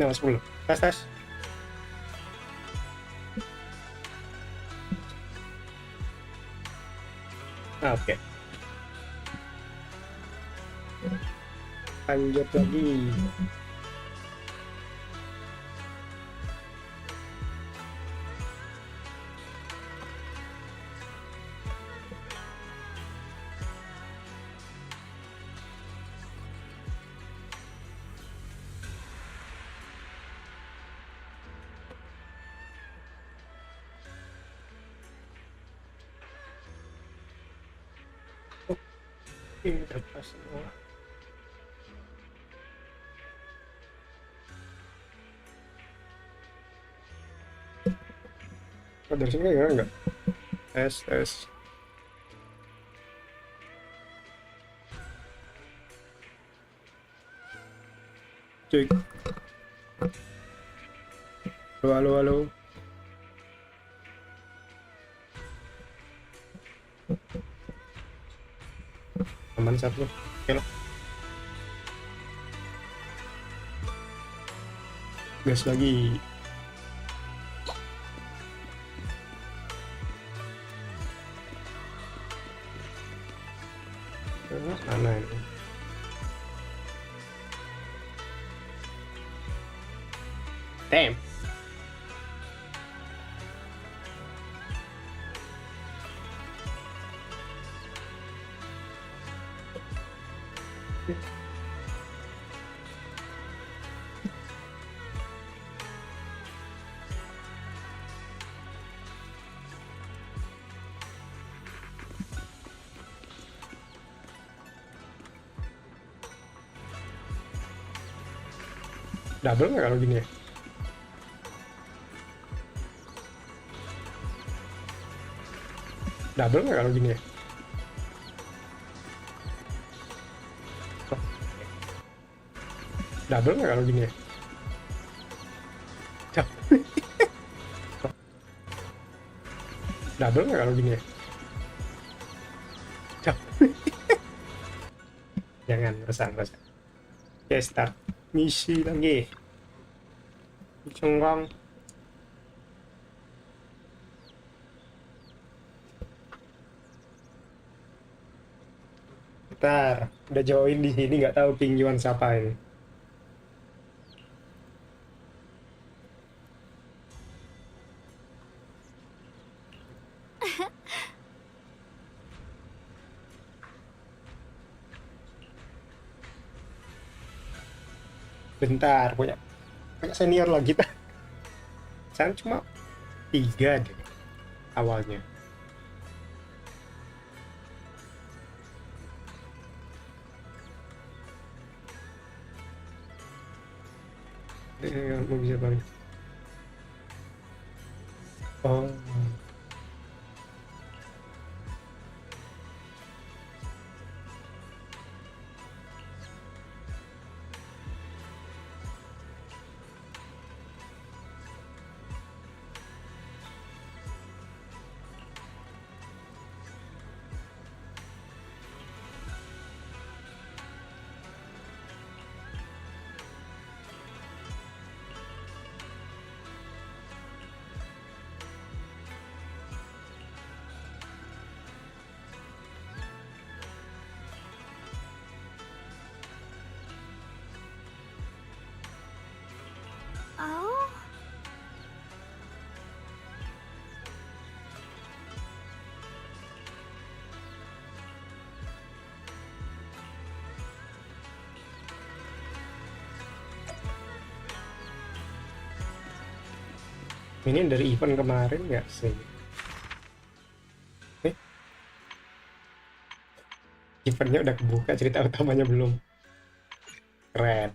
Nah, 10. Tes. Oke. Lanjut lagi. Ini terpas semua. Oh, dari sini enggak? Tes. Cek. Halo. Aman satu. Oke loh. Gas lagi. Mana ini? Damn. Double nggak kalau gini ya? Double nggak kalau gini ya? Double nggak kalau gini ya? Double nggak kalau gini ya? Jangan resah. Oke, start misi lagi. Cengkang. Bentar, udah join di sini nggak tahu pinjuan siapa ini. Bentar, punya senior lagi. Saya cuma 3 deh awalnya. Mau bisa balik. Oh. Oh. Ini dari event kemarin nggak sih? Eventnya udah kebuka, cerita utamanya belum. Keren.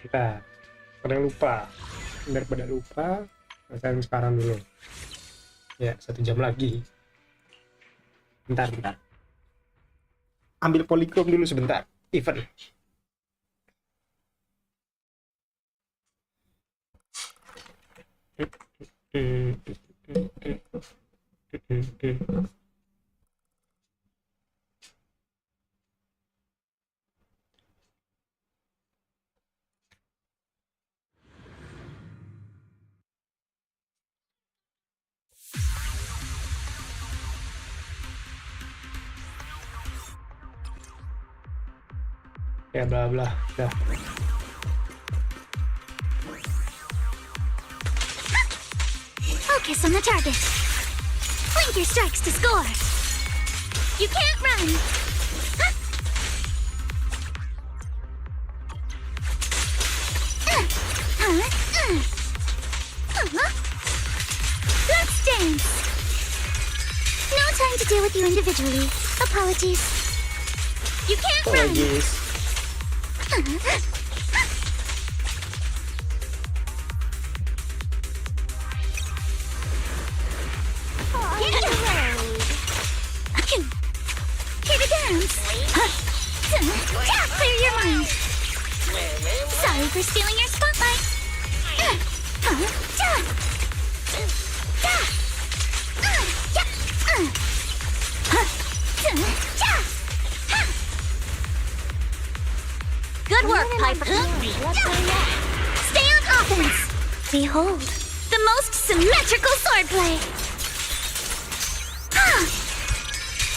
Kita daripada lupa saya sekarang dulu ya, 1 jam lagi. Bentar. Ambil polychrome dulu sebentar. Event. Ya bla bla. Dah. Focus on the target. Blink your strikes to score. You can't run. Let's dance. No time to deal with you individually. Apologies. You can't run. Apologies. Here to dance. Clear your mind. Sorry for stealing your spotlight. Good work, Piper. Stay on offense. Behold, the most symmetrical swordplay.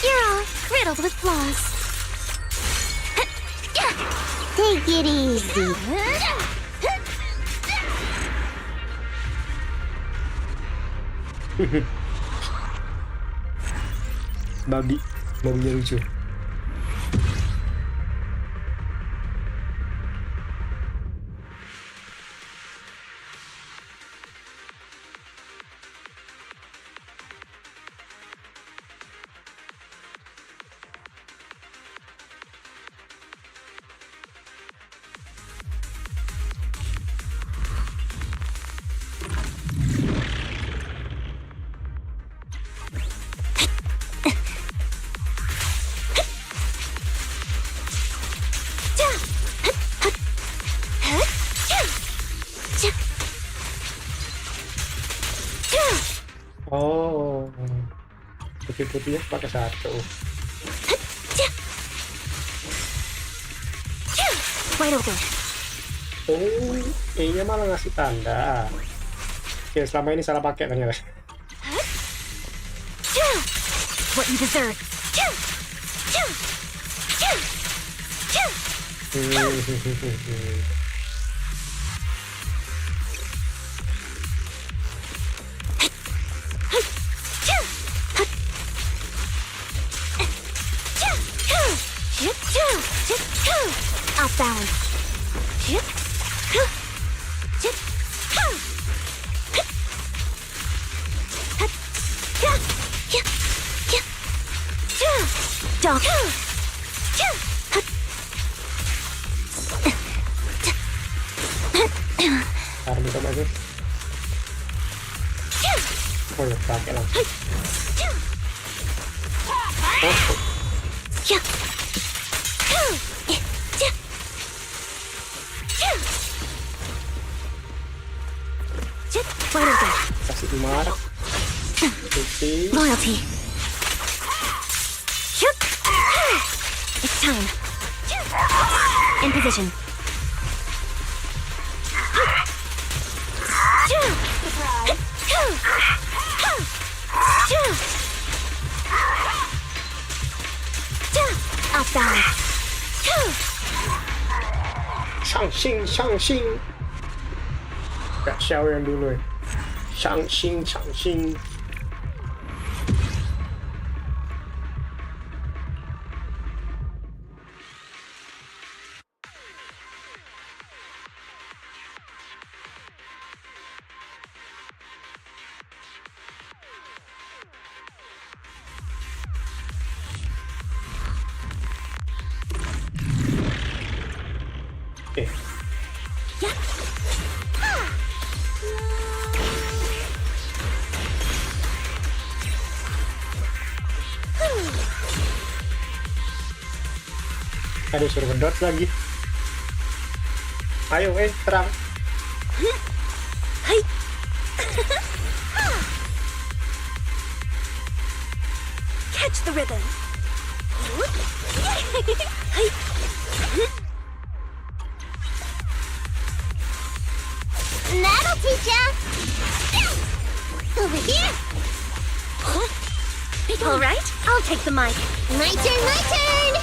You're all riddled with flaws. Take it easy. Babinya lucu. Oh, putih-putihnya pakai satu. Oh, E-nya malah ngasih tanda. Oke, selama ini salah pakai ternyata. What you deserve. Off balance. Dog. Taruh di sana aja. Oh ya, pakai langsung. Kasih marah. Loyalty. It's time. In position. Off balance. 上心上心 gak show yang dulu ya. 上心上心 Oke. Aduh, suruh ngedot lagi. Ayo, terang. Hai. Catch the rhythm. Hai. That'll teach ya. Over here. All right, I'll take the mic. My turn, my turn.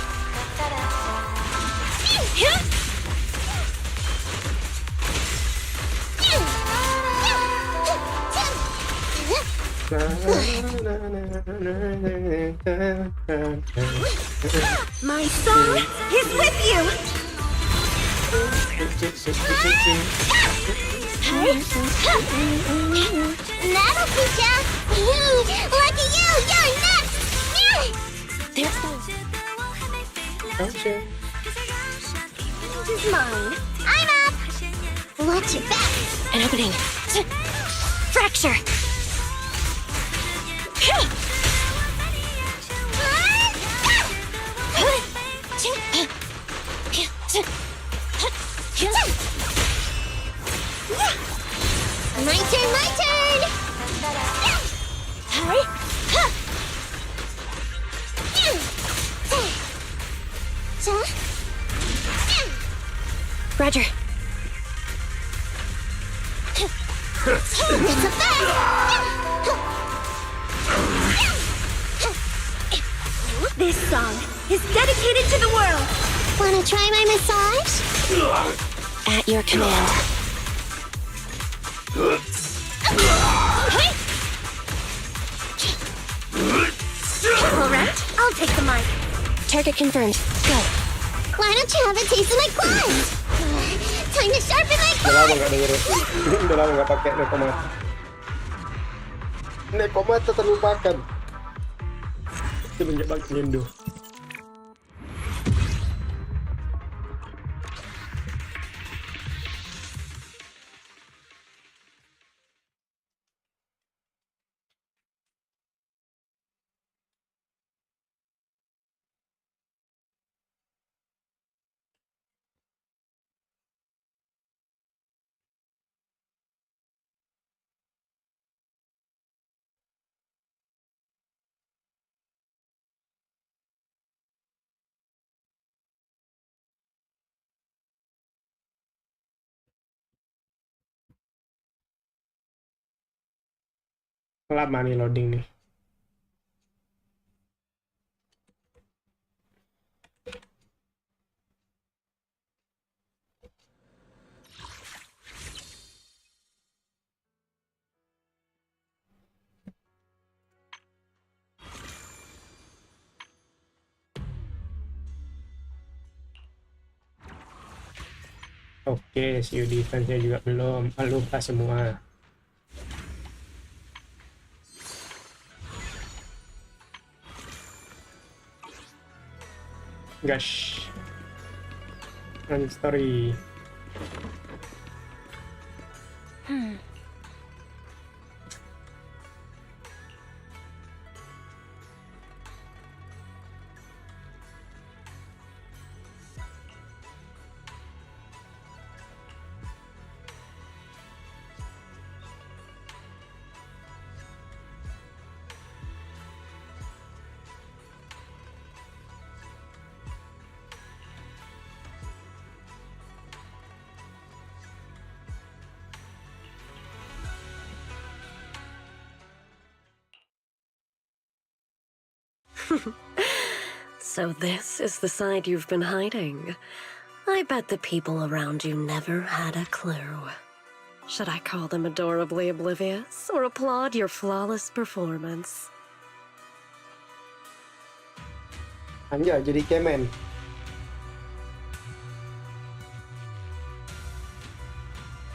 My song is with you. That'll teach ya. Lucky you, you're next. There's Okay. This is mine. I'm up. Watch your back. An opening. Fracture. My turn, my turn. Hurry. Roger. That's a fact. This song is dedicated to the world. Wanna try my massage? At your command. All right, I'll take the mic. Target confirmed. Go. Why don't you have a taste of my claws? Time to sharpen my Udah lama claws. nggak dengerin. Udah lama nggak pakai Nekomata. Nekomata terlupakan. Semenjak Bang Indo. Lama nih loading nih. Oke, CU defense-nya juga belum. Lupa semua. Gosh. Lanjut story. So this is the side you've been hiding. I bet the people around you never had a clue. Should I call them adorably oblivious or applaud your flawless performance? Anjay, jadi kemen.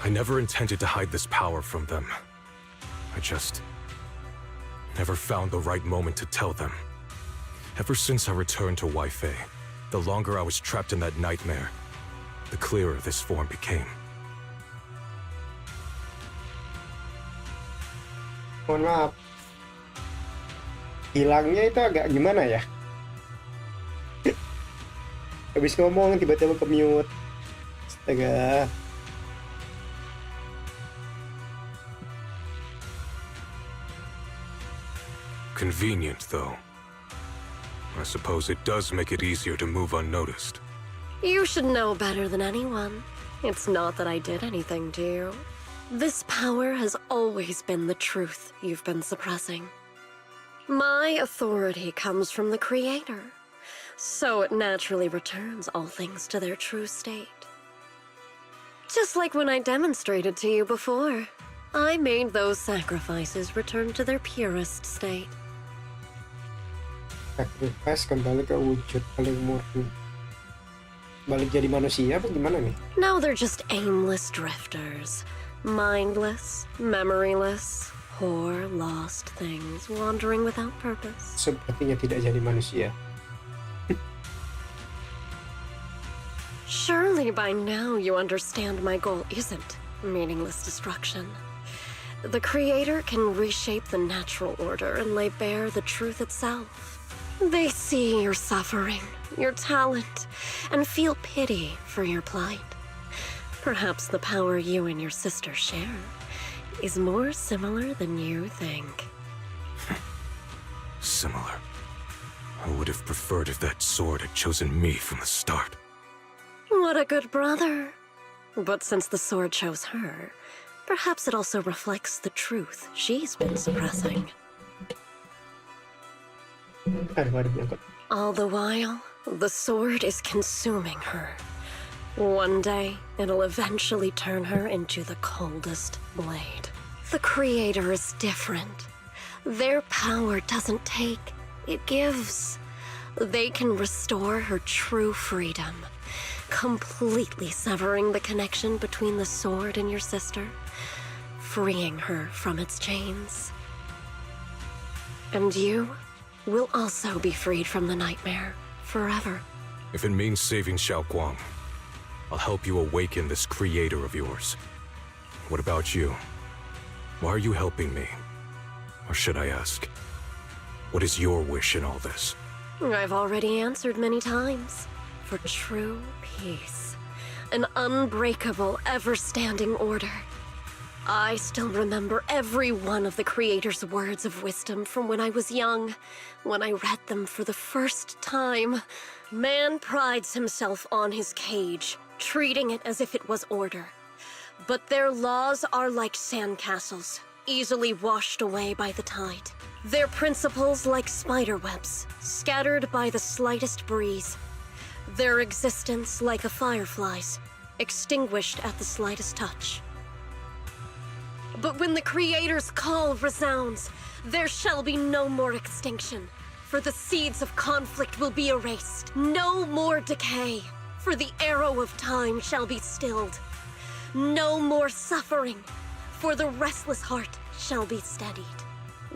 I never intended to hide this power from them. I just never found the right moment to tell them. Ever since I returned to Wi-Fi, the longer I was trapped in that nightmare, the clearer this form became. Mohon maaf. Hilangnya itu agak gimana ya? Habis ngomong tiba-tiba ke-mute. Astaga. Convenient, though. I suppose it does make it easier to move unnoticed. You should know better than anyone. It's not that I did anything to you. This power has always been the truth you've been suppressing. My authority comes from the Creator, so it naturally returns all things to their true state. Just like when I demonstrated to you before, I made those sacrifices return to their purest state. Sacrifice kembali ke wujud paling murni. Balik jadi manusia apa gimana nih? Now they're just aimless drifters, mindless, memoryless, poor, lost things wandering without purpose. Sepertinya tidak jadi manusia. Surely by now you understand my goal isn't meaningless destruction. The Creator can reshape the natural order and lay bare the truth itself. They see your suffering, your talent, and feel pity for your plight. Perhaps the power you and your sister share is more similar than you think. Similar. I would have preferred if that sword had chosen me from the start. What a good brother. But since the sword chose her, perhaps it also reflects the truth she's been suppressing. All the while, the sword is consuming her. One day, it'll eventually turn her into the coldest blade. The Creator is different. Their power doesn't take, it gives. They can restore her true freedom, completely severing the connection between the sword and your sister, freeing her from its chains. And you will also be freed from the nightmare forever. If it means saving Xiao Guang, I'll help you awaken this creator of yours. What about you? Why are you helping me? Or should I ask, what is your wish in all this? I've already answered many times. For true peace. An unbreakable, ever-standing order. I still remember every one of the Creator's words of wisdom from when I was young, when I read them for the first time. Man prides himself on his cage, treating it as if it was order. But their laws are like sandcastles, easily washed away by the tide. Their principles like spiderwebs, scattered by the slightest breeze. Their existence like a firefly's, extinguished at the slightest touch. But when the Creator's call resounds, there shall be no more extinction, for the seeds of conflict will be erased. No more decay, for the arrow of time shall be stilled. No more suffering, for the restless heart shall be steadied.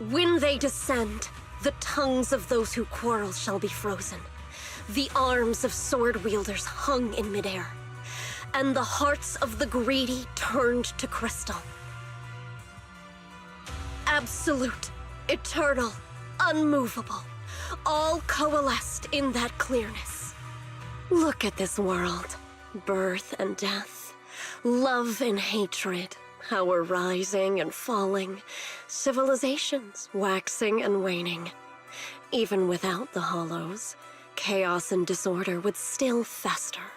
When they descend, the tongues of those who quarrel shall be frozen. The arms of sword wielders hung in midair, and the hearts of the greedy turned to crystal. Absolute, eternal, unmovable, all coalesced in that clearness. Look at this world, birth and death, love and hatred, how we're rising and falling, civilizations waxing and waning. Even without the hollows, chaos and disorder would still fester,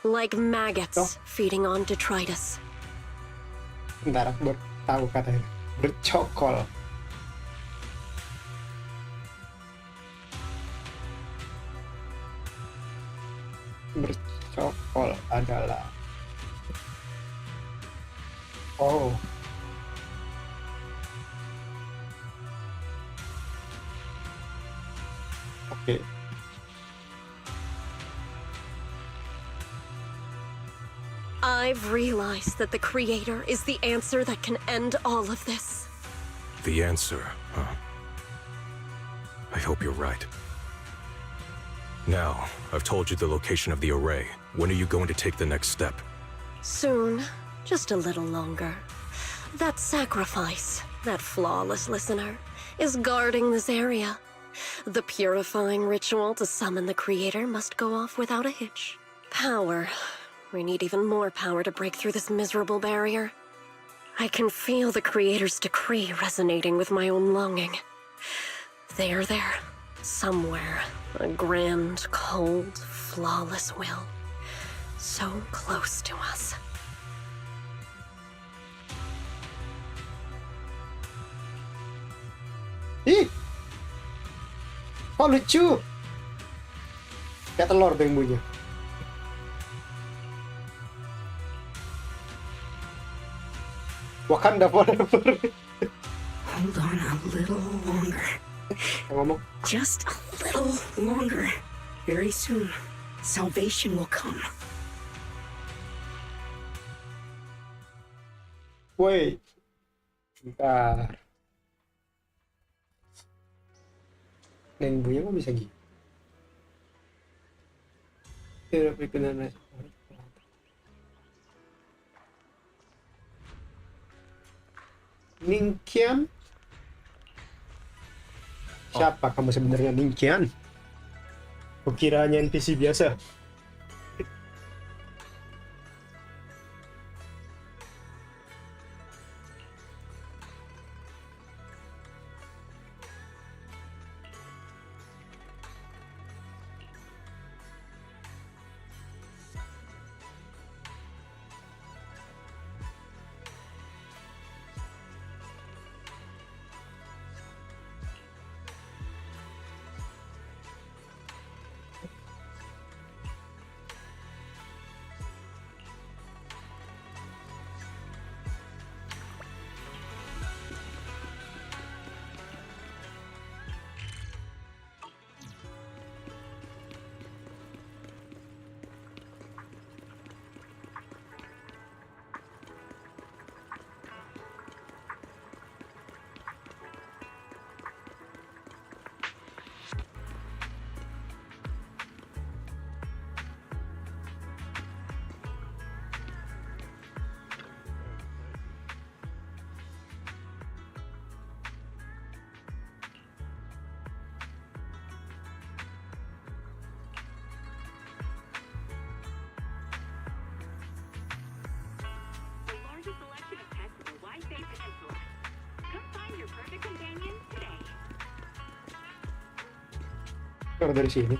like maggots feeding on detritus. Bentar, aku baru tahu katanya. Bercokol. Bercokol adalah Oke. I've realized that the Creator is the answer that can end all of this. The answer, huh? I hope you're right. Now, I've told you the location of the array. When are you going to take the next step? Soon, just a little longer. That sacrifice, that flawless listener, is guarding this area, The purifying ritual to summon the creator must go off without a hitch. Power. We need even more power to break through this miserable barrier. I can feel the creator's decree resonating with my own longing. They are there, somewhere. A grand, cold, flawless will. So close to us. Ih! Oh lucu! Kayak telur tuh yang bunyinya. Wakanda forever. Hold on a little longer. Ngomong. Just a little longer. Very soon, salvation will come. Woi. Bentar. Yang bunyi kok bisa gitu? Tidak berkenan. Ningkian? Siapa kamu sebenarnya, Ningkian? Kukiranya NPC biasa. Keluar dari sini.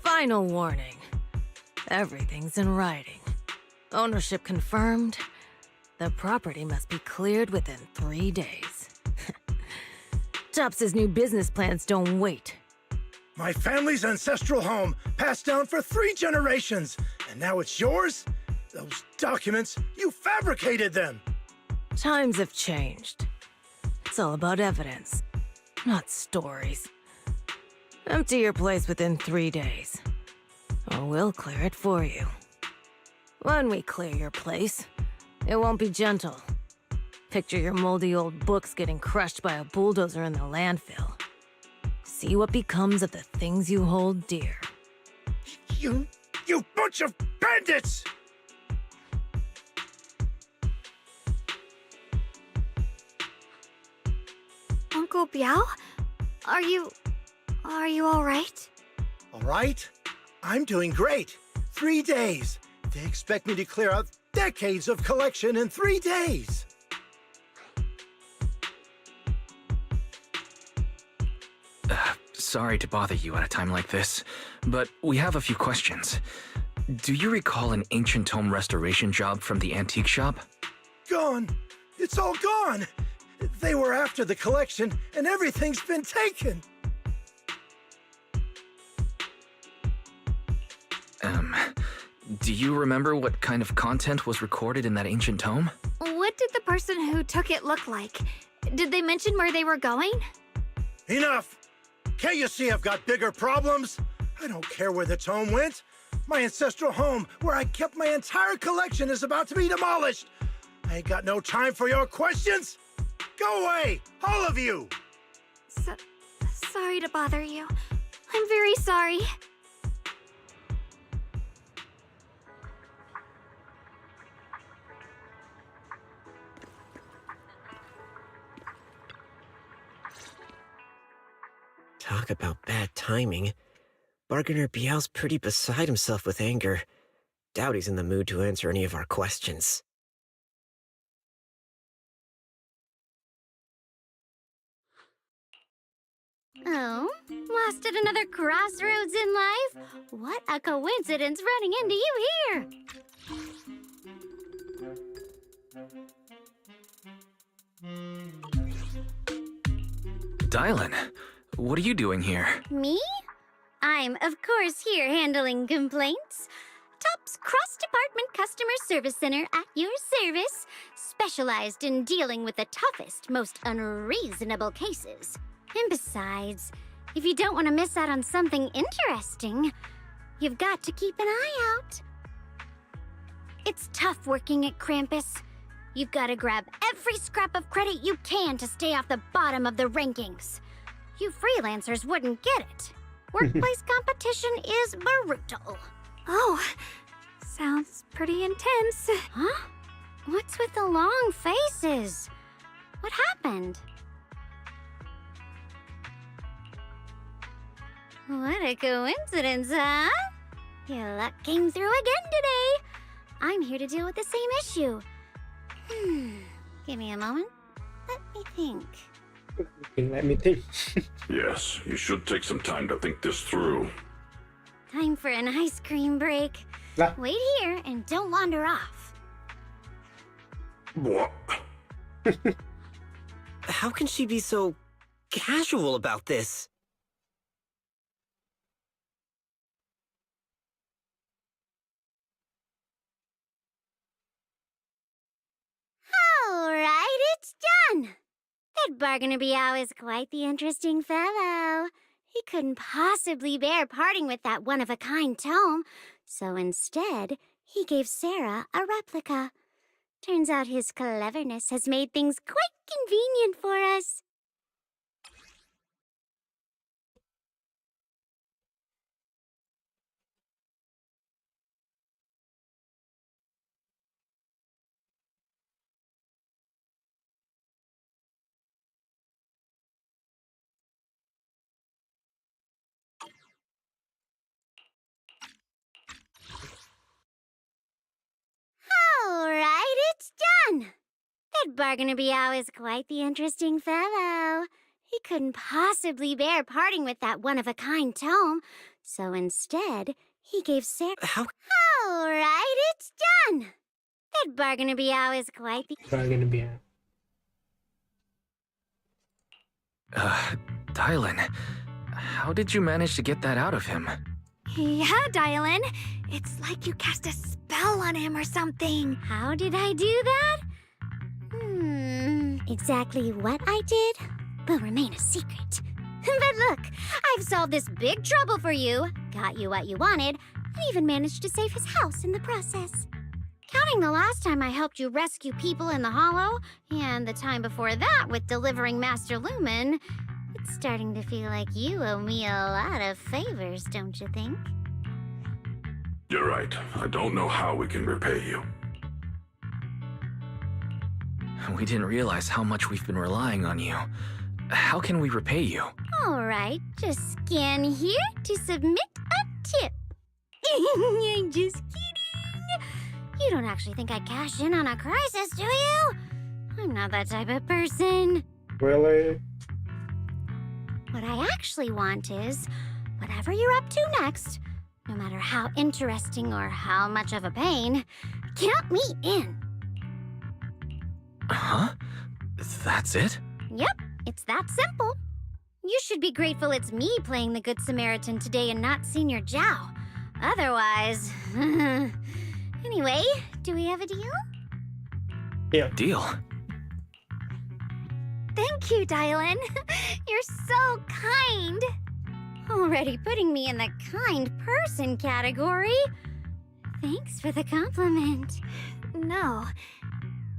Final warning. Everything's in writing. Ownership confirmed. The property must be cleared within 3 days. Tops's new business plans don't wait. My family's ancestral home, passed down for 3 generations, and now it's yours? Those documents, you fabricated them! Times have changed. It's all about evidence, not stories. Empty your place within 3 days, or we'll clear it for you. When we clear your place, it won't be gentle. Picture your moldy old books getting crushed by a bulldozer in the landfill. See what becomes of the things you hold dear. You bunch of bandits! Uncle Biao? Are you all right? All right? I'm doing great. 3 days. They expect me to clear out decades of collection in 3 days. Sorry to bother you at a time like this, but we have a few questions. Do you recall an ancient tome restoration job from the antique shop? Gone. It's all gone. They were after the collection, and everything's been taken. Do you remember what kind of content was recorded in that ancient tome? What did the person who took it look like? Did they mention where they were going? Enough! Can't you see I've got bigger problems? I don't care where the tome went. My ancestral home, where I kept my entire collection, is about to be demolished. I ain't got no time for your questions. Go away, all of you! Sorry to bother you. I'm very sorry. Talk about bad timing. Bargainer Biao's pretty beside himself with anger. Doubt he's in the mood to answer any of our questions. Oh, lost at another crossroads in life? What a coincidence running into you here! Dylan, what are you doing here? Me? I'm, of course, here handling complaints. TOPS Cross-Department Customer Service Center at your service, specialized in dealing with the toughest, most unreasonable cases. And besides, if you don't want to miss out on something interesting, you've got to keep an eye out. It's tough working at Krampus. You've got to grab every scrap of credit you can to stay off the bottom of the rankings. You freelancers wouldn't get it. Workplace competition is brutal. Oh, sounds pretty intense. Huh? What's with the long faces? What happened? What a coincidence, huh? Your luck came through again today. I'm here to deal with the same issue. Give me a moment. Let me think. Let me think. Yes, you should take some time to think this through. Time for an ice cream break. Ah. Wait here and don't wander off. What? How can she be so casual about this? All right, it's done. That Bargainer Biao is quite the interesting fellow. He couldn't possibly bear parting with that one-of-a-kind tome, so instead, he gave Sarah a replica. Turns out his cleverness has made things quite convenient for us. All right, it's done. That Bargainer Biao is quite the interesting fellow. He couldn't possibly bear parting with that one-of-a-kind tome, so instead, he gave Sarah... How? All right, it's done. That Bargainer Biao is quite the... Bargainer Biao. Dylan, how did you manage to get that out of him? Yeah, Dylan. It's like you cast a spell on him or something. How did I do that? Exactly what I did will remain a secret. But look, I've solved this big trouble for you, got you what you wanted, and even managed to save his house in the process. Counting the last time I helped you rescue people in the Hollow, and the time before that with delivering Master Lumen, it's starting to feel like you owe me a lot of favors, don't you think? You're right. I don't know how we can repay you. We didn't realize how much we've been relying on you. How can we repay you? All right, just scan here to submit a tip. I'm just kidding. You don't actually think I'd cash in on a crisis, do you? I'm not that type of person. Really? What I actually want is, whatever you're up to next, no matter how interesting or how much of a pain, count me in. Huh? That's it? Yep, it's that simple. You should be grateful it's me playing the Good Samaritan today and not Senior Zhao. Otherwise... Anyway, do we have a deal? Yeah. Deal. Thank you, Dylan. You're so kind. Already putting me in the kind person category. Thanks for the compliment. No.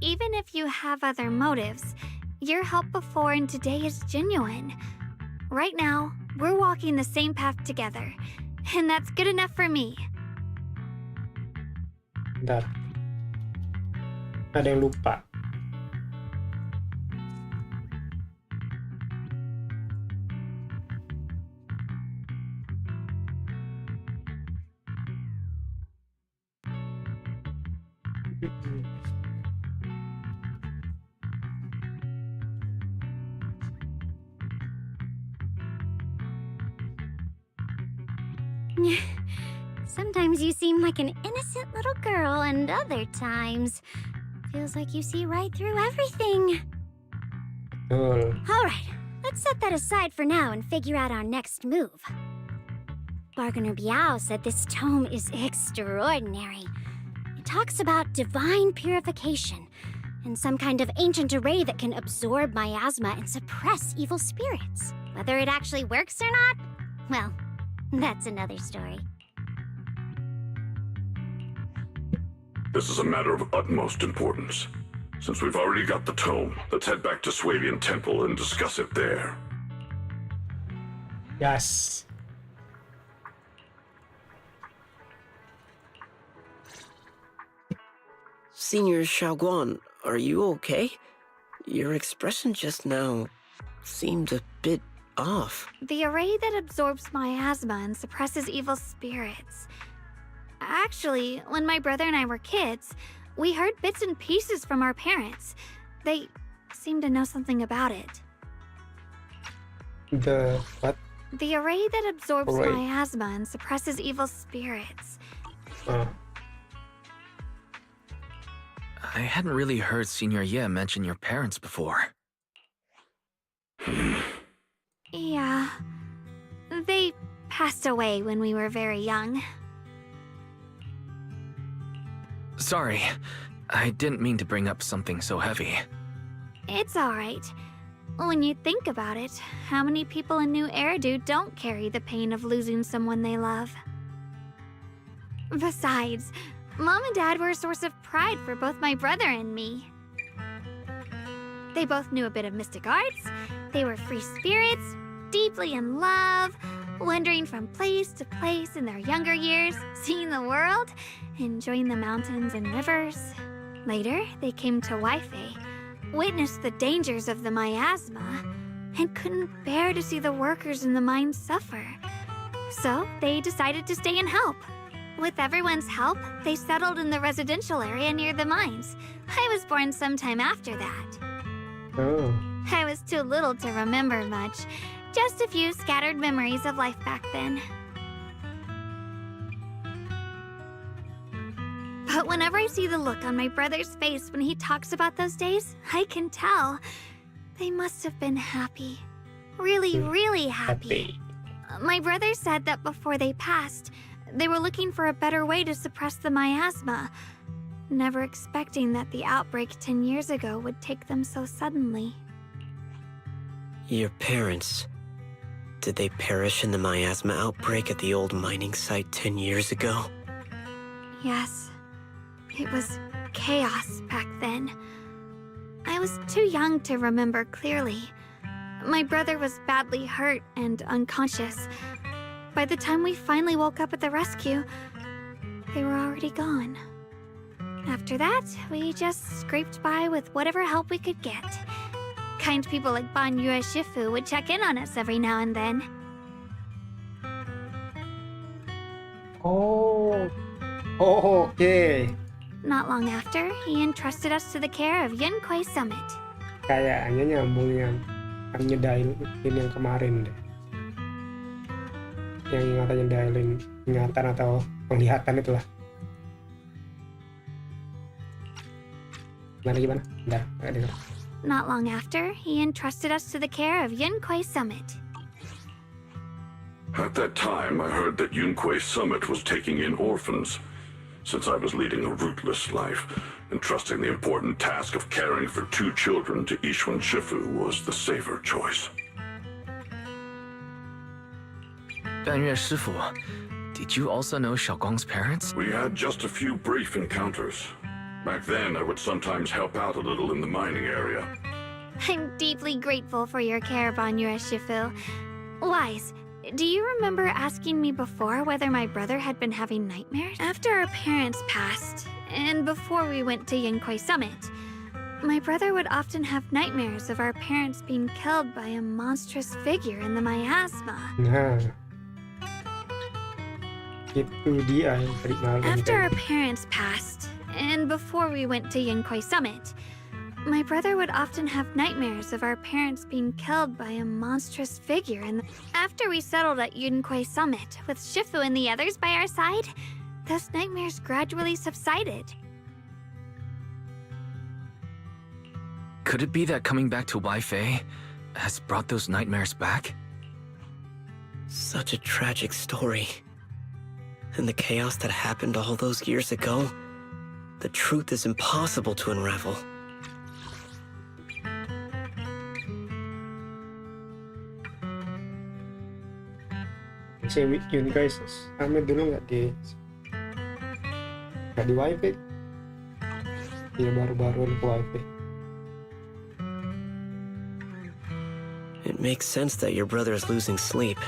Even if you have other motives, your help before and today is genuine. Right now, We're walking the same path together, and that's good enough for me. Bentar. Ada yang lupa. Sometimes you seem like an innocent little girl, and other times feels like you see right through everything. Betul. Alright, let's set that aside for now and figure out our next move. Bargainer Biao said this tome is extraordinary. It talks about divine purification and some kind of ancient array that can absorb miasma and suppress evil spirits. Whether it actually works or not, well, that's another story. This is a matter of utmost importance. Since we've already got the tome, let's head back to Swabian Temple and discuss it there. Yes. Senior Xiaoguan, are you okay? Your expression just now seemed a bit off. The array that absorbs miasma and suppresses evil spirits. Actually, when my brother and I were kids, we heard bits and pieces from our parents. They seemed to know something about it. The what? The array that absorbs Array. miasma and suppresses evil spirits. I hadn't really heard Senior Ye mention your parents before. Yeah. They passed away when we were very young. Sorry, I didn't mean to bring up something so heavy. It's alright. When you think about it, how many people in New Eridu don't carry the pain of losing someone they love? Besides, Mom and Dad were a source of pride for both my brother and me. They both knew a bit of mystic arts, they were free spirits, deeply in love, wandering from place to place in their younger years, seeing the world, enjoying the mountains and rivers. Later, they came to Wi-Fi, witnessed the dangers of the miasma, and couldn't bear to see the workers in the mines suffer. So, they decided to stay and help. With everyone's help, they settled in the residential area near the mines. I was born sometime after that. Oh. I was too little to remember much. Just a few scattered memories of life back then. But whenever I see the look on my brother's face when he talks about those days, I can tell. They must have been happy. Really, really happy. My brother said that before they passed, they were looking for a better way to suppress the miasma, never expecting that the outbreak 10 years ago would take them so suddenly. Your parents, did they perish in the miasma outbreak at the old mining site 10 years ago? Yes. It was chaos back then. I was too young to remember clearly. My brother was badly hurt and unconscious. By the time we finally woke up at the rescue, they were already gone. After that, we just scraped by with whatever help we could get. Kind people like Ban Yue Shifu would check in on us every now and then. Oh. Oh, okay. Not long after, he entrusted us to the care of Yunquei Summit. Kayaknya nyambung yang nyedain yang kemarin deh. Yang ingatan atau penglihatan itulah. Gimana? Bentar, agak dengar. Not long after, he entrusted us to the care of Yunquei Summit. At that time, I heard that Yunquei Summit was taking in orphans. Since I was leading a rootless life, entrusting the important task of caring for 2 children to Yixuan Shifu was the safer choice. Ban Yue Shifu, did you also know Xiaoguang's parents? We had just a few brief encounters. Back then, I would sometimes help out a little in the mining area. I'm deeply grateful for your care, Ban Yue Shifu. Wise, do you remember asking me before whether my brother had been having nightmares? After our parents passed, and before we went to Yinkoi Summit, my brother would often have nightmares of our parents being killed by a monstrous figure in the miasma. Nah. Itu dia yang tadi malam. After our parents passed, and before we went to Yinkoi Summit, my brother would often have nightmares of our parents being killed by a monstrous figure in the... After we settled at Yinkoi Summit, with Shifu and the others by our side, those nightmares gradually subsided. Could it be that coming back to Wi-Fi has brought those nightmares back? Such a tragic story. And the chaos that happened all those years ago, the truth is impossible to unravel. Si Yun guys, kami dulu nggak di wifi, dia baru-baru di wifi. It makes sense that your brother is losing sleep.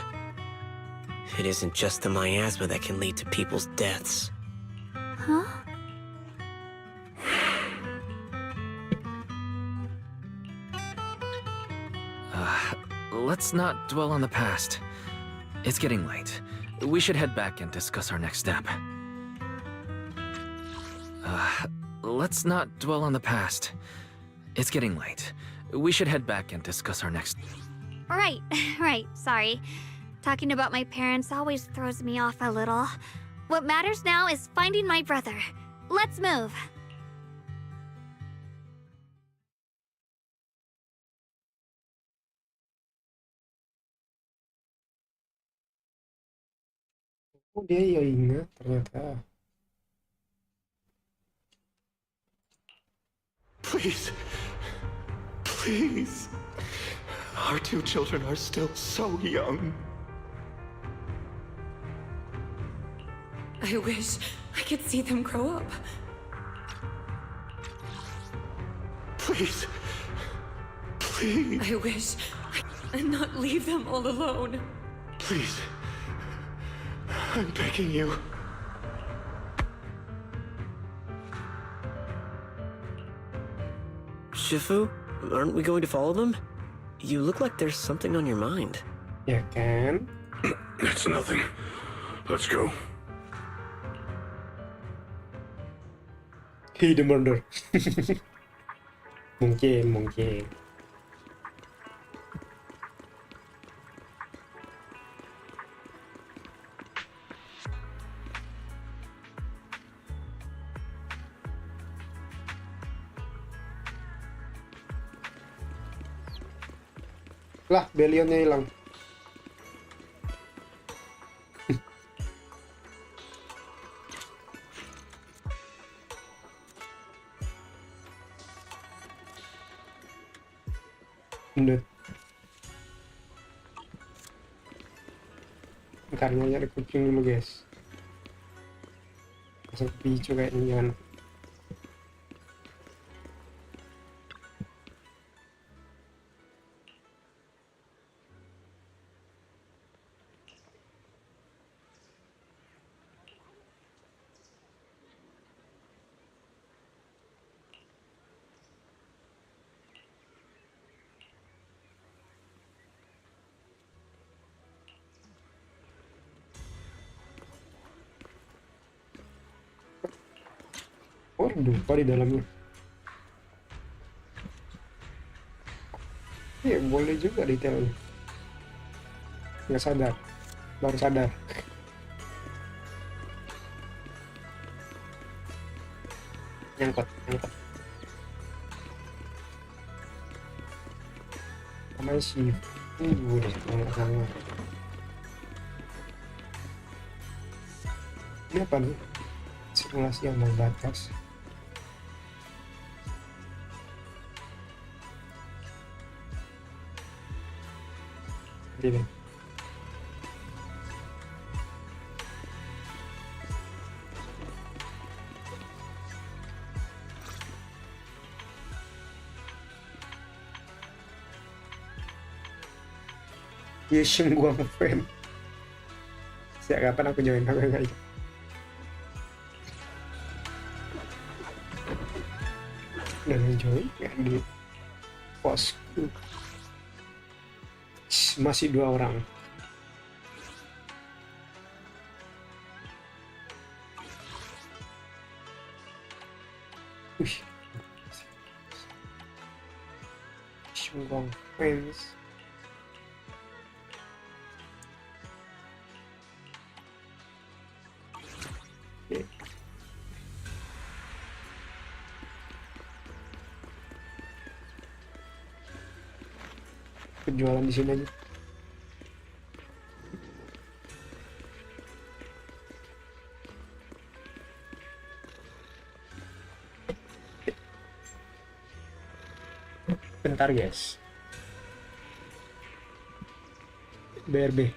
It isn't just the miasma that can lead to people's deaths. Huh? Let's not dwell on the past. It's getting late. We should head back and discuss our next step. Let's not dwell on the past. It's getting late. We should head back and discuss our next... Right, sorry. Talking about my parents always throws me off a little. What matters now is finding my brother. Let's move. Oh, dia ya ingat ternyata. Please. Please. Our two children are still so young. I wish I could see them grow up. Please. Please. I wish I could not leave them all alone. Please. I'm begging you. Shifu, aren't we going to follow them? You look like there's something on your mind. Ya kan? It's nothing. Let's go. He the murder. Mungkin. Lah, Bellionnya hilang. Udah. Karena nyari kucing dulu guys. Masuk picu kayak ini kan. Oh, lupa di dalamnya. Iya, boleh juga detailnya. Nggak sadar, baru sadar. Nyangkut. Namanya si deh, nama. Ini apa nih? Simulasi yang membatas. Ini. Yeshin gua ngefan. Sejak kapan aku join kamu nggak ikut? Dan join nggak di posku? Masih 2 orang. Wih, Shunggong Friends. Oke. Penjualan di sini aja. Bentar guys. BRB.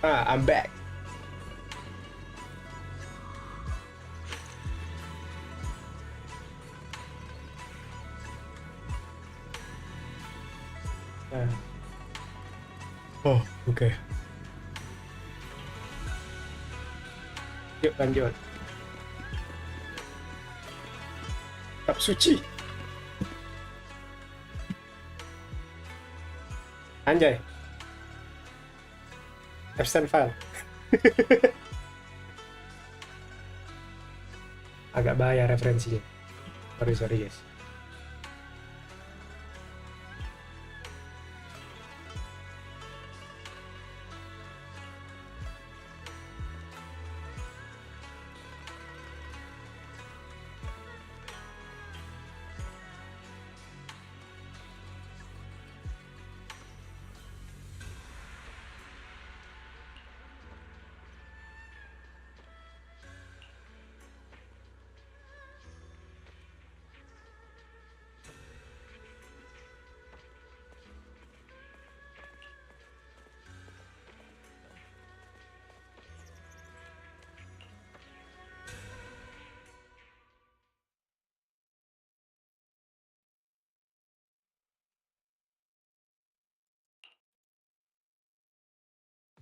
I'm back. Oh, oke. Yuk lanjut. Kitab suci. Anjay. Absent file. Agak bahaya referensinya. Sorry guys.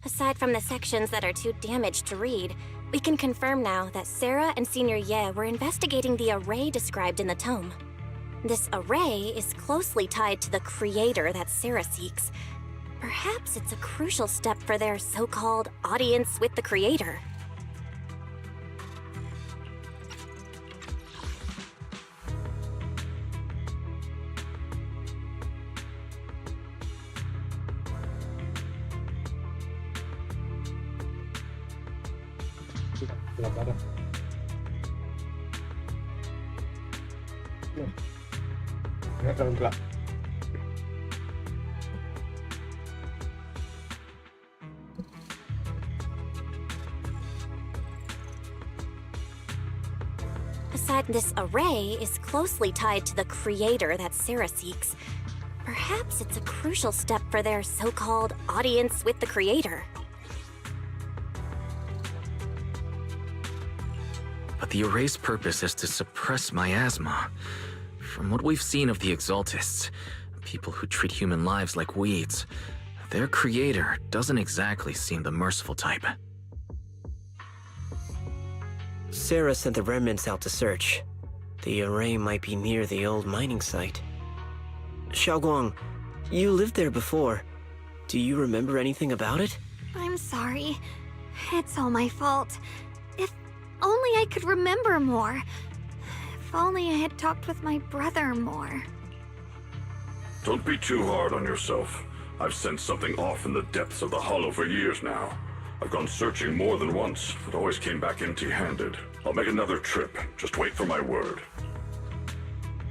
Aside from the sections that are too damaged to read, we can confirm now that Sarah and Senior Ye were investigating the array described in the tome. This array is closely tied to the creator that Sarah seeks. Perhaps it's a crucial step for their so-called audience with the creator. This array is closely tied to the creator that Sarah seeks. Perhaps it's a crucial step for their so-called audience with the creator. But the array's purpose is to suppress miasma. From what we've seen of the Exaltists, people who treat human lives like weeds, their creator doesn't exactly seem the merciful type. Sarah sent the remnants out to search. The array might be near the old mining site. Xiaoguang, you lived there before. Do you remember anything about it? I'm sorry. It's all my fault. If only I could remember more. If only I had talked with my brother more. Don't be too hard on yourself. I've sensed something off in the depths of the hollow for years now. I've gone searching more than once, but always came back empty-handed. I'll make another trip. Just wait for my word.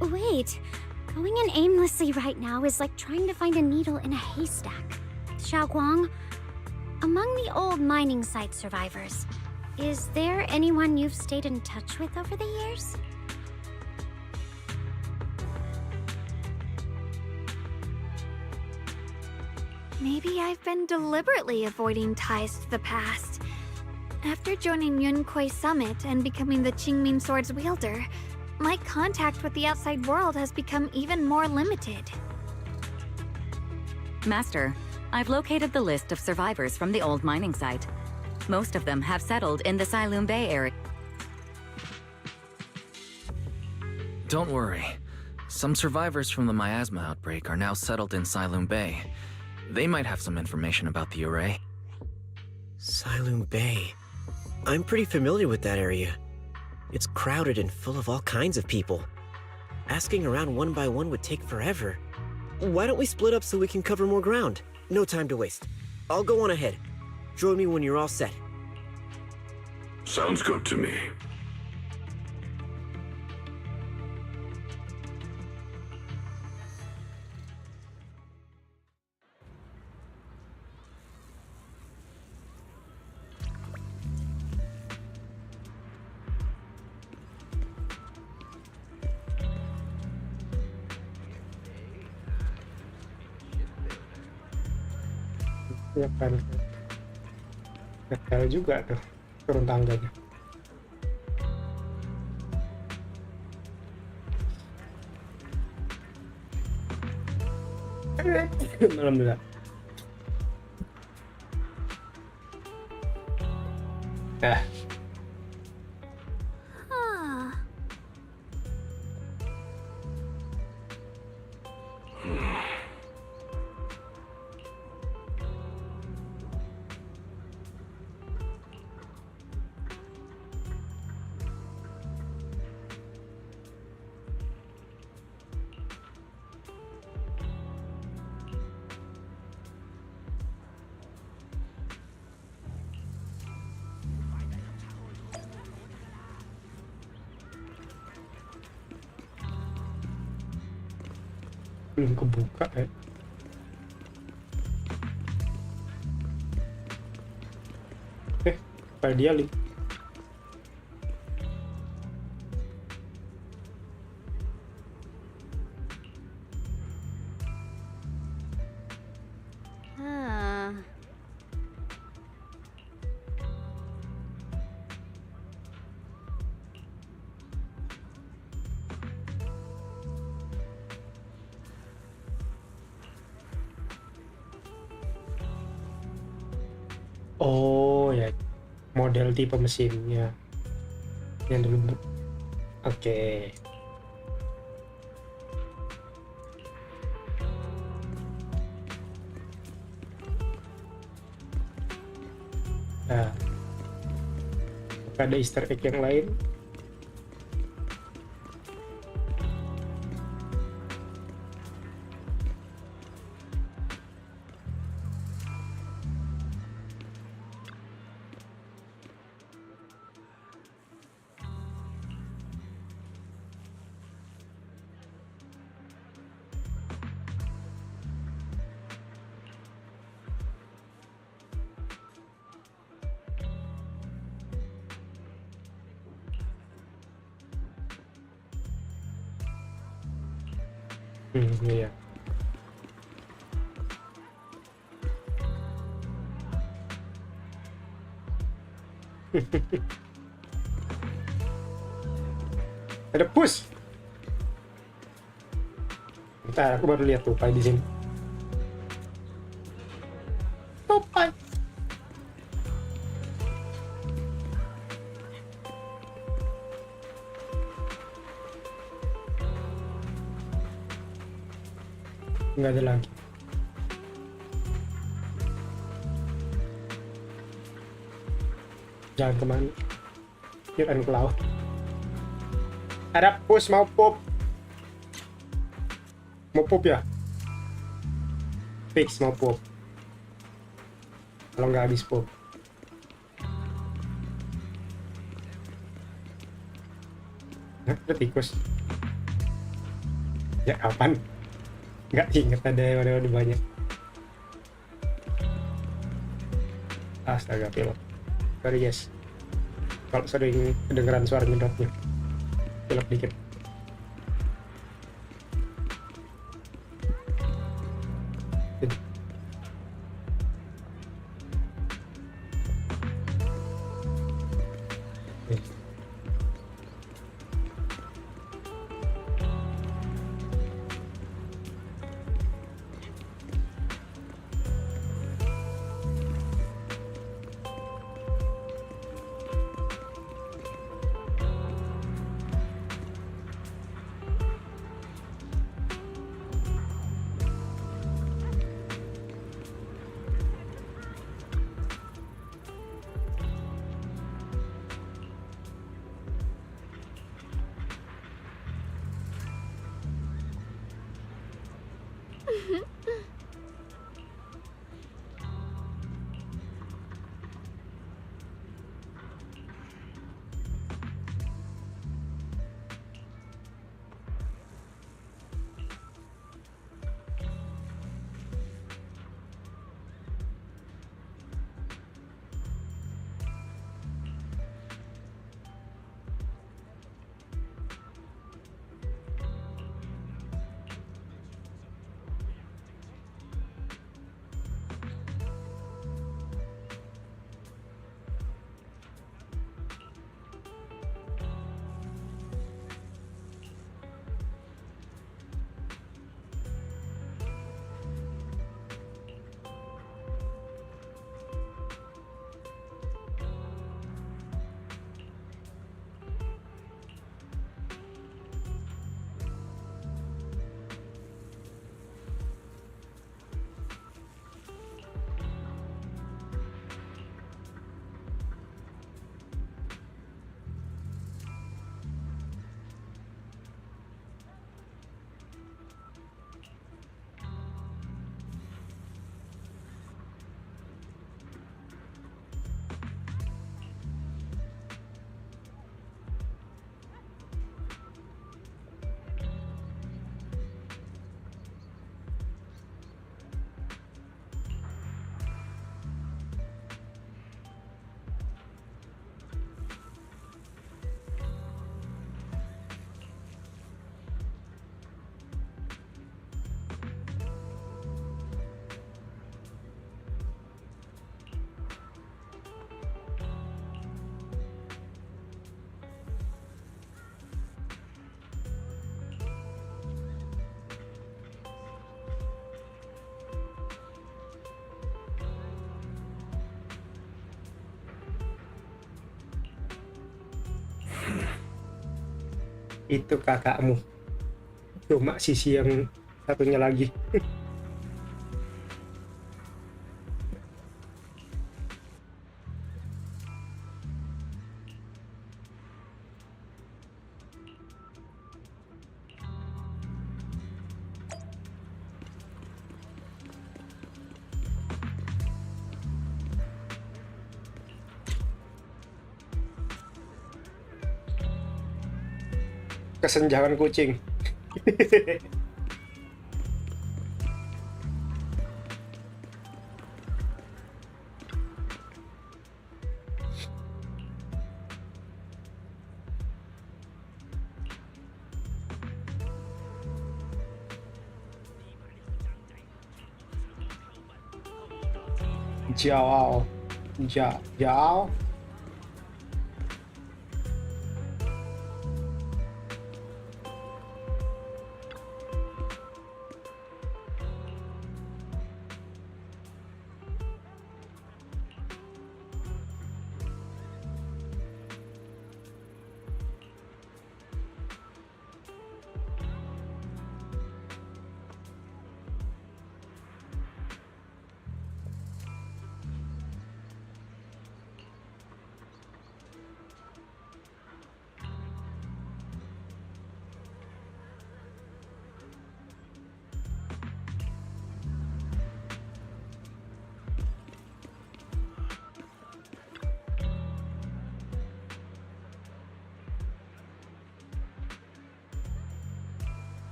Wait. Going in aimlessly right now is like trying to find a needle in a haystack. Xiaoguang, among the old mining site survivors, is there anyone you've stayed in touch with over the years? Maybe I've been deliberately avoiding ties to the past. After joining Yunquei Summit and becoming the Qingming Sword's wielder, my contact with the outside world has become even more limited. Master, I've located the list of survivors from the old mining site. Most of them have settled in the Silum Bay area. Don't worry. Some survivors from the miasma outbreak are now settled in Silum Bay. They might have some information about the array. Silum Bay. I'm pretty familiar with that area. It's crowded and full of all kinds of people. Asking around one by one would take forever. Why don't we split up so we can cover more ground? No time to waste. I'll go on ahead. Join me when you're all set. Sounds good to me. Gatel juga tuh turun tangganya. Alhamdulillah. Huh. Belum kebuka ya. Kayak dia link. Huh. Oh ya, model tipe mesinnya yang dulu. Oke. Nah, ada Easter egg yang lain. Iya. Ada push. Bentar, aku baru lihat tupai di sini. Tupai. Nggak ada lagi. Jangan kemana? Kirain ke laut. Ada push mau pop. Mau pop ya? Fix mau pop. Kalau nggak habis pop. Nah, ada tikus. Ya kapan? Nggak inget ada banyak. Astaga, pilot. Sorry guys, kalau sering kedengeran suara nyedotnya, pilot dikit. Itu kakakmu. Cuma sisi yang satunya lagi. Kesenjangan kucing. Jauh, jauh.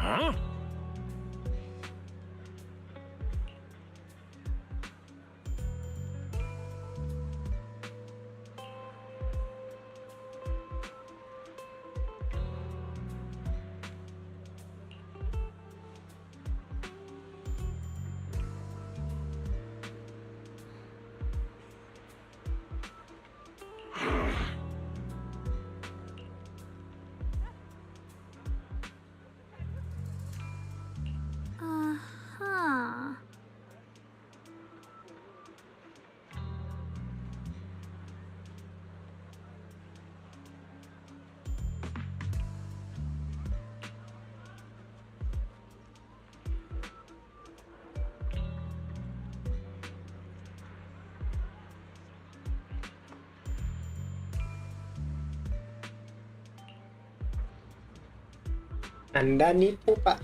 Huh? Uh-huh. Anda nipu, Pak.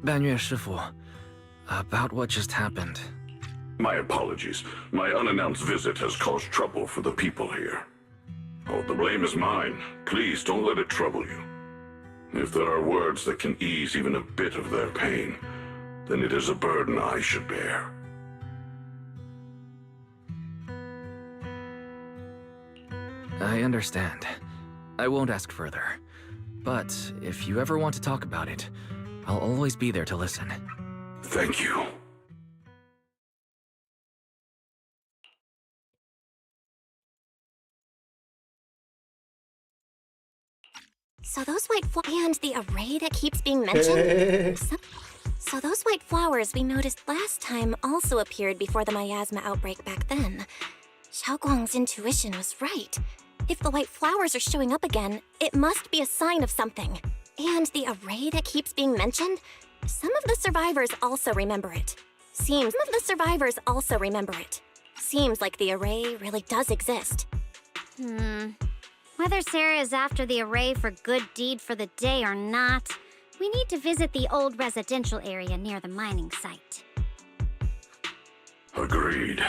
半月师傅, about what just happened. My apologies. My unannounced visit has caused trouble for the people here. Oh, the blame is mine. Please don't let it trouble you. If there are words that can ease even a bit of their pain, then it is a burden I should bear. I understand. I won't ask further. But if you ever want to talk about it, I'll always be there to listen. Thank you. So those white and the array that keeps being mentioned? So those white flowers we noticed last time also appeared before the miasma outbreak back then. Xiaoguang's intuition was right. If the white flowers are showing up again, it must be a sign of something. And the array that keeps being mentioned? Some of the survivors also remember it. Seems like the array really does exist. Whether Sarah is after the array for good deed for the day or not, we need to visit the old residential area near the mining site. Agreed.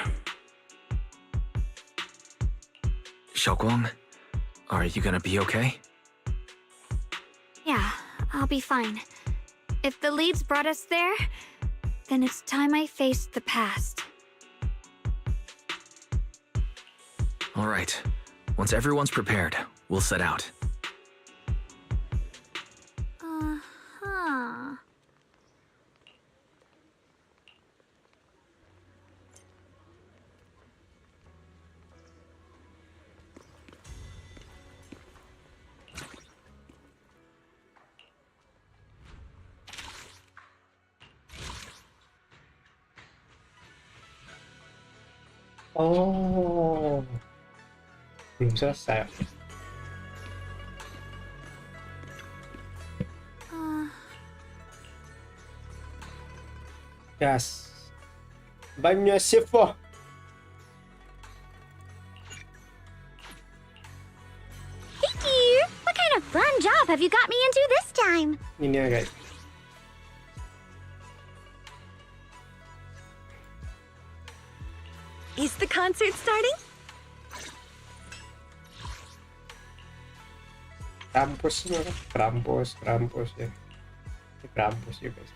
Xiaoguang, are you gonna be okay? Yeah, I'll be fine. If the leads brought us there, then it's time I faced the past. All right. Once everyone's prepared, we'll set out. Uh-huh. Oh, belum selesai. Yes. Banyak sifah. Thank you! What kind of fun job have you got me into this time? Ini ya guys. Is the concert starting? Krampus ya. Krampus ya. Ini Krampus ya guys.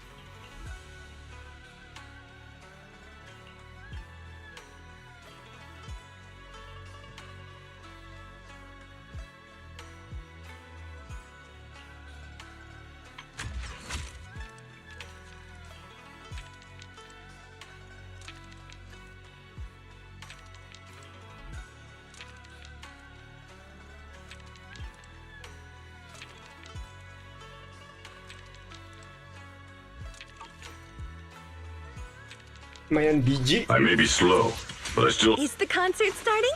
Lumayan biji. I may be slow, but I still... Is the concert starting?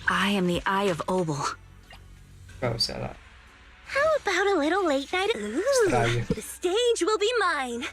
I am the Eye of Obel. Gak usah lah. How about a little late night? Ooh, Australia. the stage will be mine.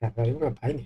Nah, lu ngapain ya?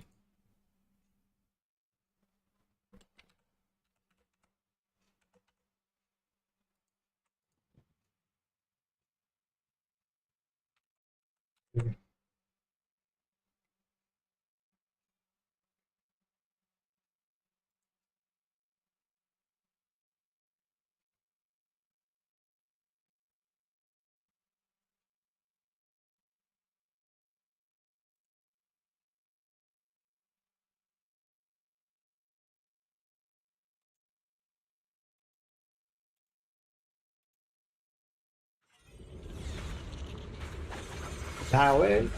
Tahu.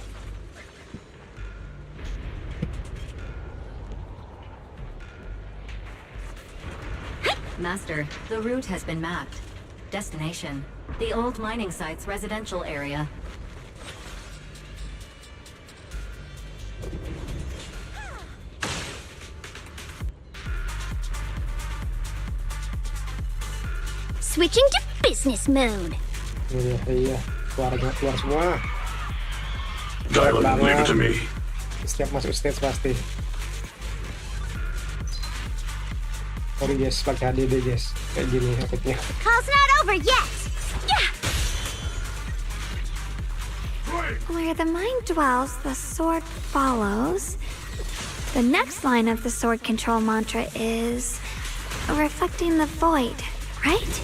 Master, the route has been mapped. Destination, the old mining site's residential area. Switching to business mode. Iya, keluar semua. Dylan, leave it to me. Setiap masuk stage pasti. Sorry guys, pakai HDD guys. Kayak gini efeknya. Call's not over yet. Yeah. Where the mind dwells, the sword follows. The next line of the sword control mantra is reflecting the void, right?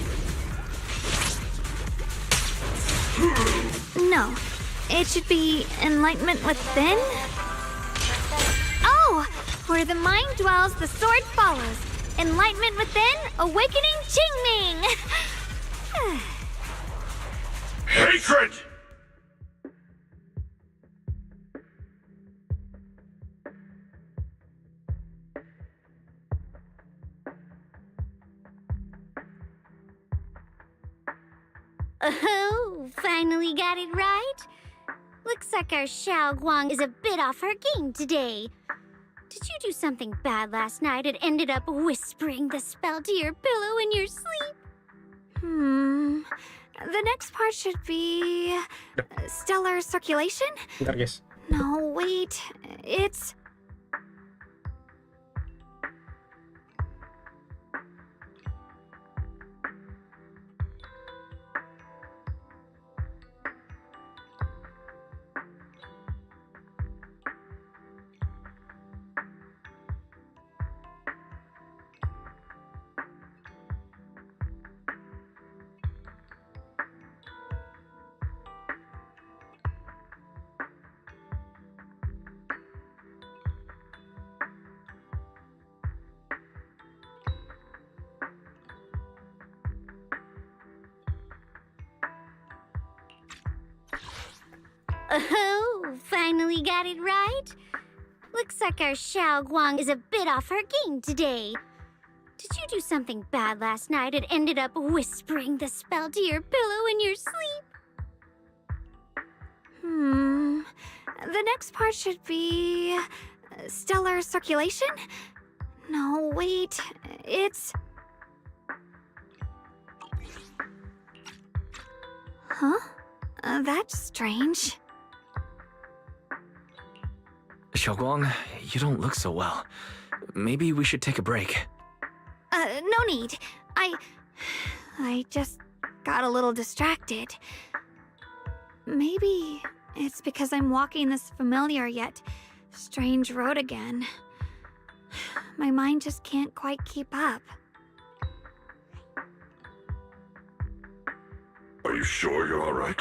No, it should be enlightenment within. Oh, where the mind dwells, the sword follows. Enlightenment within, awakening Qingming. Hatred! Oh, finally got it right. Looks like our Xiao Guang is a bit off her game today. Did you do something bad last night and ended up whispering the spell to your pillow in your sleep? The next part should be stellar circulation? Bentar guys. No, wait. It's... Oh, finally got it right. Looks like our Xiao Guang is a bit off her game today. Did you do something bad last night and ended up whispering the spell to your pillow in your sleep? The next part should be stellar circulation? No, wait. It's... Huh? That's strange. Xiaoguang, you don't look so well. Maybe we should take a break. No need. I just got a little distracted. Maybe it's because I'm walking this familiar yet strange road again. My mind just can't quite keep up. Are you sure you're all right?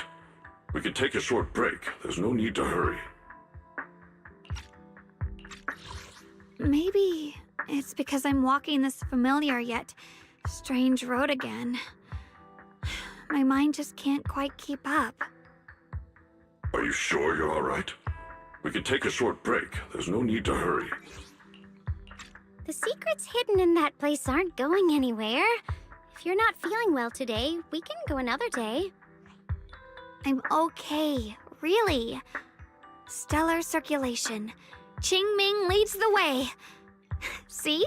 We can take a short break. There's no need to hurry. Maybe it's because I'm walking this familiar yet strange road again. My mind just can't quite keep up. Are you sure you're all right? We can take a short break. There's no need to hurry. The secrets hidden in that place aren't going anywhere. If you're not feeling well today, we can go another day. I'm okay, really. Stellar circulation. Qingming leads the way. See?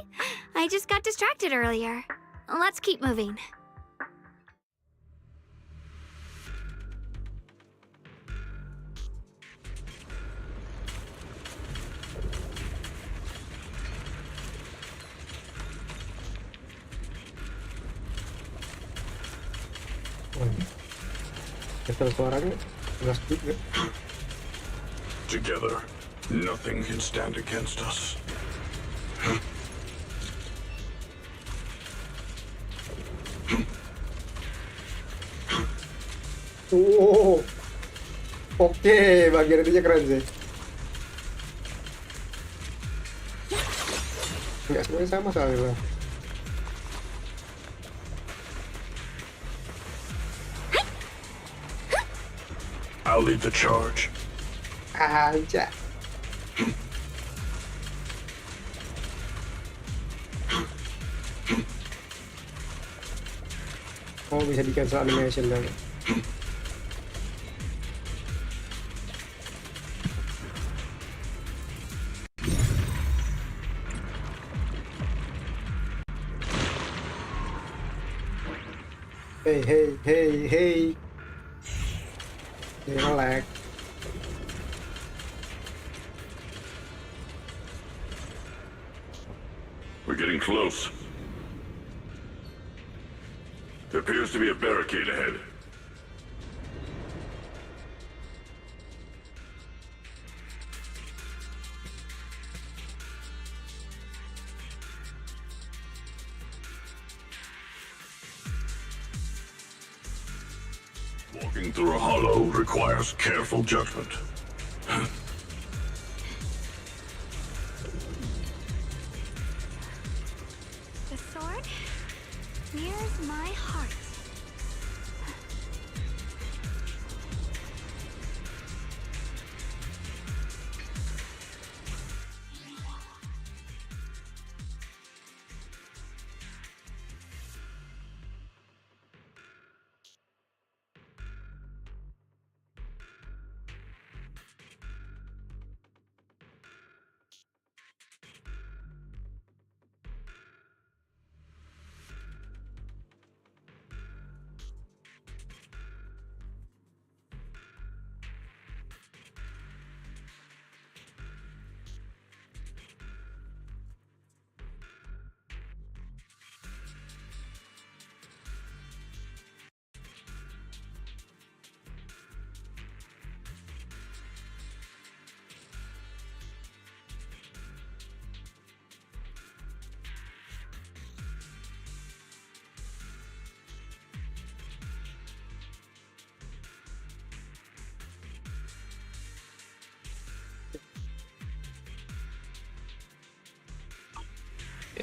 I just got distracted earlier. Let's keep moving. Together, nothing can stand against us. Oh, oke, bagian itunya keren sih. Enggak semuanya sama soalnya. I'll lead the charge. aja. Oh, bisa di cancel animation dong. Hey. Jangan lag. We're getting close. There appears to be a barricade ahead. Walking through a hollow requires careful judgment. The sword? Here's my heart.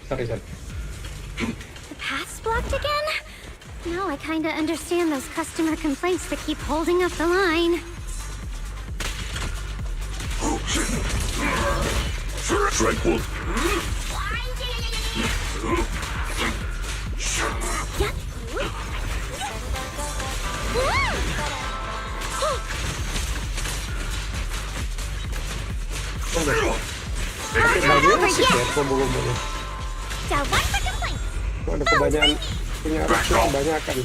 Sorry. The path's blocked again? Now I kinda understand those customer complaints that keep holding up the line. Tranquil. Ada kebanyakan punya REXUS kebanyakan.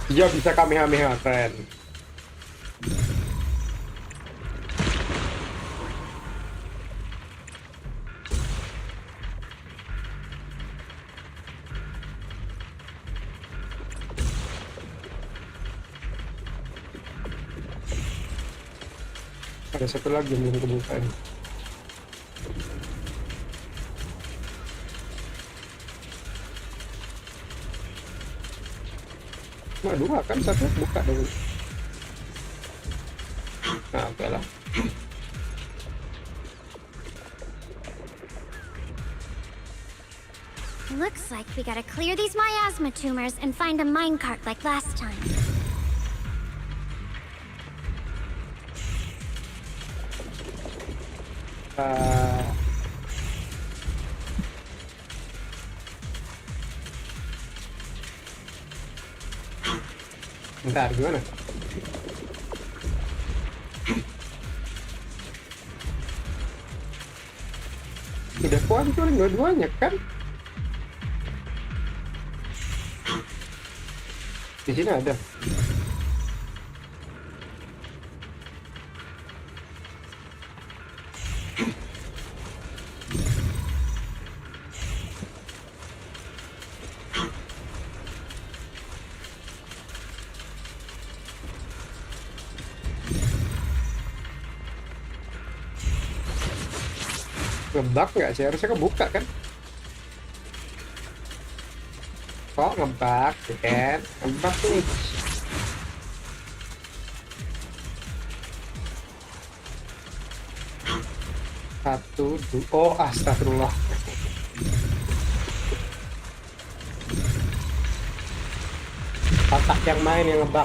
Iya bisa kamehameha keren. Ada satu lagi yang belum kebuka ini. Nah, dua kan, satu buka dulu. Nah, oke lah. Looks like we gotta clear these miasma tumors and find a minecart like last time. Bentar, gimana? Udah kuancurin dua-duanya kan? Di sini ada. Ngebug nggak sih? Harusnya kebuka kan? Kok ngebug kan? Ngebug nih. Satu, dua. Oh, astagfirullah. Otak yang main yang ngebug.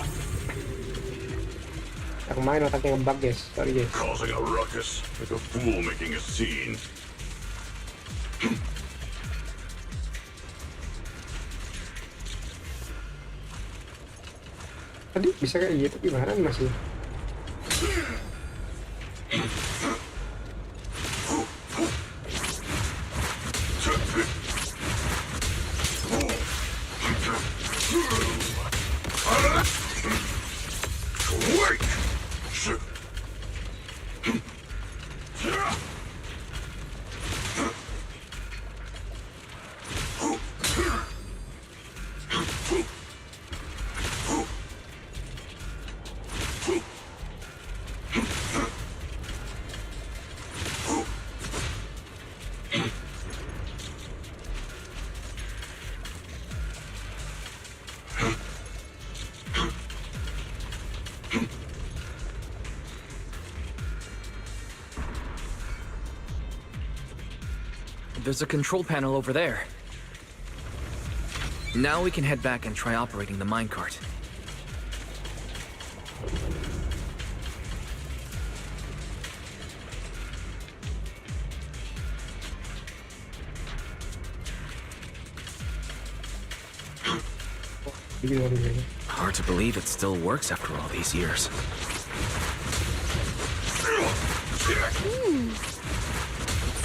Yang main otak yang ngebug guys. Sorry guys. Causing a ruckus, like a fool making a scene. Tadi bisa kayak gitu gimana nih masih? There's a control panel over there. Now we can head back and try operating the minecart. Hard to believe it still works after all these years.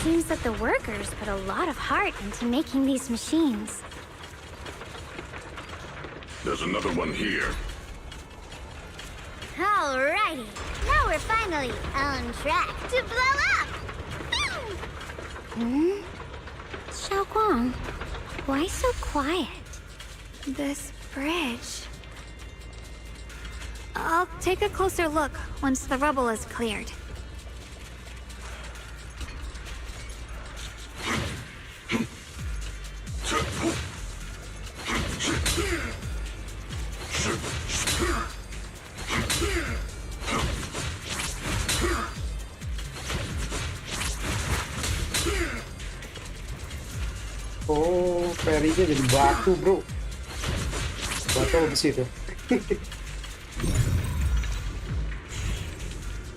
Seems that the workers put a lot of heart into making these machines. There's another one here. Alrighty, now we're finally on track to blow up! Xiaoguang, why so quiet? This bridge. I'll take a closer look once the rubble is cleared. Oh, ferry-nya jadi batu, bro. Batu di situ.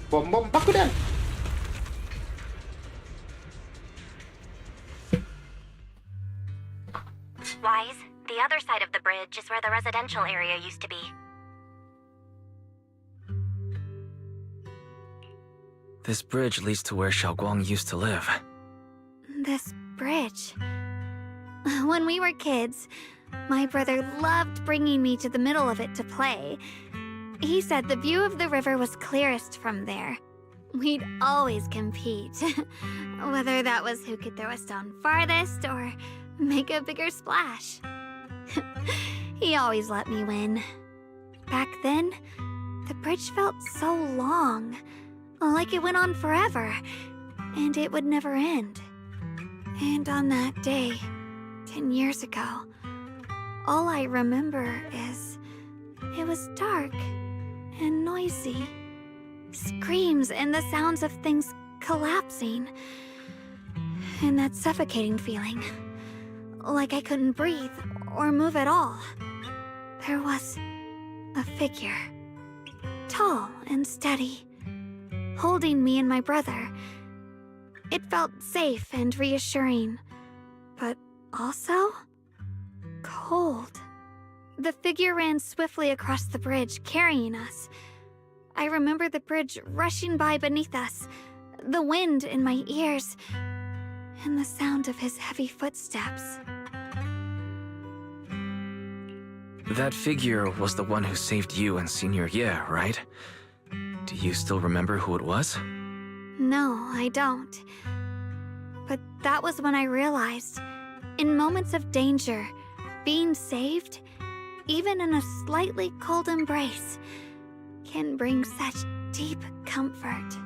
Bom baku dan. Wise, the other side of the bridge is where the residential area used to be. This bridge leads to where Xiaoguang used to live. This bridge. When we were kids, my brother loved bringing me to the middle of it to play. He said the view of the river was clearest from there. We'd always compete, whether that was who could throw a stone farthest or make a bigger splash. He always let me win. Back then, the bridge felt so long, like it went on forever, and it would never end. And on that day, 10 years ago, all I remember is it was dark and noisy. Screams and the sounds of things collapsing. And that suffocating feeling, like I couldn't breathe or move at all. There was a figure, tall and steady, holding me and my brother. It felt safe and reassuring, but also cold. The figure ran swiftly across the bridge, carrying us. I remember the bridge rushing by beneath us, the wind in my ears, and the sound of his heavy footsteps. That figure was the one who saved you and Senior Ye, right? Do you still remember who it was? No, I don't. But that was when I realized, in moments of danger, being saved, even in a slightly cold embrace, can bring such deep comfort.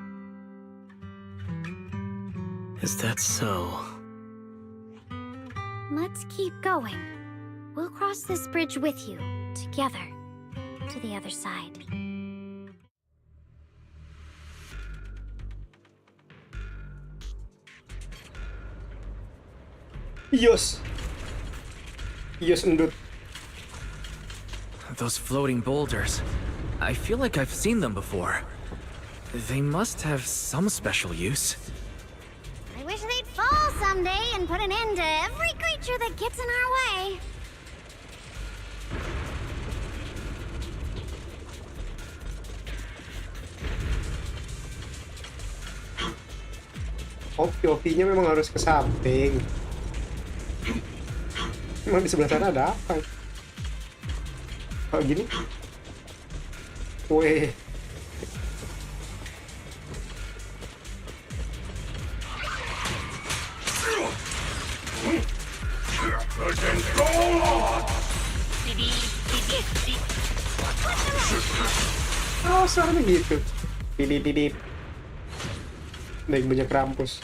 Is that so? Let's keep going. We'll cross this bridge with you, together, to the other side. Yos endut. Those floating boulders. I feel like I've seen them before. They must have some special use. I wish they'd fall someday and put an end to every creature that gets in our way. Opi-opinya memang harus ke samping. Memang di sebelah sana ada apa? Kalau gini? Weh. Oh, suaranya gitu. Didip. Naik banyak Krampus.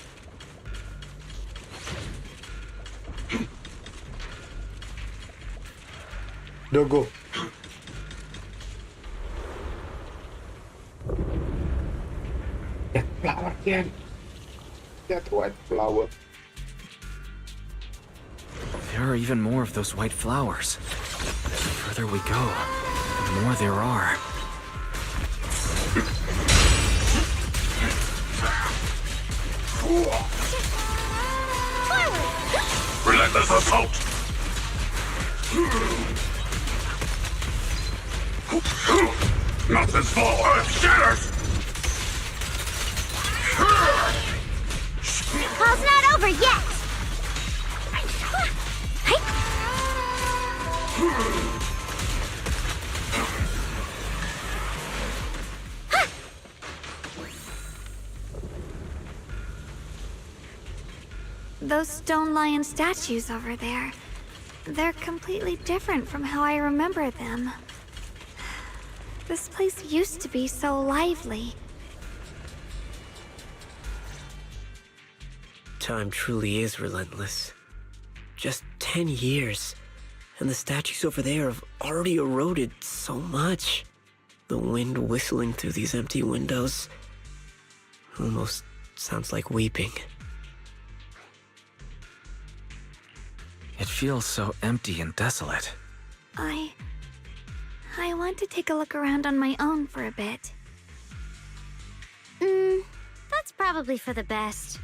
Dogo. That flower again. That white flower. There are even more of those white flowers. The further we go, the more there are. Relentless assault! Nothing's fall, earth shatters! Call's not over yet! Those stone lion statues over there. They're completely different from how I remember them. This place used to be so lively. Time truly is relentless. Just 10 years, and the statues over there have already eroded so much. The wind whistling through these empty windows almost sounds like weeping. It feels so empty and desolate. I want to take a look around on my own for a bit. That's probably for the best.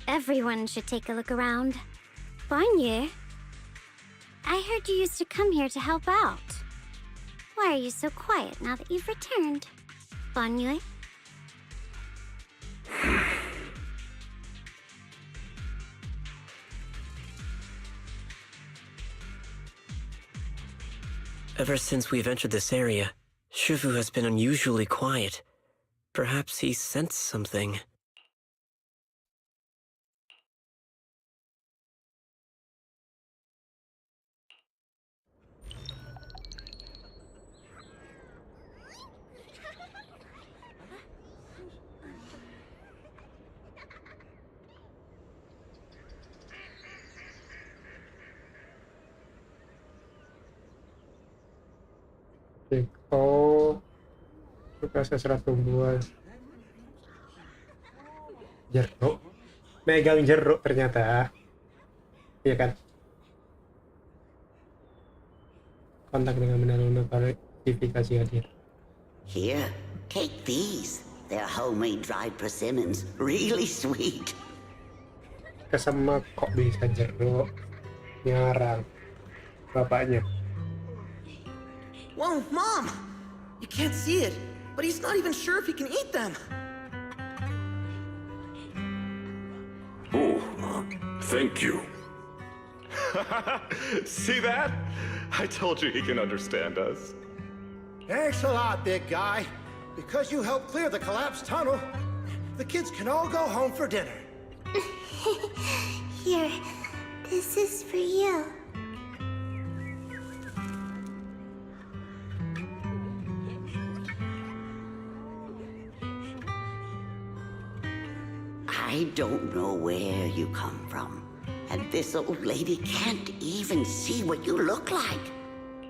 Everyone should take a look around. Bonnier, I heard you used to come here to help out. Why are you so quiet now that you've returned? Bonnier? Ever since we've entered this area, Shifu has been unusually quiet. Perhaps he sensed something. Oh, proses serat tumbuhan. Jeruk, megang jeruk ternyata, iya kan? Kontak dengan menelpon notifikasi hadir. Here, take these. They're homemade dried persimmons, really sweet. Kesama kok bisa jeruk? Nyarang bapaknya. Whoa, Mom! You can't see it, but he's not even sure if he can eat them. Oh, thank you. See that? I told you he can understand us. Thanks a lot, big guy. Because you helped clear the collapsed tunnel, the kids can all go home for dinner. Here, this is for you. I don't know where you come from, and this old lady can't even see what you look like.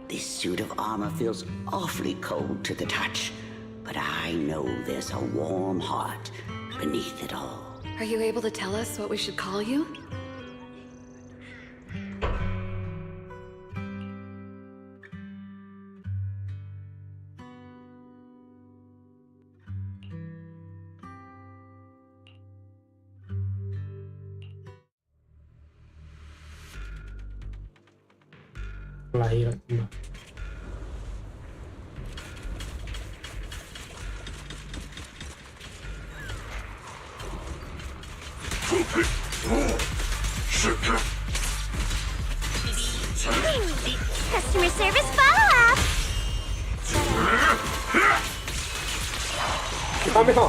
This suit of armor feels awfully cold to the touch, but I know there's a warm heart beneath it all. Are you able to tell us what we should call you? Kelahiran kembali. Customer service follow-up! Kami ho.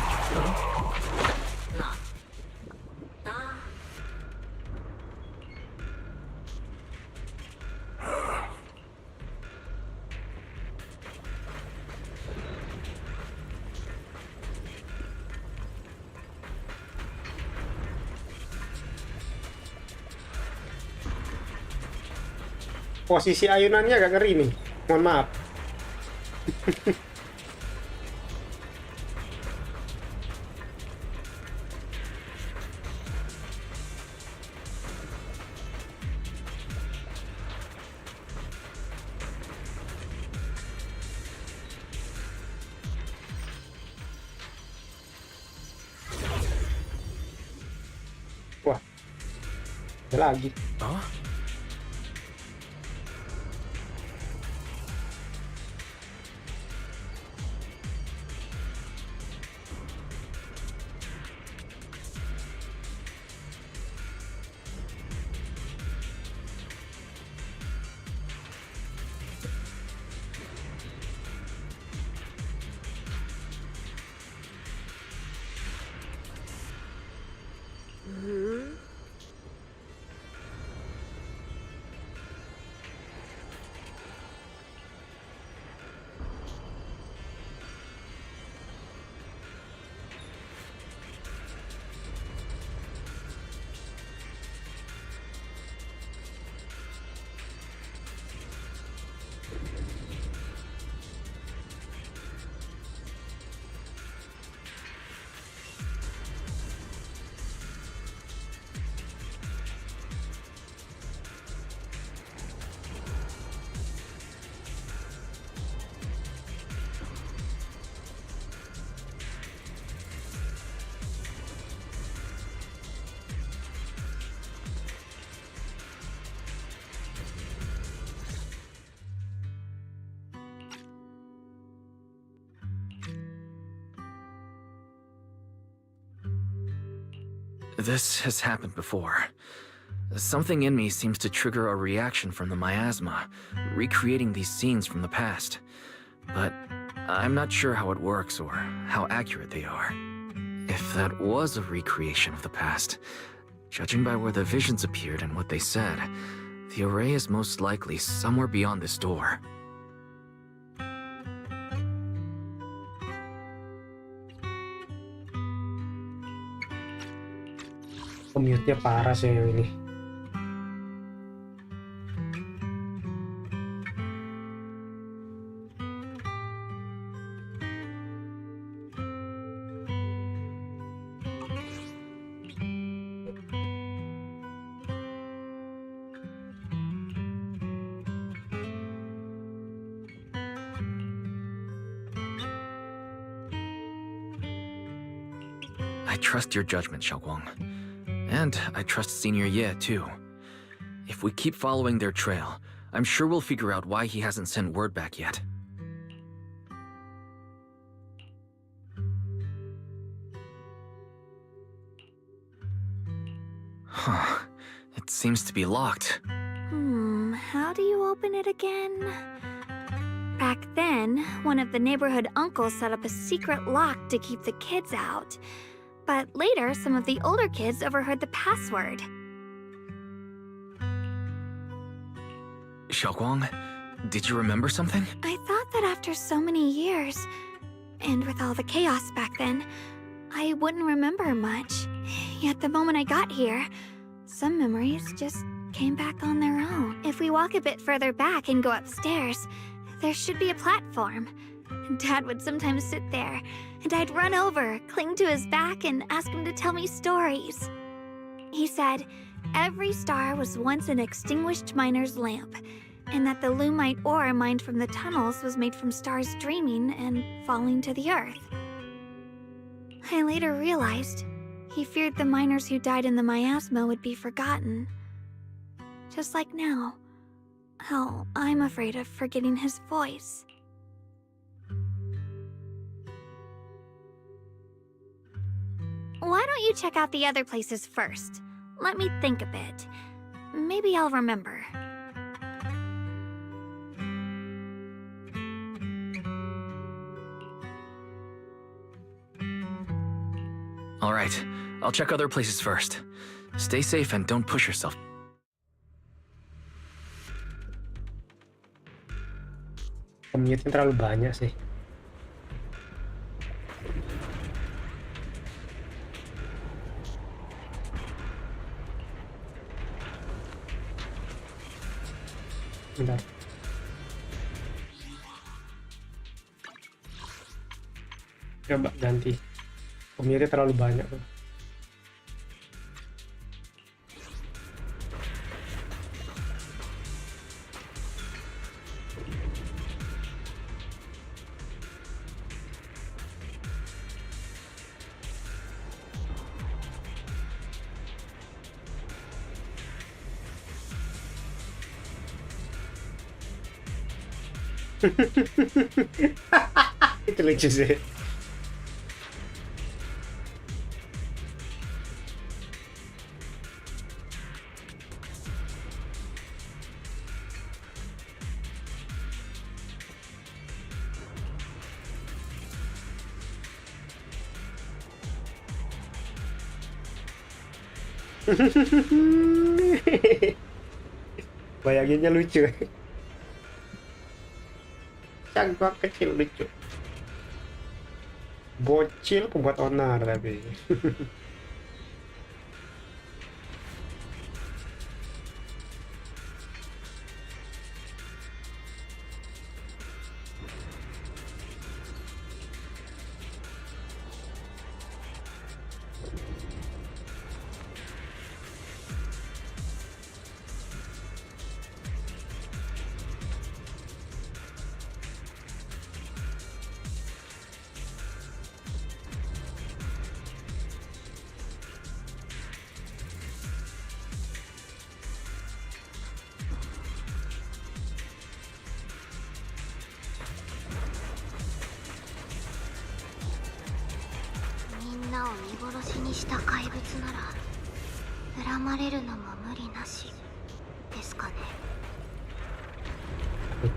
Posisi ayunannya agak ngeri nih. Mohon maaf. Wah. Ada lagi. This has happened before. Something in me seems to trigger a reaction from the miasma, recreating these scenes from the past. But I'm not sure how it works or how accurate they are. If that was a recreation of the past, judging by where the visions appeared and what they said, the array is most likely somewhere beyond this door. Commute-nya parah sih yang ini. I trust your judgment, Xiaoguang. And I trust Senior Ye, too. If we keep following their trail, I'm sure we'll figure out why he hasn't sent word back yet. Huh. It seems to be locked. How do you open it again? Back then, one of the neighborhood uncles set up a secret lock to keep the kids out. But later, some of the older kids overheard the password. Xiaoguang, did you remember something? I thought that after so many years, and with all the chaos back then, I wouldn't remember much. Yet the moment I got here, some memories just came back on their own. If we walk a bit further back and go upstairs, there should be a platform. Dad would sometimes sit there, and I'd run over, cling to his back, and ask him to tell me stories. He said every star was once an extinguished miner's lamp, and that the lumite ore mined from the tunnels was made from stars dreaming and falling to the earth. I later realized he feared the miners who died in the miasma would be forgotten. Just like now, Oh, I'm afraid of forgetting his voice. Why don't you check out the other places first? Let me think a bit. Maybe I'll remember. All right, I'll check other places first. Stay safe and don't push yourself. Commute-nya terlalu banyak sih. Bentar. Coba ganti. Commute-nya terlalu banyak tuh. Itu lucu sih. Bayanginnya lucu. Cangkok kecil lucu. Bocil pembuat onar tapi.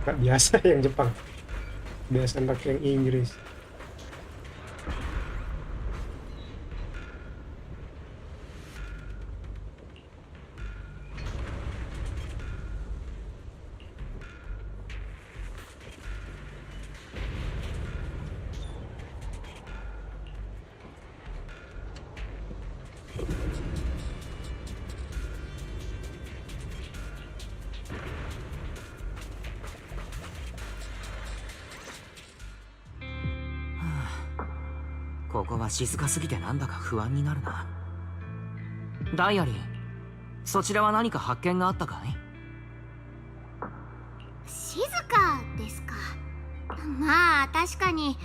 Gak biasa yang Jepang, biasa pakai yang Inggris.ここは静かすぎてなんだか不安になるな。ダイアリー、そちらは何か発見があったかい？静かですか。まあ確かに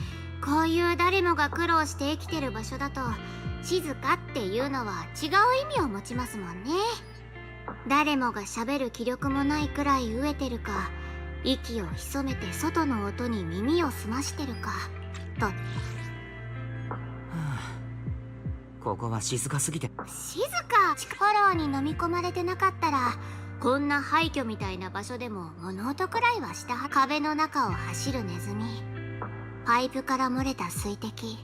こういう誰もが苦労して生きてる場所だと静かっていうのは違う意味を持ちますもんね。誰もが喋る気力もないくらい飢えてるか、息を潜めて外の音に耳を澄ましてるかと。ここは静かすぎて。静か。フォローに飲み込まれてなかったらこんな廃墟みたいな場所でも物音くらいはしたは。壁の中を走るネズミ、パイプから漏れた水滴、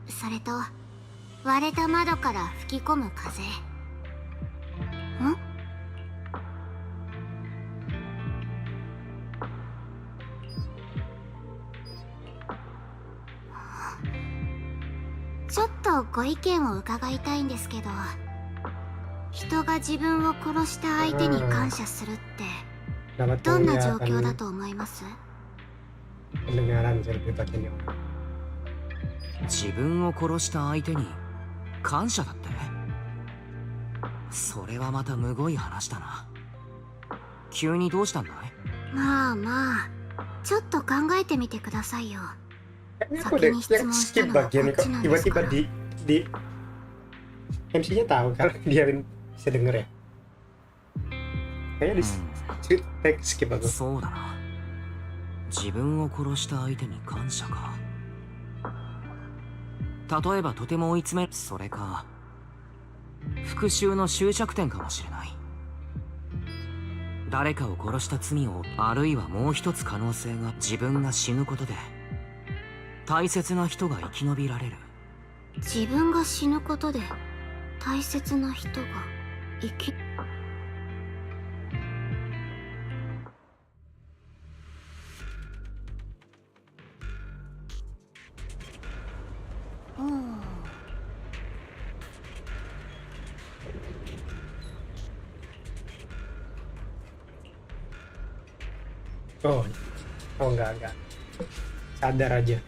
それと割れた窓から吹き込む風。ちょっとご意見を伺いたいんですけど、人が自分を殺した相手に感謝するってどんな状況だと思います？自分を殺した相手に感謝だって？それはまたむごい話だな。急にどうしたんだい？まあまあ、ちょっと考えてみてくださいよ。Ini aku udah yang skip bagian itu, tiba-tiba di MC-nya tahu kalau dia bisa denger ya. Kayaknya skip そうだな。自分を殺した相手に感謝か。例えばとても追い詰める、それか復讐の終着点かもしれない。誰かを殺した罪を、あるいはもう一つ可能性が、自分が死ぬことで大切な人が生き延びられる。自分が死ぬことで大切な人が生きOh, oh enggak. Sadar aja.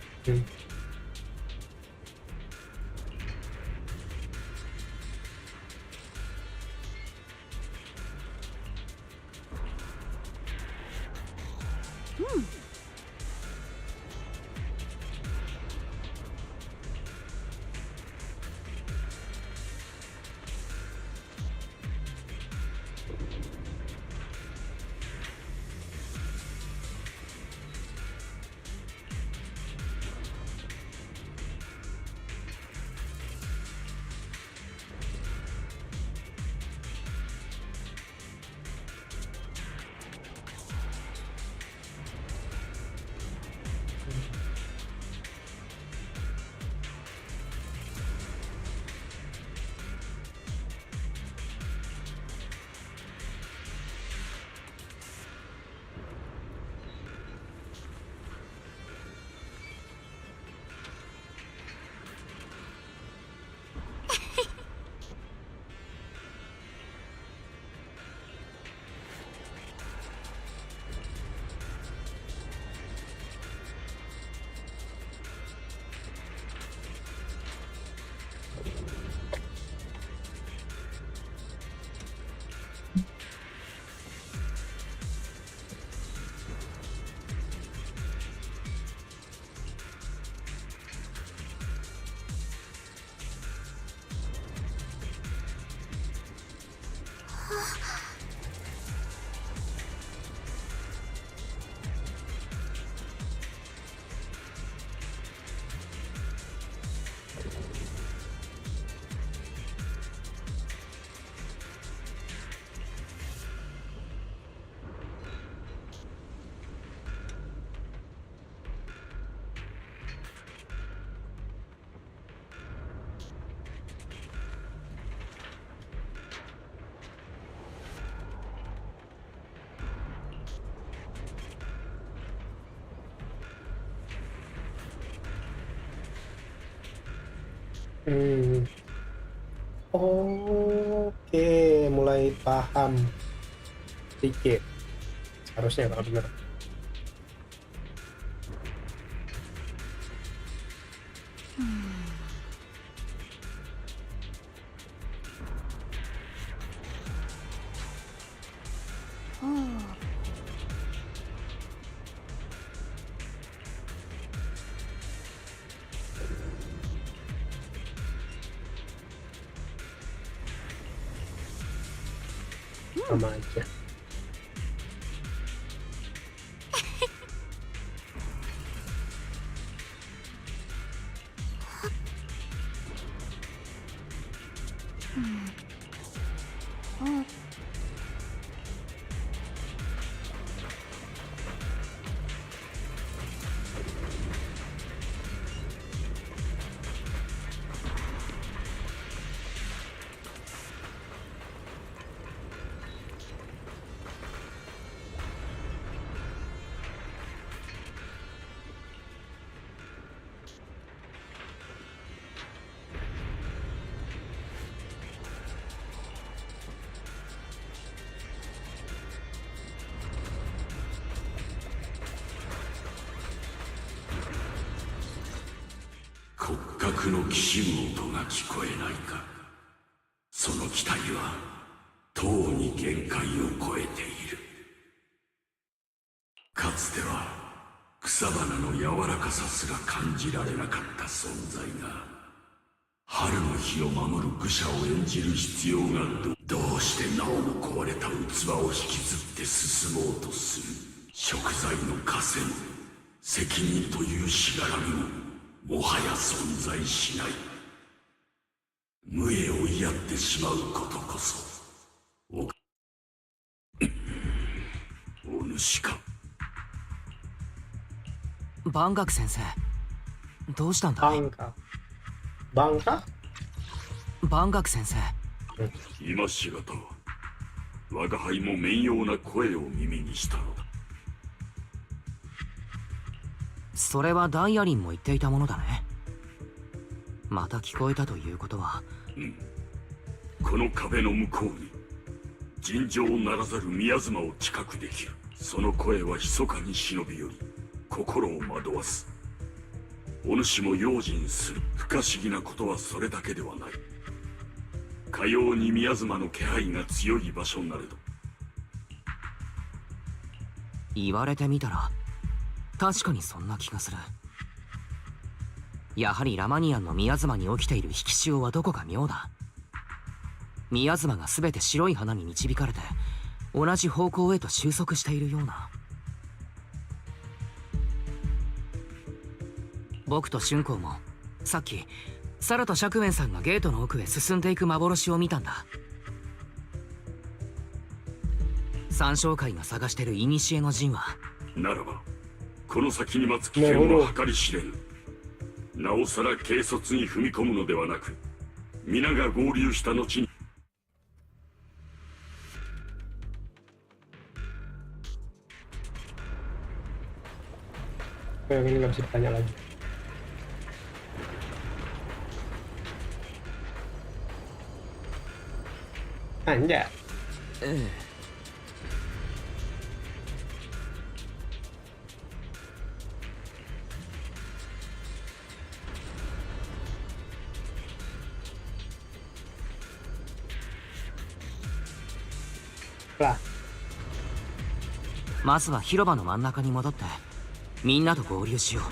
Oke, mulai paham sedikit. Harusnya kalau benar. Sama aja.核の奇襲音が聞こえないか。その期待はとうに限界を超えている。かつては草花の柔らかさすら感じられなかった存在が、春の日を守る愚者を演じる必要がどうしてなおも壊れた器を引きずって進もうとする食材の枷も責任というしがらみももはや存在しない。無栄を嫌ってしまうことこそお主か。万学先生、どうしたんだい？バンカ？万学先生。今しがた我が輩も面妖な声を耳にしたのだ。それはダイアリンも言っていたものだね。また聞こえたということは。この壁の向こうに尋常ならざる宮妻を知覚できる。その声は密かに忍び寄り心を惑わす。お主も用心する。不可思議なことはそれだけではない。かように宮妻の気配が強い場所なれど。言われてみたら確かにそんな気がする。やはりラマニアンの宮妻に起きている引き潮はどこか妙だ。宮妻が全て白い花に導かれて同じ方向へと収束しているような。僕と春光もさっきサラと釈ウェンさんがゲートの奥へ進んでいく幻を見たんだ。三将会が探してる古の陣はならばこの先に待つ危険は計り知れぬ。なおさら軽率に踏み込むのではなく皆が合流した後にyang ini nggak bisa ditanya lagi. Anja. Lah. まずは広場の真ん中に戻ってみんなと合流しよう。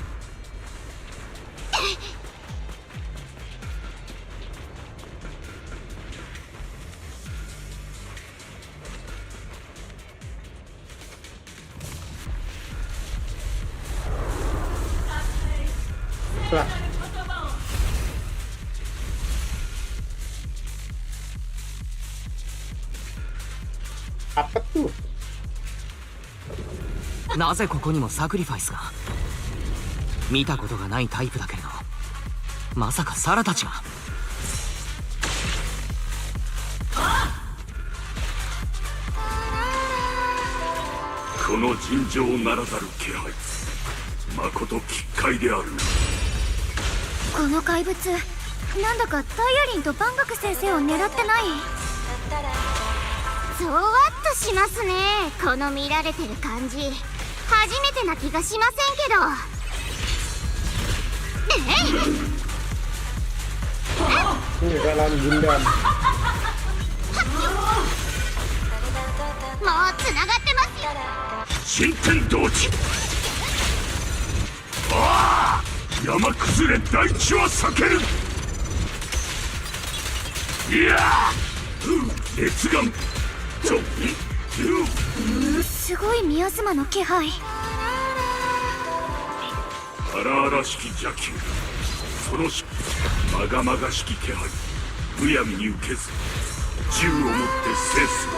Lah. Apa tuh? なぜここにもサクリファイスが。見たことがないタイプだけれどまさかサラたちが。この尋常ならざる気配まこと奇怪である。この怪物なんだかダイアリンと万学先生を狙ってない？ゾワッとしますね。この見られてる感じ初めてな気がしませんけど。Ini dalam gundam. もうつながってますよ。新天同地。ああ、山崩れ大地は避ける。いやー、熱眼。すごい宮妻の気配。荒々しき邪気、そのまがまがしき気配、むやみに受けず銃を持って制する。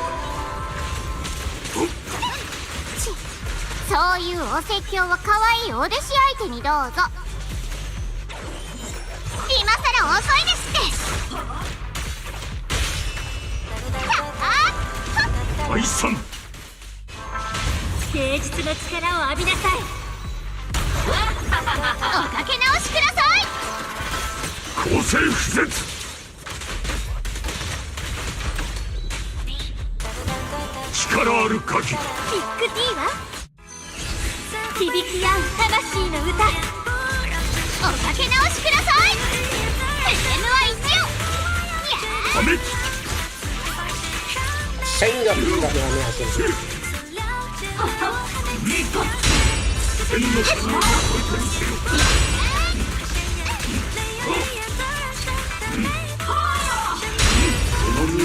そういうお説教は可愛いお弟子相手にどうぞ。今さら遅いですって。解散。芸術の力を浴びなさい。おかけ直しください。構成不絶。力ある火器。ビッグ T は響き合う魂の歌。おかけ直しください。FM は一応。ためき。Saya nggak berani hasil. こ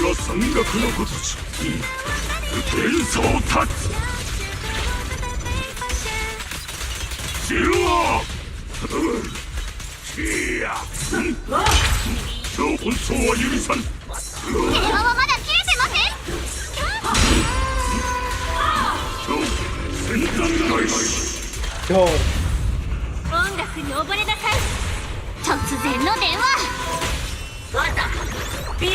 の山岳のごとし連鎖を断つ。ジルワいや超本当は許さん。電話はまだ切れてません。戦艦開始。音楽に溺れなさい。突然の電話。ビュー。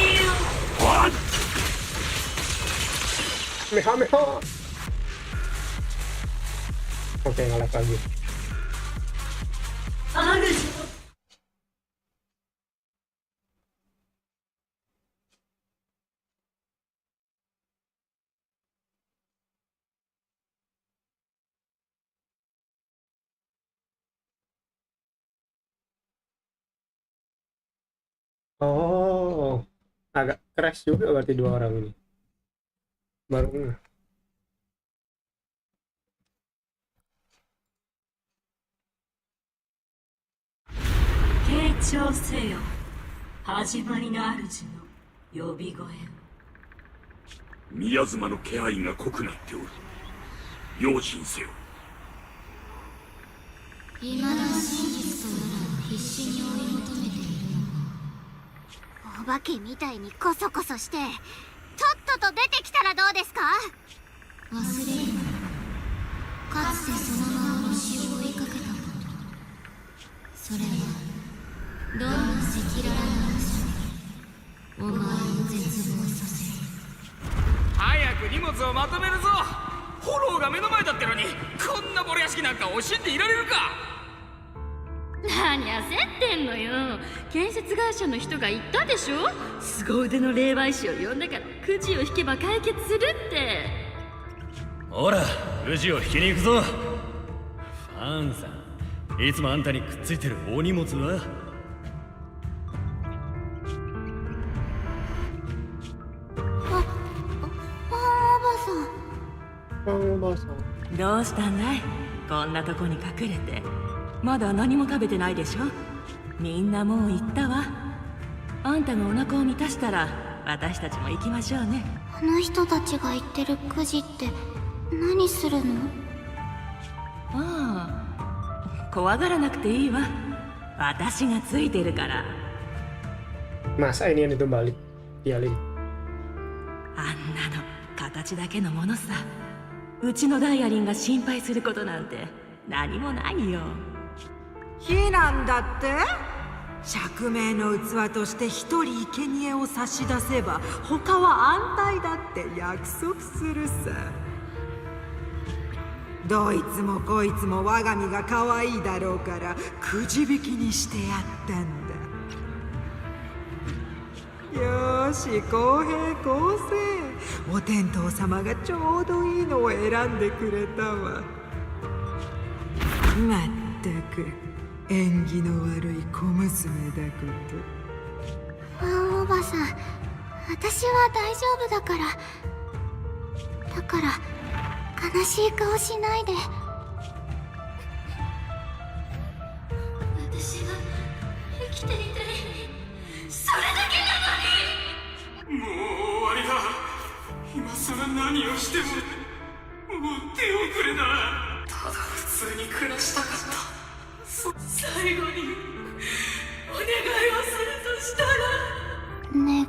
Meha. Oke, nge-lag lagi. Oh, agak crash juga berarti dua orang ini. Baru ngeh. 傾聴せよ、始まりの主の呼び声を。宮妻の気配が濃くなっておる。用心せよ。未だ真実というのを必死に追い求めているのか。お化けみたいにコソコソして、とっとと出てきたらどうですか。忘れるな。かつてその幻を追いかけたこと。それはどんな赤裸々な嘘もお前を絶望させる。早く荷物をまとめるぞ。フォローが目の前だってのに、こんなボロ屋敷なんか惜しんでいられるか。何焦ってんのよ。建設会社の人が言ったでしょ。凄腕の霊媒師を呼んだからくじを引けば解決するって。ほら、くじを引きに行くぞ。ファンさん、いつもあんたにくっついてる大荷物は。どうしたんだい。こんなとこに隠れて。まだ何も食べてないでしょ。みんなもう行ったわ。あんたがお腹を満たしたら私たちも行きましょうね。あの人たちが言ってるくじって何するの。ああ、怖がらなくていいわ。私がついてるから。Masa ini yang itu balik dialin。あんなの形だけのものさ。うちのダイアリンが心配することなんて何もないよ。避難だって。釈明の器として一人生贄を差し出せば他は安泰だって約束するさ。どいつもこいつも我が身が可愛いだろうからくじ引きにしてやったんだ。よーし、公平公正。お天道様がちょうどいいのを選んでくれたわ。まったく縁起の悪い小娘だこと。ワンおばさん、私は大丈夫だから。だから悲しい顔しないで。私が生きていたい、それだけなのに。もう終わりだ。今さら何をしてももう手遅れだ。ただ普通に暮らしたかった。最後にお願いをするとしたら。願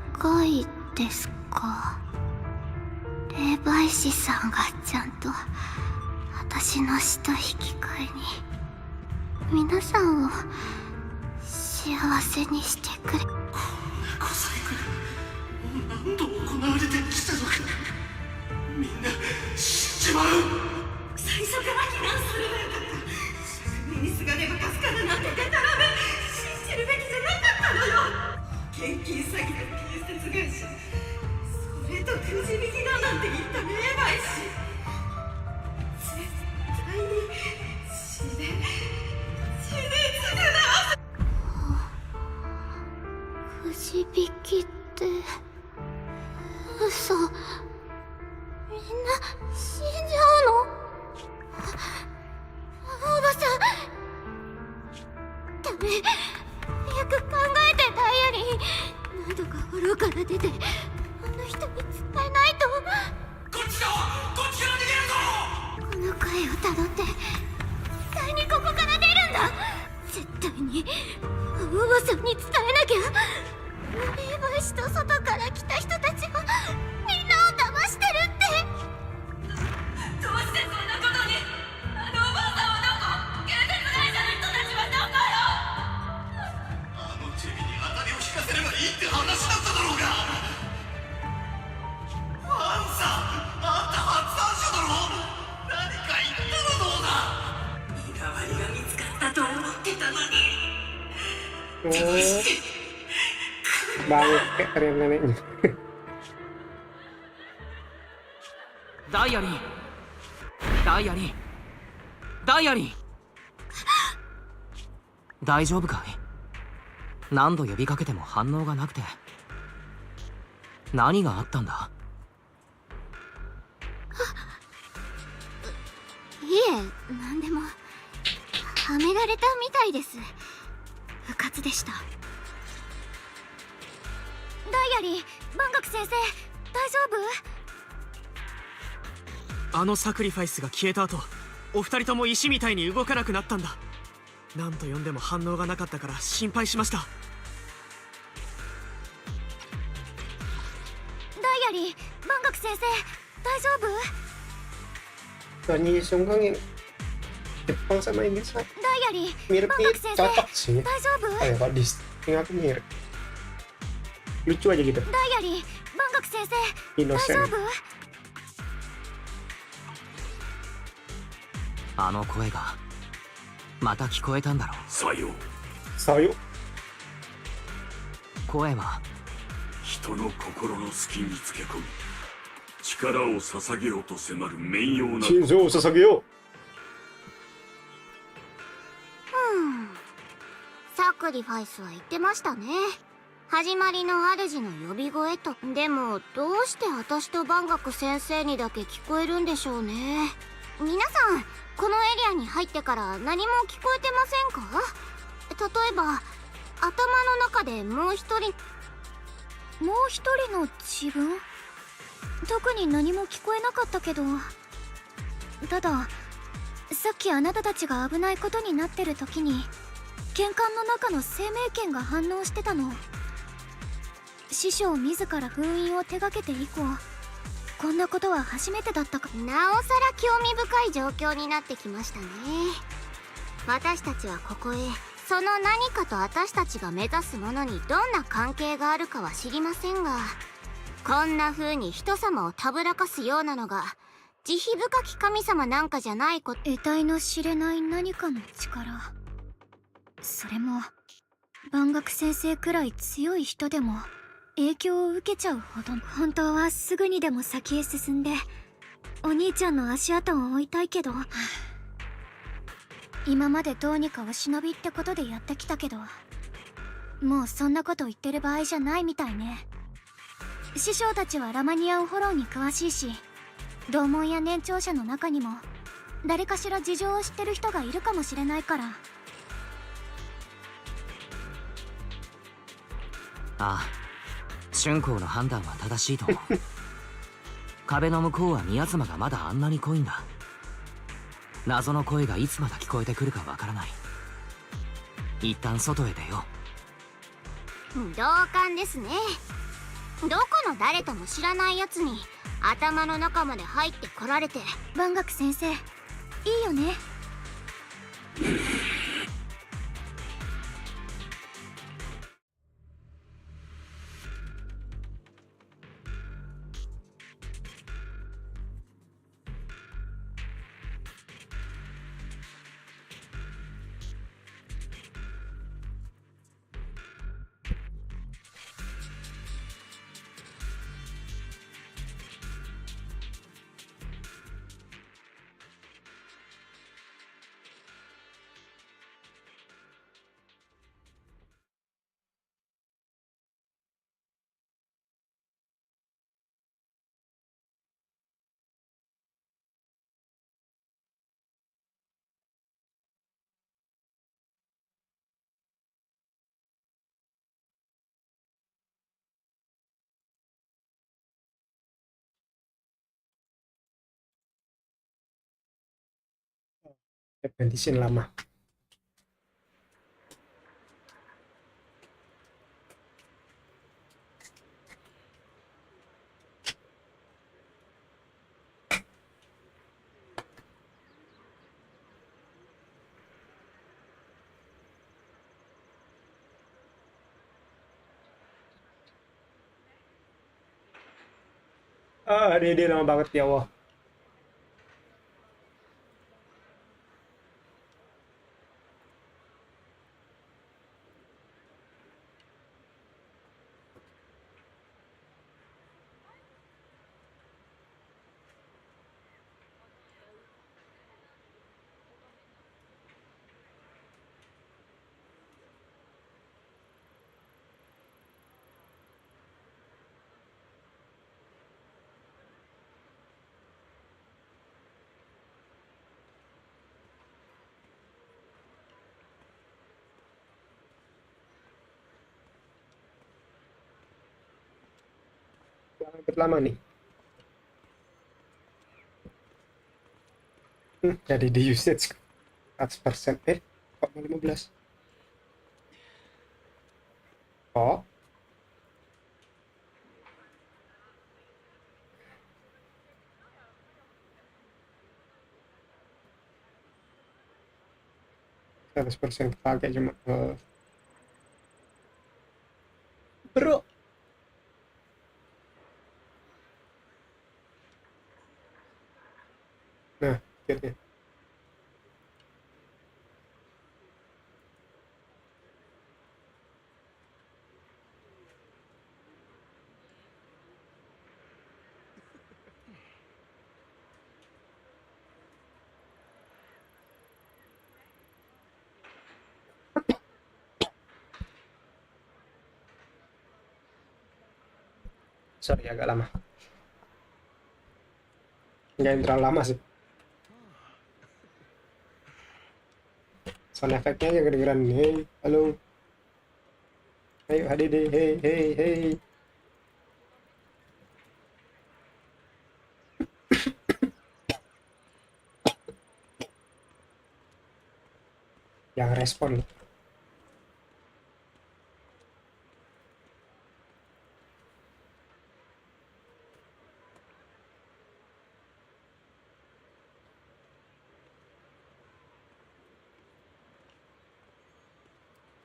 いですか。霊媒師さんがちゃんと私の死と引き換えに皆さんを幸せにしてくれ。こんな小細工何度行われてきたのか。みんな死んじまう。最初から避難すればよかった。釈明にすがれば助かるなんてデタラメ。信じるべきじゃなかったのよ。献金詐欺の建設会社、それとくじ引きだなんて言った霊媒師、絶対に血で償わせ。くじ引きって嘘。みんな死んじゃうの。おばさんダメ。よく考えてダイアリー。窓がフォローから出てあの人辿って絶対にここから出るんだ。絶対におばさんに伝えなきゃ。霊媒師と外から来た人たちはみんなを騙してるって。どうしてそんなことに。あのおばあさんはどこ。建設会社の人たちはどこよ。あのチビに当たりを引かせればいいって話だっただろうが。ファンさん、あんた発案者だろ。何か言ったらどうだ。身代わりが見つかったと思ってたのに。どうして。Bangke kayak neneknya. ダイアリー、ダイアリー、ダイアリー。大丈夫かい？何度呼びかけても反応がなくて。何があったんだ？いえ、なんでもはめられたみたいです。不活でした。ダイアリー、万学先生、大丈夫？あのサクリファイスが消えた後、お二人とも石みたいに動かなくなったんだ。何と呼んでも反応がなかったから心配しました。ダイアリー、万学先生、大丈夫？Nyanyi sungguh yang Jepang sama Inggris kan ダイアリー、 mirip-mirip cocok sih. 大丈夫？ Kayak kok di setting aku mirip. Lucu aja gitu. ダイアリー、万学先生、 Innocent. 大丈夫？あの声がまた聞こえたんだろう。さよ。さよ。声は人の心の隙につけ込み、力を捧げようと迫る面妖な。心臓を捧げよう。サクリファイスは言ってましたね。始まりの主の呼び声と。でもどうして私と万学先生にだけ聞こえるんでしょうね。皆さん、このエリアに入ってから何も聞こえてませんか？例えば頭の中でもう一人の自分？特に何も聞こえなかったけど、たださっきあなたたちが危ないことになってる時に玄関の中の生命圏が反応してたの。師匠自ら封印を手掛けて以降、こんなことは初めてだったか。なおさら興味深い状況になってきましたね。私たちはここへ、その何かと私たちが目指すものにどんな関係があるかは知りませんが、こんな風に人様をたぶらかすようなのが慈悲深き神様なんかじゃないこと。得体の知れない何かの力、それも万学先生くらい強い人でも影響を受けちゃうほど。本当はすぐにでも先へ進んでお兄ちゃんの足跡を追いたいけど、今までどうにかお忍びってことでやってきたけど、もうそんなこと言ってる場合じゃないみたいね。師匠たちはラマニアンフォローに詳しいし、同門や年長者の中にも誰かしら事情を知ってる人がいるかもしれないから。ああ、春光の判断は正しいと思う。壁の向こうは宮妻がまだあんなに濃いんだ。謎の声がいつまた聞こえてくるかわからない。一旦外へ出よう。同感ですね。どこの誰とも知らないやつに頭の中まで入ってこられて。万学先生、いいよね。Bensin lama. Dia lama banget ya Allah. Hampir lama nih. Jadi di usage 100%. Kok 15? Oh. %100% pakai cuma bro. Nah, akhirnya. Sorry, agak lama. Nggak terlalu lama sih. Sound effect-nya aja kedengeran. Hey, halo. Ayo HDD, hey, hey, hey. Yang respon.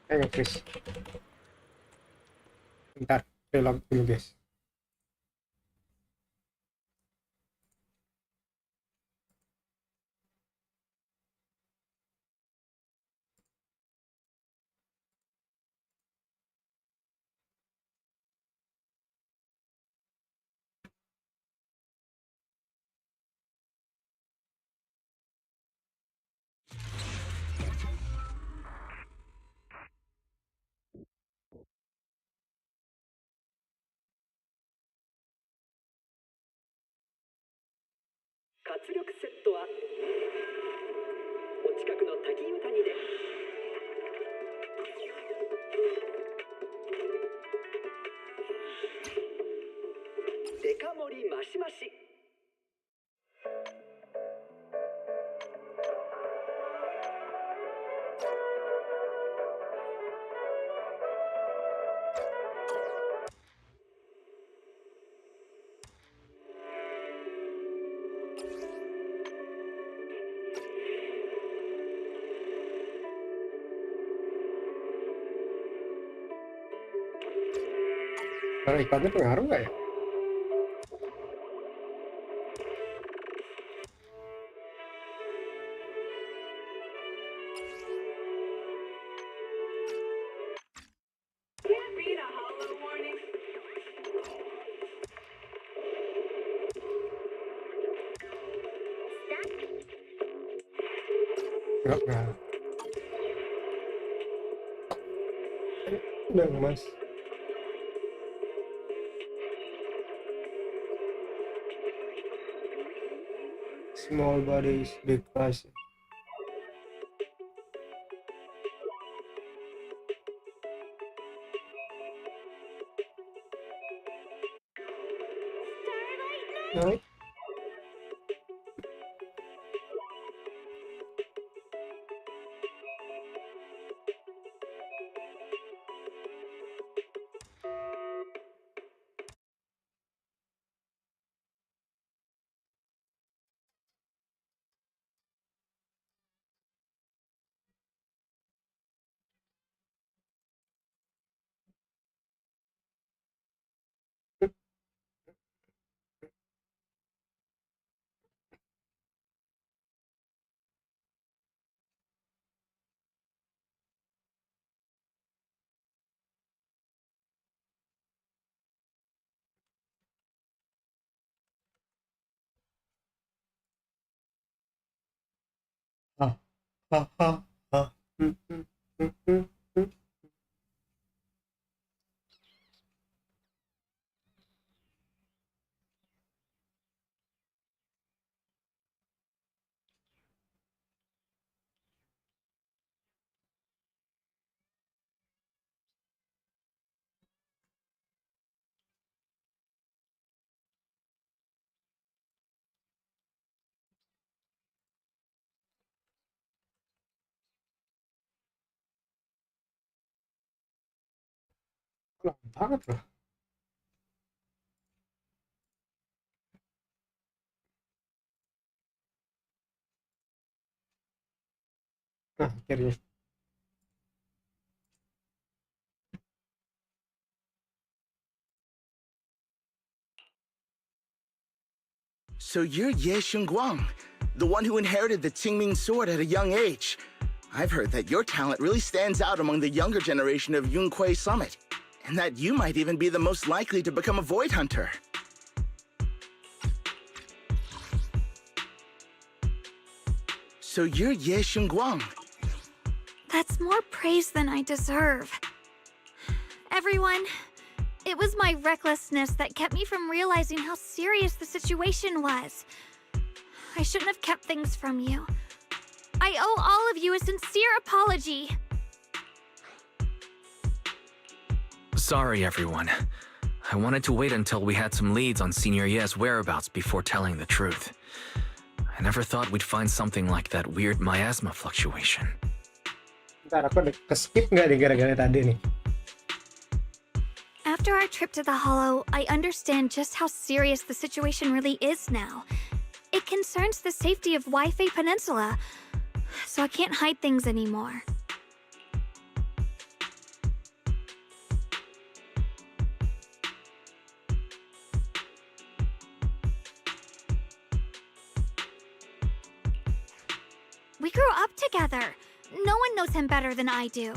Ayo, Chris. Bentar, relog dulu, guys. Kalau iklannya pengaruh nggak ya? Enggak. Udah, Mas. Small bodies, big price. Naik. Lama banget loh. Nah, akhirnya. So you're Ye Xingguang, the one who inherited the Qingming sword at a young age. I've heard that your talent really stands out among the younger generation of Yunque Summit, and that you might even be the most likely to become a Void Hunter. So you're Ye Xingguang. That's more praise than I deserve. Everyone, it was my recklessness that kept me from realizing how serious the situation was. I shouldn't have kept things from you. I owe all of you a sincere apology. Sorry, everyone. I wanted to wait until we had some leads on Senior Ye's whereabouts before telling the truth. I never thought we'd find something like that weird miasma fluctuation. Bentar, aku ada ke-skip nggak nih gara-gara tadi nih? After our trip to the Hollow, I understand just how serious the situation really is now. It concerns the safety of Wi-Fi Peninsula, so I can't hide things anymore. We grew up together. No one knows him better than I do.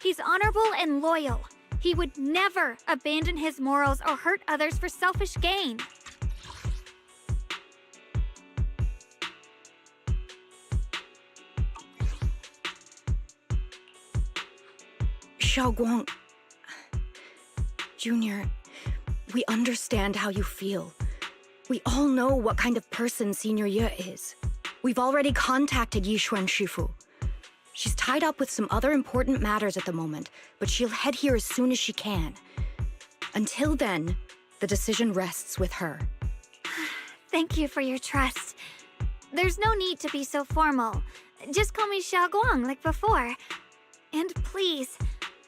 He's honorable and loyal. He would never abandon his morals or hurt others for selfish gain. Xiaoguang, Junior, we understand how you feel. We all know what kind of person Senior Ye is. We've already contacted Yixuan Shifu. She's tied up with some other important matters at the moment, but she'll head here as soon as she can. Until then, the decision rests with her. Thank you for your trust. There's no need to be so formal. Just call me Xiaoguang like before. And please,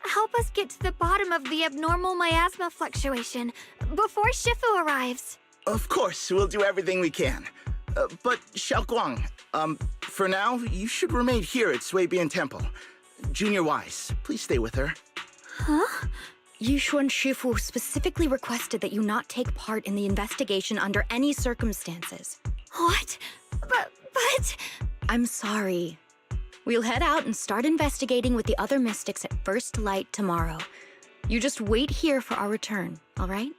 help us get to the bottom of the abnormal miasma fluctuation before Shifu arrives. Of course, we'll do everything we can. But Xiaoguang, for now, you should remain here at Suibian Temple. Junior Wise, please stay with her. Huh? Yixuan Shifu specifically requested that you not take part in the investigation under any circumstances. What? But... I'm sorry. We'll head out and start investigating with the other mystics at first light tomorrow. You just wait here for our return, all right?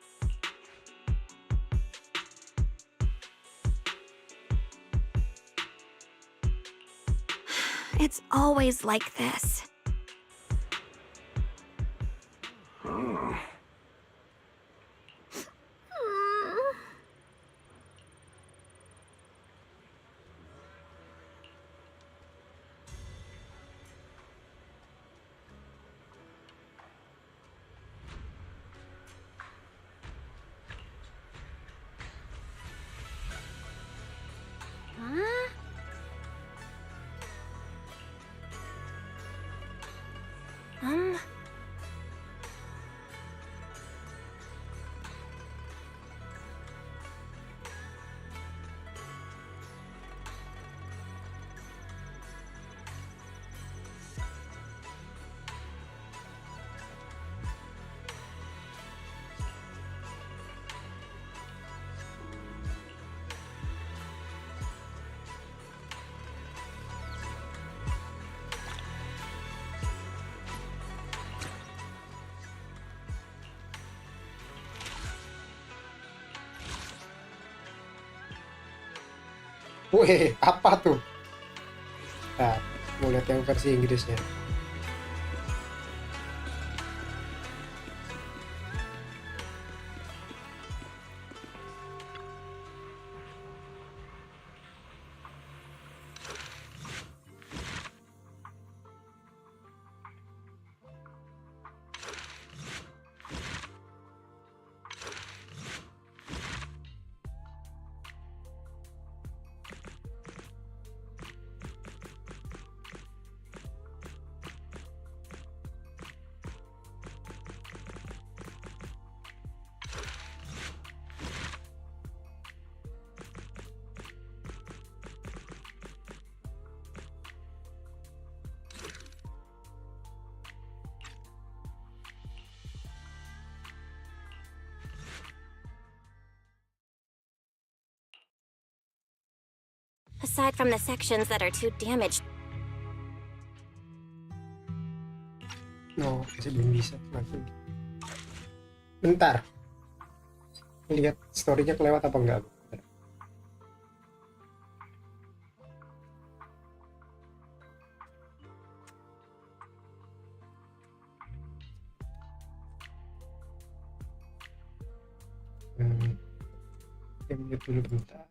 It's always like this. Wih, apa tuh? Nah, Mau lihat yang versi Inggrisnya. Aside from the sections that are too damaged. No, masih belum bisa. Bentar. Lihat story-nya kelewat apa enggak? Lihat dulu bentar.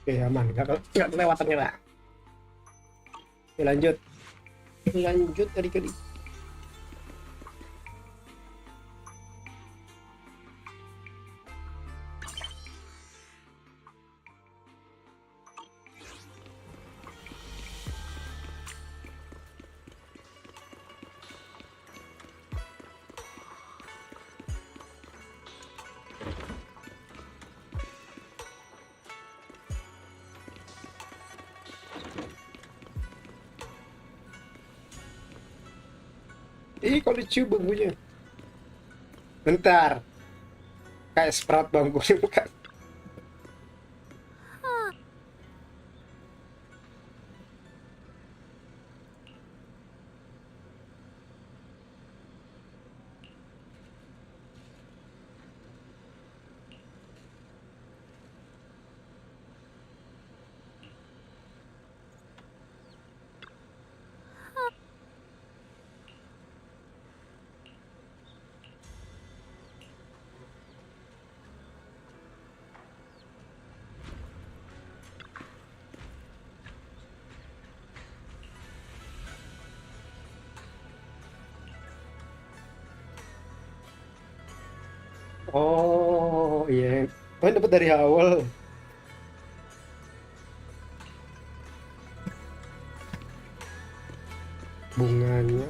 Oke, aman, nggak kelewatan lah. Oke, lanjut adik-adik. Ih, kok lucu bumbunya. Bentar. Kayak Sprout bangkunya bukan? Oh iya, oh dapat dari awal. Bunganya,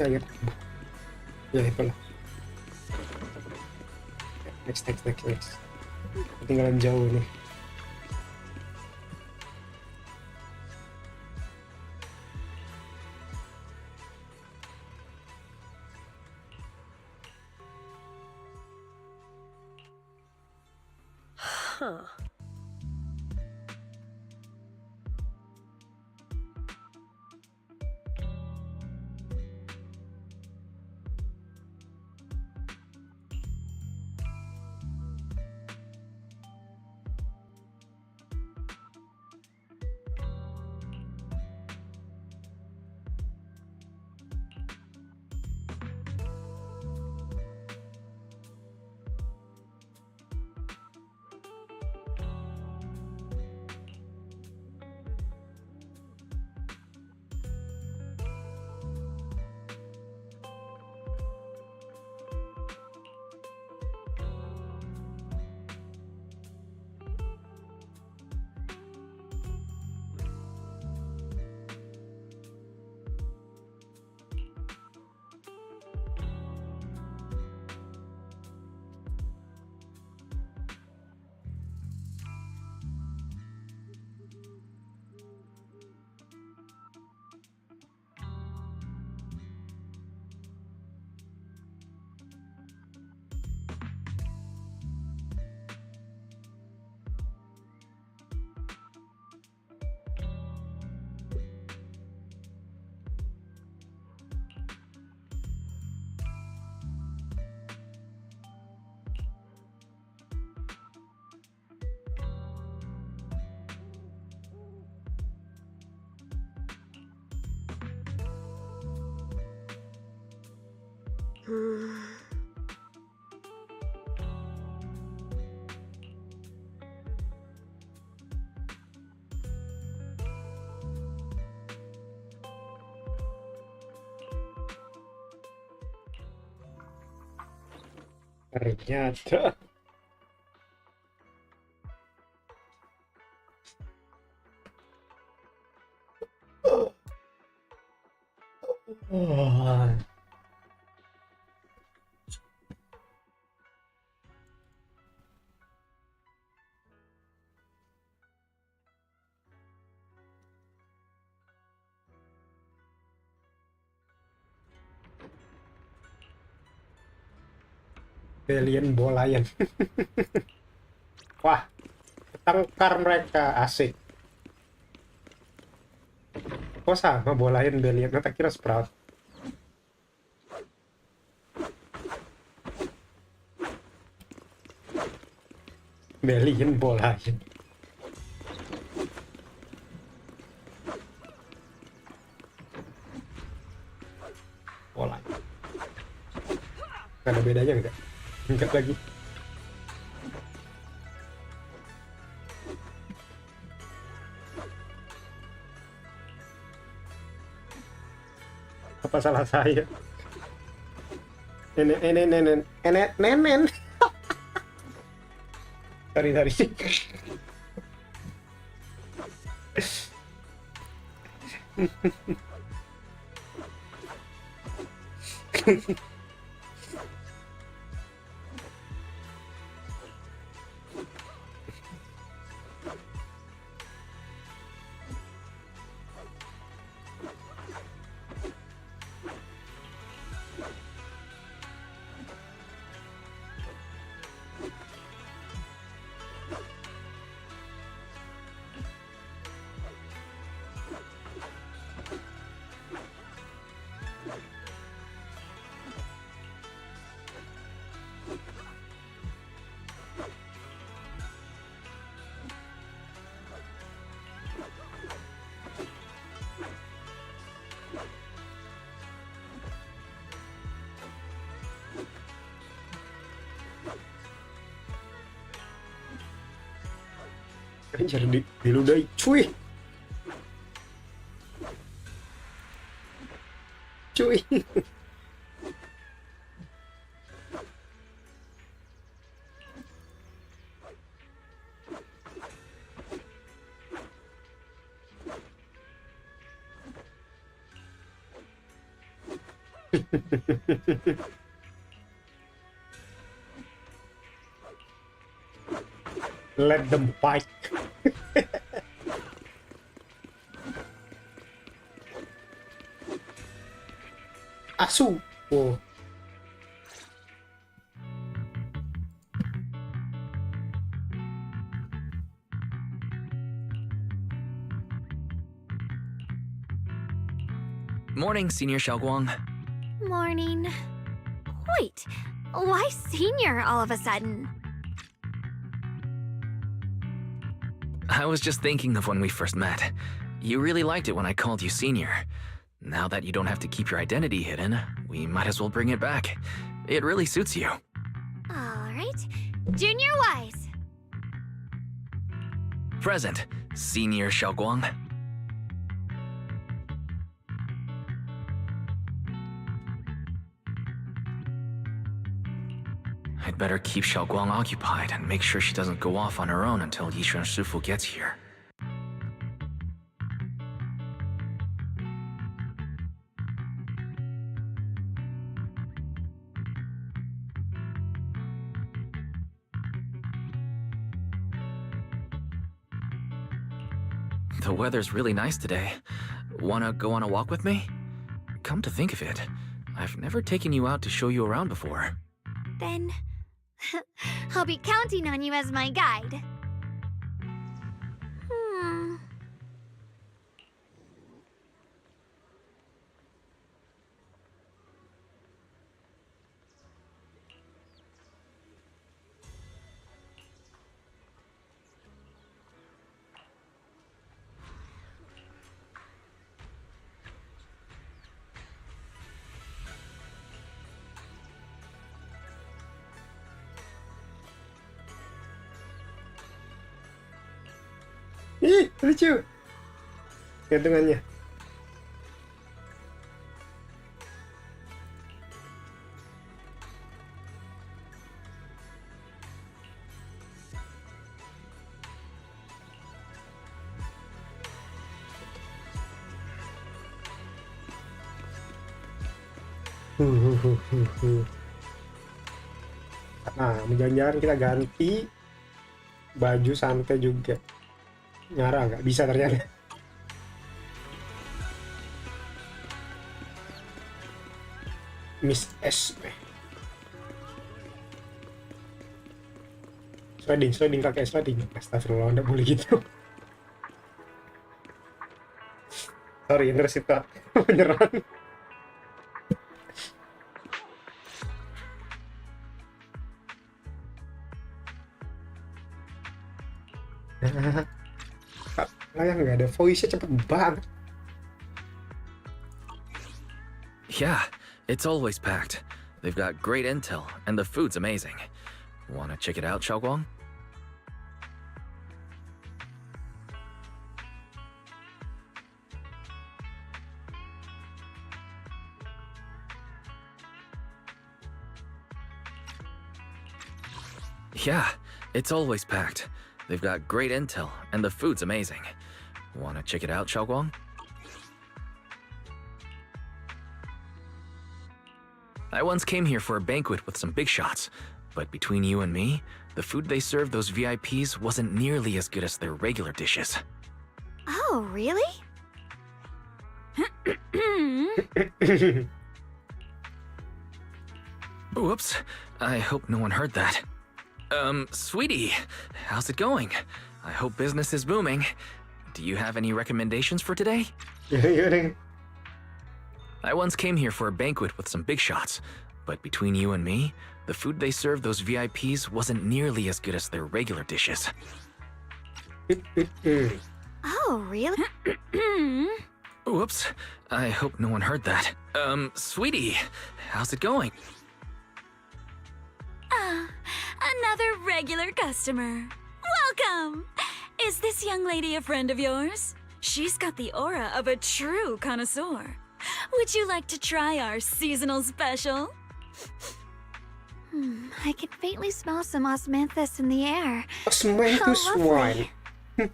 ya ya, ya itulah. Next. Ketinggalan jauh nih. Huh. Ternyata. Oh. Alien bolayan. Wah, tangkar mereka asik. Kok sama bolayan belian? Nah, tak kira Sprout. Belian bolayan. Bolayan. Gak ada bedanya enggak? Enggak lagi. Apa salah saya? Nenen. Sorry. Anjir, diludahi, cuy. Cuy. Let them fight. Asu. Oh. Morning, Senior Xiaoguang. Morning. Wait, why senior all of a sudden? I was just thinking of when we first met. You really liked it when I called you Senior. Now that you don't have to keep your identity hidden, we might as well bring it back. It really suits you. Alright. Junior Wise. Present, Senior Xiaoguang. I'd better keep Xiaoguang occupied and make sure she doesn't go off on her own until Yishuan Shifu gets here. The weather's really nice today. Wanna go on a walk with me? Come to think of it, I've never taken you out to show you around before. Then I'll be counting on you as my guide. Ih, lucu. Gantungannya. Nah, jangan-jangan kita ganti baju santai juga. Nyara nggak bisa ternyata. Miss S. Sliding kakek sliding. Astagfirullah, nggak boleh gitu. Sorry, interceptor menyerang. Yang nggak ada voice-nya cepet banget. Yeah, it's always packed. They've got great intel, and the food's amazing. Wanna check it out, Xiaoguang? Yeah, it's always packed. They've got great intel, and the food's amazing. Wanna check it out, Xiaoguang? I once came here for a banquet with some big shots, but between you and me, the food they served those VIPs wasn't nearly as good as their regular dishes. Oh, really? Whoops, I hope no one heard that. Sweetie, how's it going? I hope business is booming. Do you have any recommendations for today? I once came here for a banquet with some big shots, but between you and me, the food they served those VIPs wasn't nearly as good as their regular dishes. Oh, really? Whoops, I hope no one heard that. Sweetie, how's it going? Another regular customer. Welcome! Is this young lady a friend of yours? She's got the aura of a true connoisseur. Would you like to try our seasonal special? I can faintly smell some osmanthus in the air. Osmanthus How lovely. wine.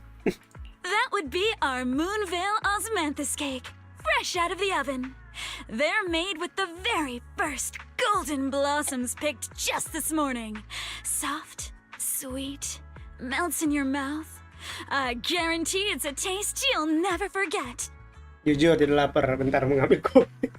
That would be our Moonvale Osmanthus cake, fresh out of the oven. They're made with the very first golden blossoms picked just this morning. Soft, sweet, melts in your mouth. I guarantee it's a taste you'll never forget. Jujur tidak lapar, bentar mengambil kopi.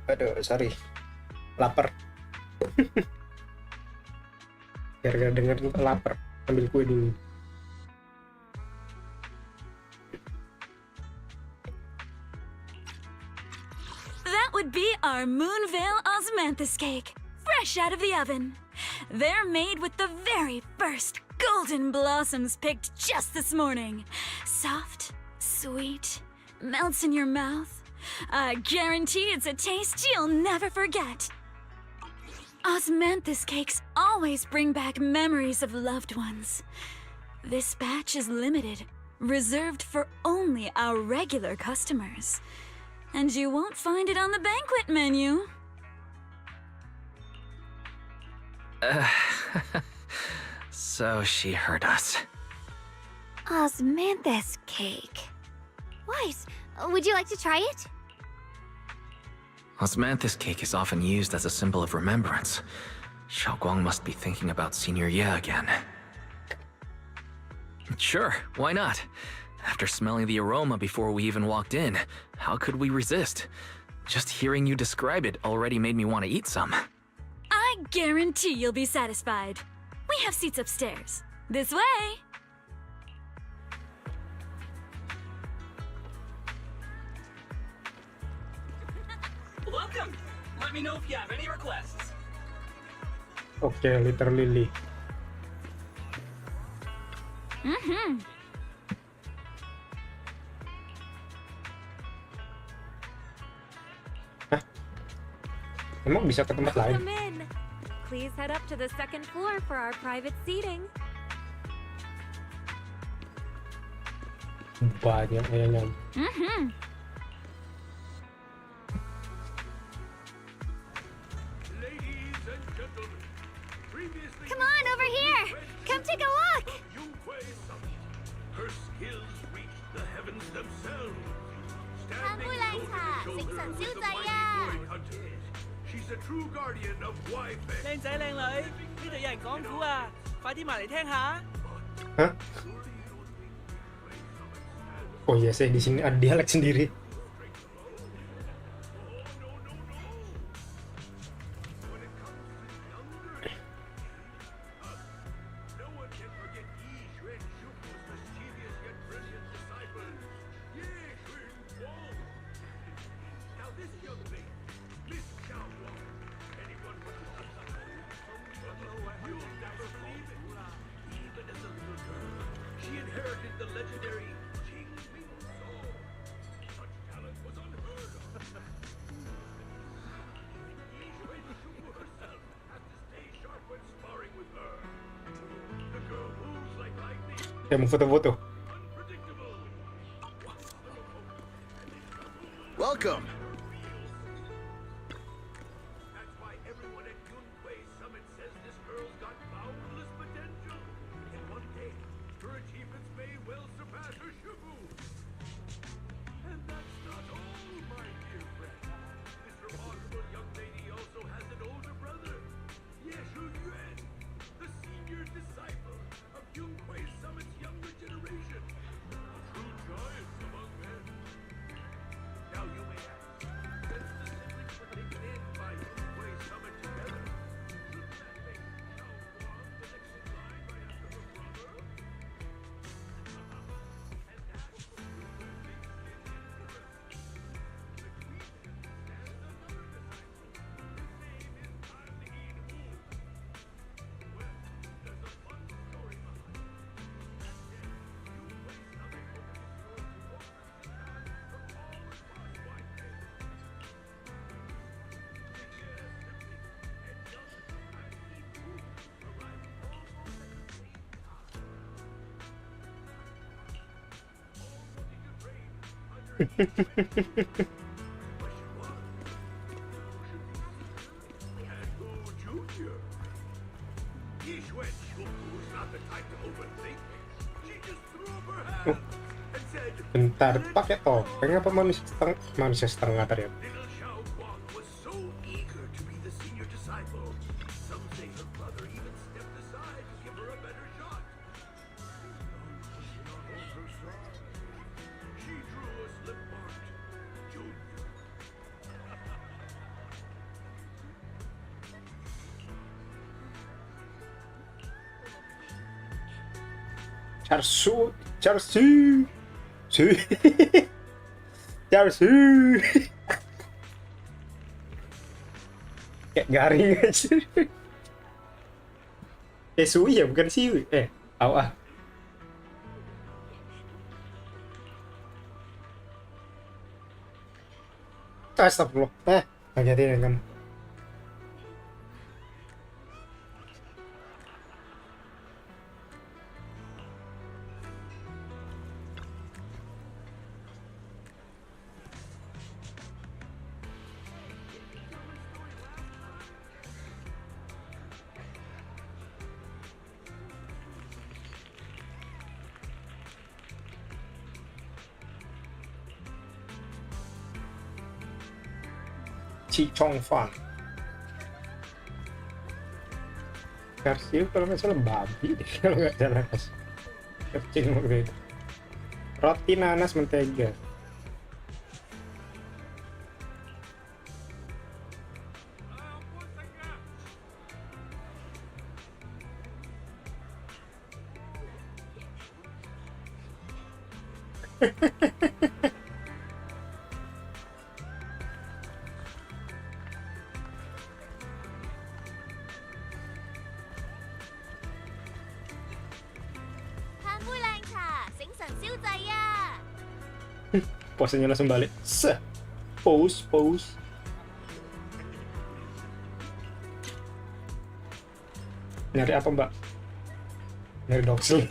Aduh, sorry. Lapar. Biar gak denger lapar. Ambil kue dulu. That would be our Moonvale Osmanthus cake, fresh out of the oven. They're made with the very first golden blossoms picked just this morning. Soft, sweet, melts in your mouth. I guarantee it's a taste you'll never forget. Osmanthus cakes always bring back memories of loved ones. This batch is limited, reserved for only our regular customers. And you won't find it on the banquet menu. So she heard us. Osmanthus cake. Weiss, would you like to try it? Osmanthus cake is often used as a symbol of remembrance. Xiaoguang must be thinking about Senior Ye again. Sure, why not? After smelling the aroma before we even walked in, how could we resist? Just hearing you describe it already made me want to eat some. I guarantee you'll be satisfied. We have seats upstairs. This way. Welcome. Let me know if you have any requests. Okay, literally. Hah? Emang bisa ke tempat lain? Come in. Please head up to the second floor for our private seating. Banyak ayahnya. Come on, over here! Come take a look! Her skills reach the heavens themselves. 看不来茶，醒神消仔啊！ She's a true guardian of WI FHD. 靚仔靚女，呢度有人講古啊，快啲埋嚟聽下。 Hah? Oh iya, saya di sini ada dialek sendiri. Saya mau foto-foto. Welcome. That's why everyone at Yunquay Summit says this girl's got boundless potential. And one day, her achievements may well surpass her Shifu. And that's not all, my dear friend. This remarkable young lady also has an older brother, Yeshu Yuan, the senior disciple of Yunquay Summit's younger generation. A true giant among men. Now you may ask, since the siblings were taken in by Yunquay Summit together, shouldn't that make Xiaoguang the next in line right after her brother? And that's where things get interesting. Between them stands another disciple. His name is An-In Wu. Well, there's a fun story behind it. Back then, Yunquay Summit opened its doors to orphans and fans from all across White Bay. Junior. Yishuan Shufu's not the type to overthink. She just threw up her hands and said, Bentar, pakai topeng apa manusia setengah tadi? Little Xiaoguang was so eager to be the senior disciple. Some say her brother even stepped aside to give her a better shot. She drew a slip marked Junior. Charsu, Charsu, Charsu. Kayak garing aja. Sui ya, bukan Siwi. Aw. Astagfirullah. Hati-hati kamu. Cicong Fun versi kalau nggak salah babi deh, kalau nggak salah kecil waktu itu. Roti nanas mentega. Posenya langsung balik. Pose. Nyari apa mbak? Nyari doxel.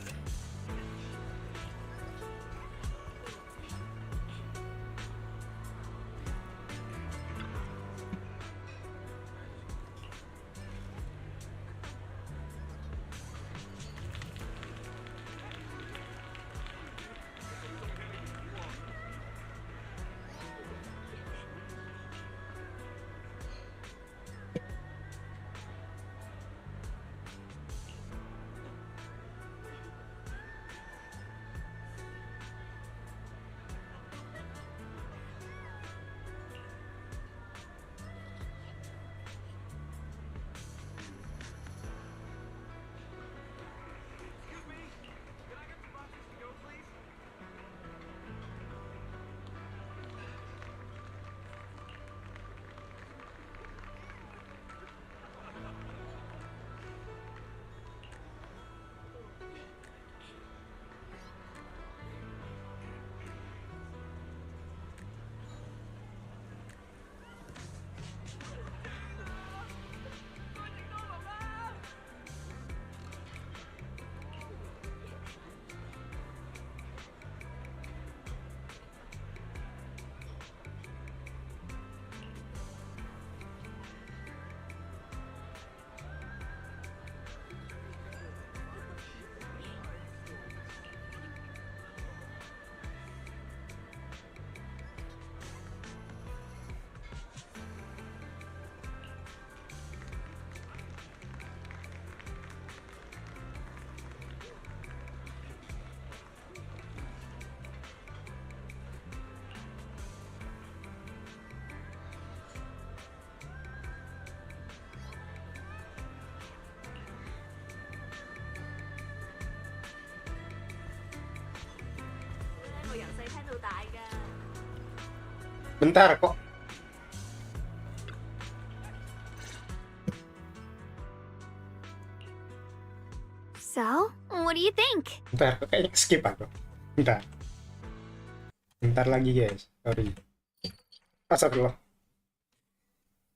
Bentar kok. So, what do you think? Bentar, kayaknya skip aku. Bentar lagi guys, sorry. Astagfirullah.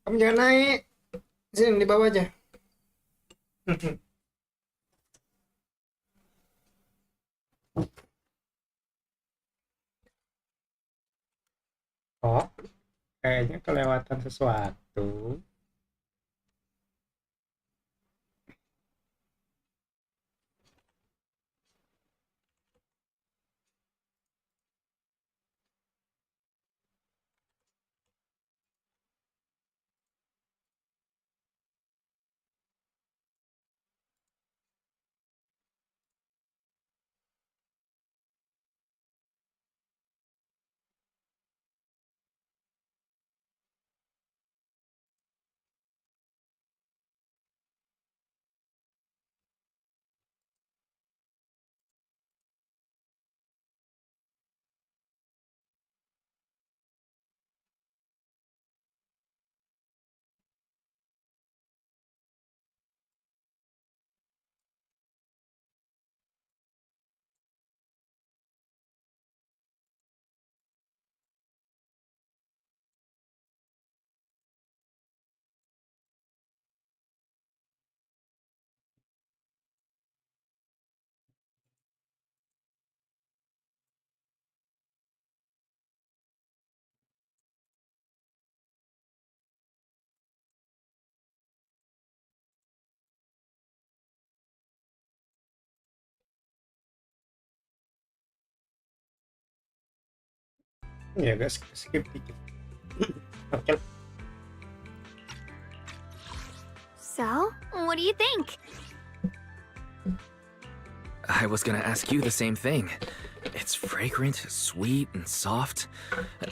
Kamu jangan naik. Sini di bawah aja. Oh, kayaknya kelewatan sesuatu. Ya agak skip dikit. Oke. So, what do you think? I was gonna ask you the same thing. It's fragrant, sweet, and soft.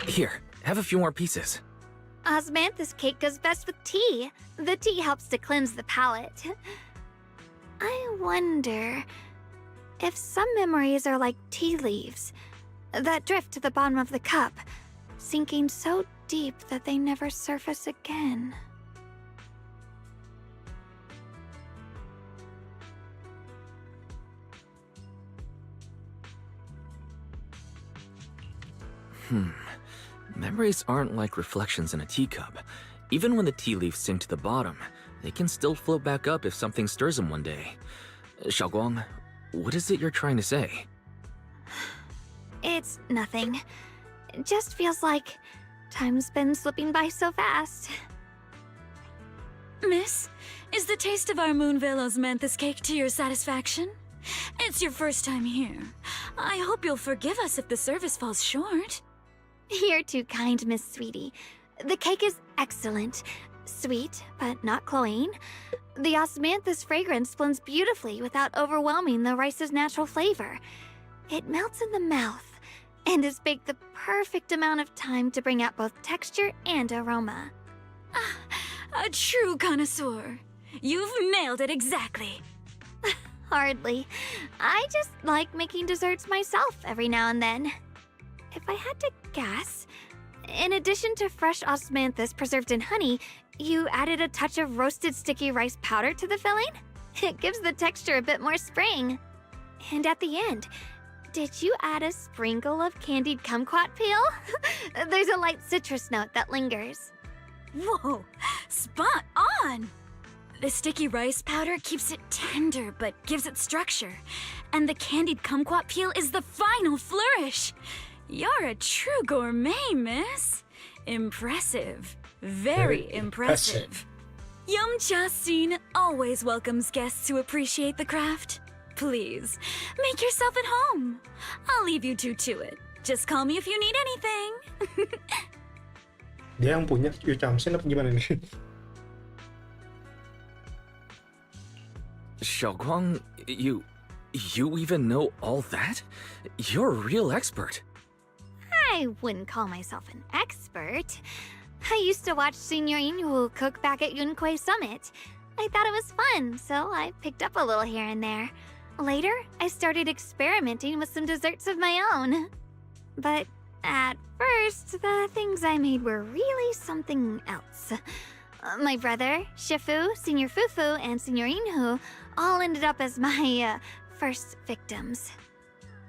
Here, have a few more pieces. Osmanthus cake goes best with tea. The tea helps to cleanse the palate. I wonder if some memories are like tea leaves that drift to the bottom of the cup, sinking so deep that they never surface again. Memories aren't like reflections in a teacup. Even when the tea leaves sink to the bottom, they can still float back up if something stirs them one day. Xiaoguang, what is it you're trying to say? It's nothing. It just feels like time's been slipping by so fast. Miss, is the taste of our Moonvale Osmanthus cake to your satisfaction? It's your first time here. I hope you'll forgive us if the service falls short. You're too kind, Miss Sweetie. The cake is excellent. Sweet, but not cloying. The osmanthus fragrance blends beautifully without overwhelming the rice's natural flavor. It melts in the mouth and is baked the perfect amount of time to bring out both texture and aroma. A true connoisseur. You've nailed it exactly. Hardly. I just like making desserts myself every now and then. If I had to guess, in addition to fresh osmanthus preserved in honey, you added a touch of roasted sticky rice powder to the filling? It gives the texture a bit more spring. And at the end, did you add a sprinkle of candied kumquat peel? There's a light citrus note that lingers. Whoa, spot on! The sticky rice powder keeps it tender but gives it structure. And the candied kumquat peel is the final flourish. You're a true gourmet, miss. Impressive. Very impressive. Yum-Cha Scene always welcomes guests who appreciate the craft. Please, make yourself at home. I'll leave you two to it. Just call me if you need anything. Dia yang punya Yu-Cha Scene apa gimana nih? Xiaoguang, you even know all that? You're a real expert. I wouldn't call myself an expert. I used to watch Senior Inhu cook back at Yunquay Summit. I thought it was fun, so I picked up a little here and there. Later, I started experimenting with some desserts of my own. But at first, the things I made were really something else. My brother, Shifu, Senior Fufu, and Senior Inhu all ended up as my first victims.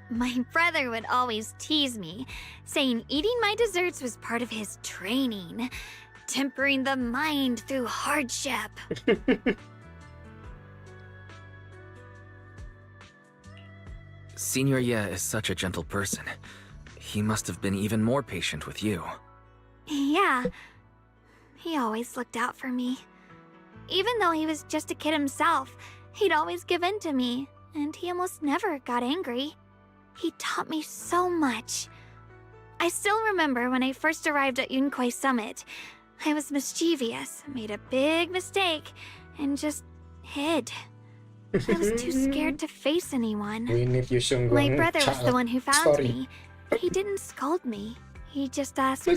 My brother would always tease me, saying eating my desserts was part of his training, tempering the mind through hardship. Senior Ye is such a gentle person. He must have been even more patient with you. Yeah, he always looked out for me. Even though he was just a kid himself, he'd always give in to me, and he almost never got angry. He taught me so much. I still remember when I first arrived at Yunquay Summit. I was mischievous, made a big mistake, and just hid. I was too scared to face anyone. My brother was the one who found me. He didn't scold me. He just asked,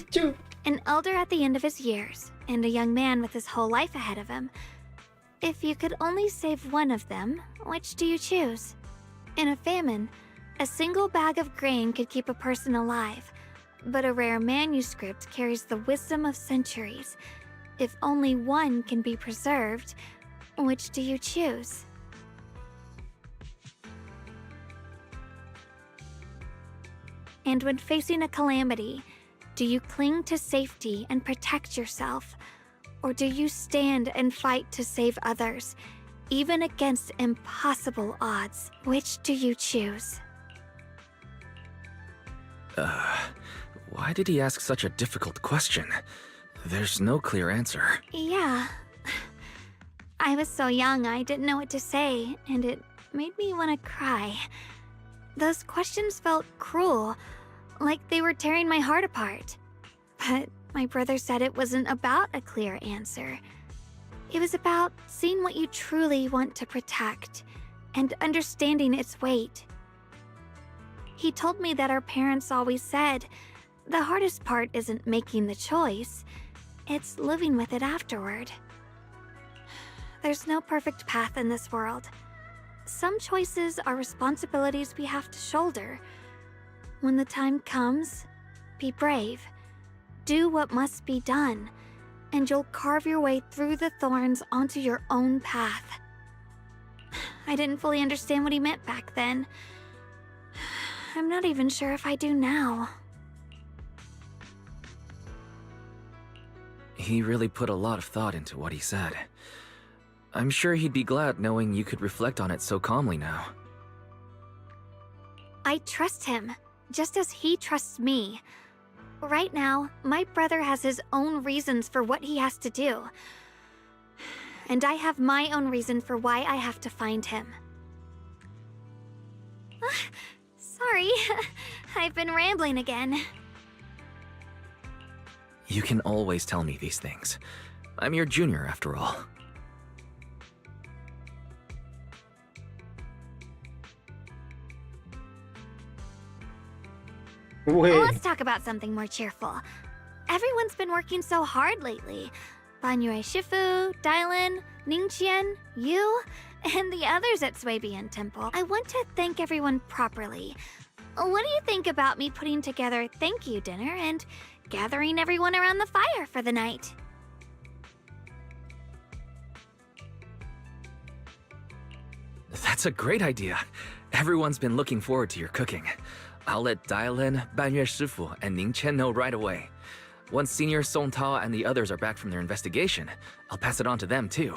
an elder at the end of his years, and a young man with his whole life ahead of him, if you could only save one of them, which do you choose? In a famine, a single bag of grain could keep a person alive, but a rare manuscript carries the wisdom of centuries. If only one can be preserved, which do you choose? And when facing a calamity, do you cling to safety and protect yourself? Or do you stand and fight to save others, even against impossible odds? Which do you choose? Why did he ask such a difficult question? There's no clear answer. Yeah. I was so young I didn't know what to say, and it made me want to cry. Those questions felt cruel, like they were tearing my heart apart. But my brother said it wasn't about a clear answer. It was about seeing what you truly want to protect and understanding its weight. He told me that our parents always said, the hardest part isn't making the choice, it's living with it afterward. There's no perfect path in this world. Some choices are responsibilities we have to shoulder. When the time comes, be brave. Do what must be done, and you'll carve your way through the thorns onto your own path. I didn't fully understand what he meant back then. I'm not even sure if I do now. He really put a lot of thought into what he said. I'm sure he'd be glad knowing you could reflect on it so calmly now. I trust him, just as he trusts me. Right now, my brother has his own reasons for what he has to do. And I have my own reason for why I have to find him. Sorry, I've been rambling again. You can always tell me these things. I'm your junior, after all. Let's talk about something more cheerful. Everyone's been working so hard lately. Banyue Shifu, Dylan, Ningqian, you, and the others at Swabian Temple. I want to thank everyone properly. What do you think about me putting together a thank you dinner and gathering everyone around the fire for the night? That's a great idea. Everyone's been looking forward to your cooking. I'll let Dylan, Banyue Shifu, and Ning Chen know right away. Once Senior Song Tao and the others are back from their investigation, I'll pass it on to them too.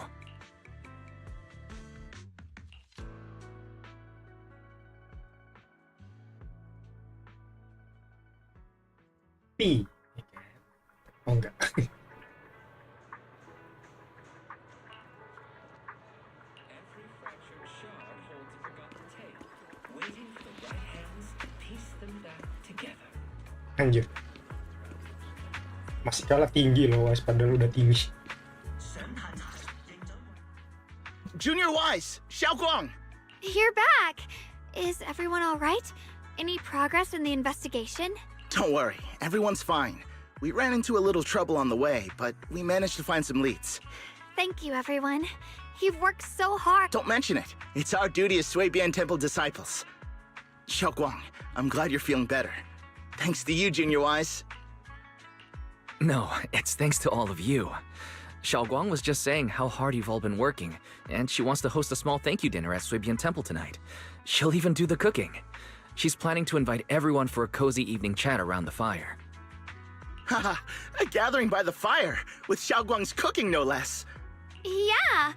P. Oh enggak. Anjir. Masih kalah tinggi loh Wise, padahal udah tinggi. Junior Wise, Xiaoguang! You're back! Is everyone alright? Any progress in the investigation? Don't worry, everyone's fine. We ran into a little trouble on the way, but we managed to find some leads. Thank you, everyone. You've worked so hard. Don't mention it. It's our duty as Swabian Temple disciples. Xiaoguang, I'm glad you're feeling better. Thanks to you, Junior Wise. No, it's thanks to all of you. Xiaoguang was just saying how hard you've all been working, and she wants to host a small thank you dinner at Swabian Temple tonight. She'll even do the cooking. She's planning to invite everyone for a cozy evening chat around the fire. Haha, a gathering by the fire, with Xiaoguang's cooking no less. Yeah,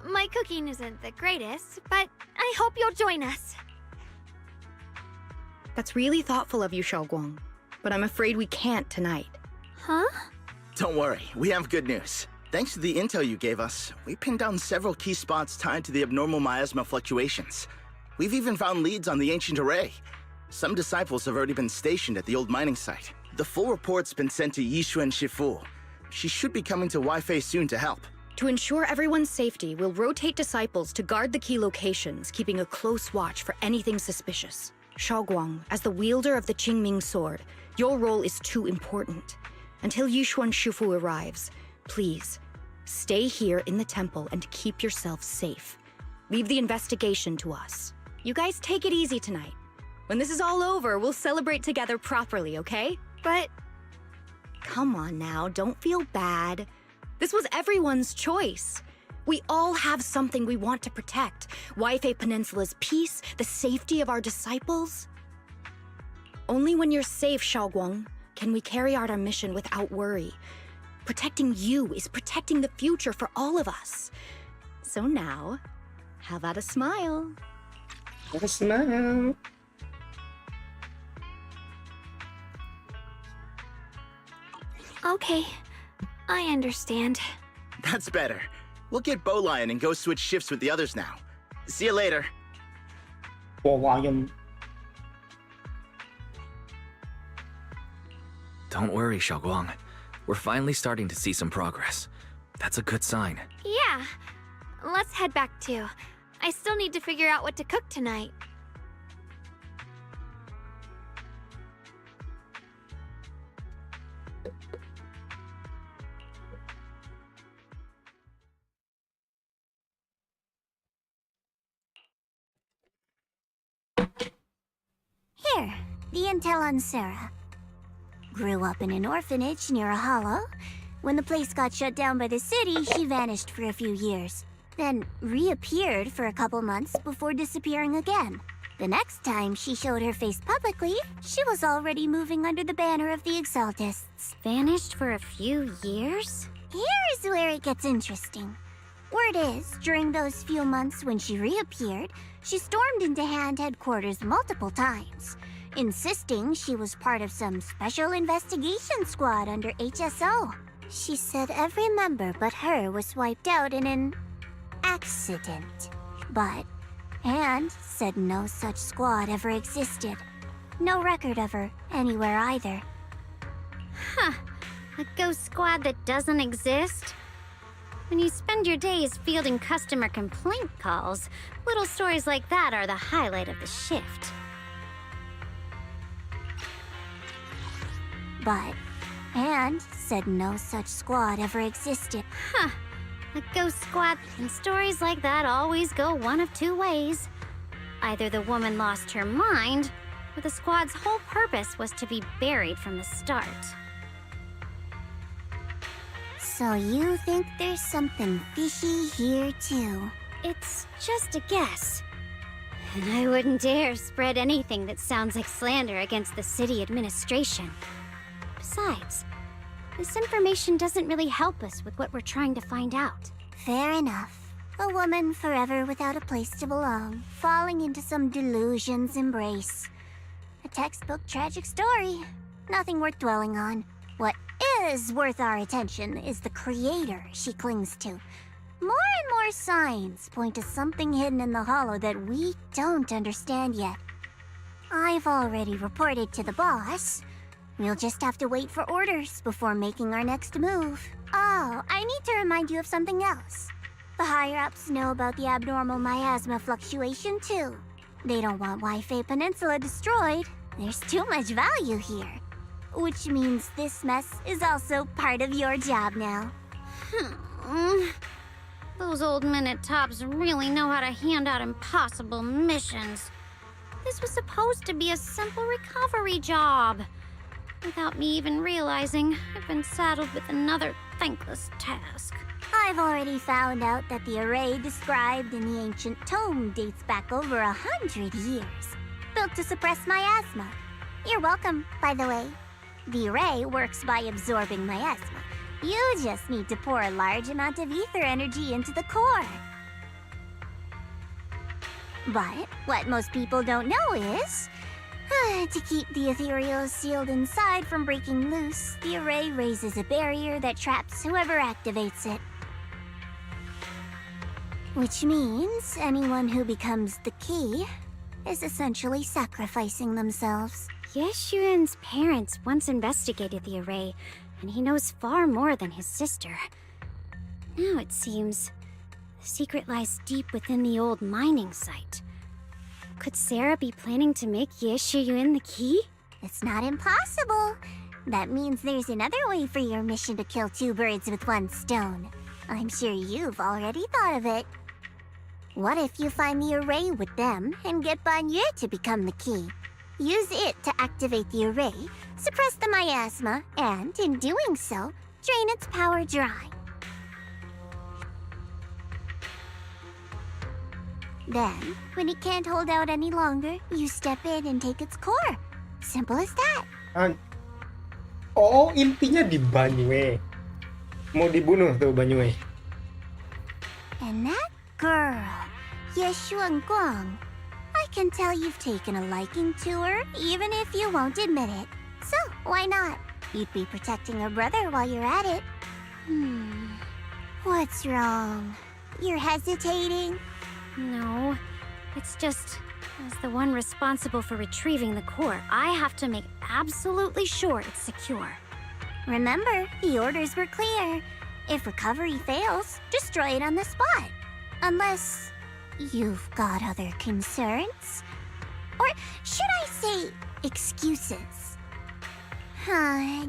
my cooking isn't the greatest, but I hope you'll join us. That's really thoughtful of you, Xiaoguang. But I'm afraid we can't tonight. Huh? Don't worry, we have good news. Thanks to the intel you gave us, we pinned down several key spots tied to the abnormal miasma fluctuations. We've even found leads on the ancient array. Some disciples have already been stationed at the old mining site. The full report's been sent to Yishuan Shifu. She should be coming to Wi-Fi soon to help. To ensure everyone's safety, we'll rotate disciples to guard the key locations, keeping a close watch for anything suspicious. Xiaoguang, as the wielder of the Qingming sword, your role is too important. Until Yishuan Shifu arrives, please, stay here in the temple and keep yourself safe. Leave the investigation to us. You guys take it easy tonight. When this is all over, we'll celebrate together properly, okay? But... Come on now, don't feel bad. This was everyone's choice. We all have something we want to protect. Wi-Fi Peninsula's peace, the safety of our disciples. Only when you're safe, Xiaoguang, can we carry out our mission without worry. Protecting you is protecting the future for all of us. So now, how about a smile? A smile. Okay, I understand. That's better. We'll get Bowlion and go switch shifts with the others now. See you later. Bowlion. Don't worry, Xiaoguang. We're finally starting to see some progress. That's a good sign. Yeah. Let's head back too. I still need to figure out what to cook tonight. Here, the intel on Sarah. Grew up in an orphanage near a hollow. When the place got shut down by the city, she vanished for a few years. Then reappeared for a couple months before disappearing again. The next time she showed her face publicly, she was already moving under the banner of the Exaltists. Vanished for a few years? Here's where it gets interesting. Word is, during those few months when she reappeared, she stormed into Hand headquarters multiple times, insisting she was part of some special investigation squad under HSO. She said every member but her was wiped out in an accident. But Hand said no such squad ever existed. No record of her anywhere either. Huh. A ghost squad that doesn't exist? When you spend your days fielding customer complaint calls, little stories like that are the highlight of the shift. But Hand said no such squad ever existed. Huh. A ghost squad and stories like that always go one of two ways. Either the woman lost her mind, or the squad's whole purpose was to be buried from the start. So you think there's something fishy here too? It's just a guess. And I wouldn't dare spread anything that sounds like slander against the city administration. Besides, this information doesn't really help us with what we're trying to find out. Fair enough. A woman forever without a place to belong, falling into some delusion's embrace. A textbook tragic story. Nothing worth dwelling on. What is worth our attention is the creator she clings to. More and more signs point to something hidden in the hollow that we don't understand yet. I've already reported to the boss. We'll just have to wait for orders before making our next move. Oh, I need to remind you of something else. The higher-ups know about the abnormal miasma fluctuation too. They don't want Wi-Fi Peninsula destroyed. There's too much value here. Which means this mess is also part of your job now. Those old men at Tops really know how to hand out impossible missions. This was supposed to be a simple recovery job. Without me even realizing, I've been saddled with another thankless task. I've already found out that the array described in the ancient tome dates back over 100 years. Built to suppress miasma. You're welcome, by the way. The array works by absorbing miasma. You just need to pour a large amount of ether energy into the core. But what most people don't know is, to keep the ethereal sealed inside from breaking loose, the array raises a barrier that traps whoever activates it. Which means anyone who becomes the key is essentially sacrificing themselves. Yeshuan's parents once investigated the array, and he knows far more than his sister. Now it seems the secret lies deep within the old mining site. Could Sarah be planning to make Yeshuyun the key? It's not impossible. That means there's another way for your mission to kill two birds with one stone. I'm sure you've already thought of it. What if you find the array with them and get Banyu to become the key? Use it to activate the array, suppress the miasma, and, in doing so, drain its power dry. Then, when it can't hold out any longer, you step in and take its core. Simple as that. Oh, intinya di Banyue. Mau dibunuh tuh Banyue. And that girl, Yeshuan Guang, I can tell you've taken a liking to her, even if you won't admit it. So, why not? You'd be protecting her brother while you're at it. What's wrong? You're hesitating? No, it's just, as the one responsible for retrieving the core, I have to make absolutely sure it's secure. Remember, the orders were clear. If recovery fails, destroy it on the spot. Unless you've got other concerns. Or should I say, excuses?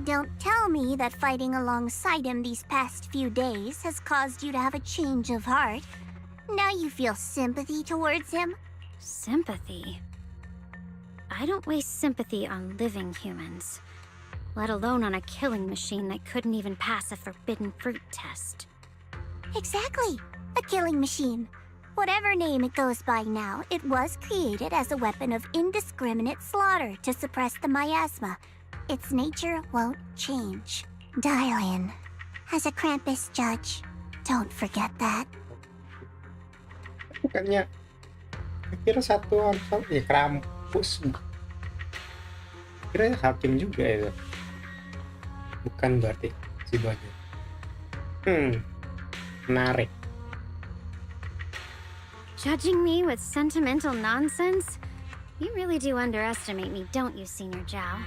Don't tell me that fighting alongside him these past few days has caused you to have a change of heart. Now you feel sympathy towards him? Sympathy? I don't waste sympathy on living humans, let alone on a killing machine that couldn't even pass a forbidden fruit test. Exactly, a killing machine. Whatever name it goes by now, it was created as a weapon of indiscriminate slaughter to suppress the miasma. Its nature won't change. Dial in. As a Krampus judge, don't forget that. Bukannya kira satu orang ya Krampus. Kira hakim juga itu. Bukan berarti si Banyu. Menarik. Judging me with sentimental nonsense? You really do underestimate me, don't you, Senior Zhao?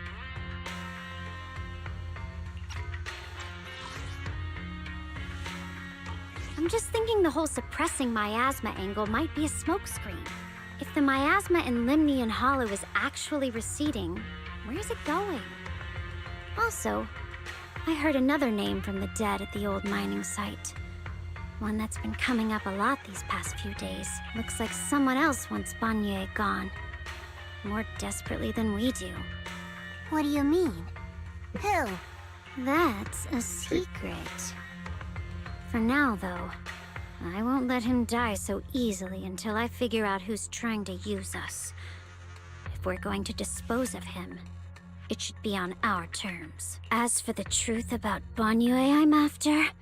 I'm just thinking the whole suppressing miasma angle might be a smokescreen. If the miasma in Limnian Hollow is actually receding, where's it going? Also, I heard another name from the dead at the old mining site. One that's been coming up a lot these past few days. Looks like someone else wants Banye gone. More desperately than we do. What do you mean? Who? That's a secret. For now, though, I won't let him die so easily until I figure out who's trying to use us. If we're going to dispose of him, it should be on our terms. As for the truth about Banye I'm after,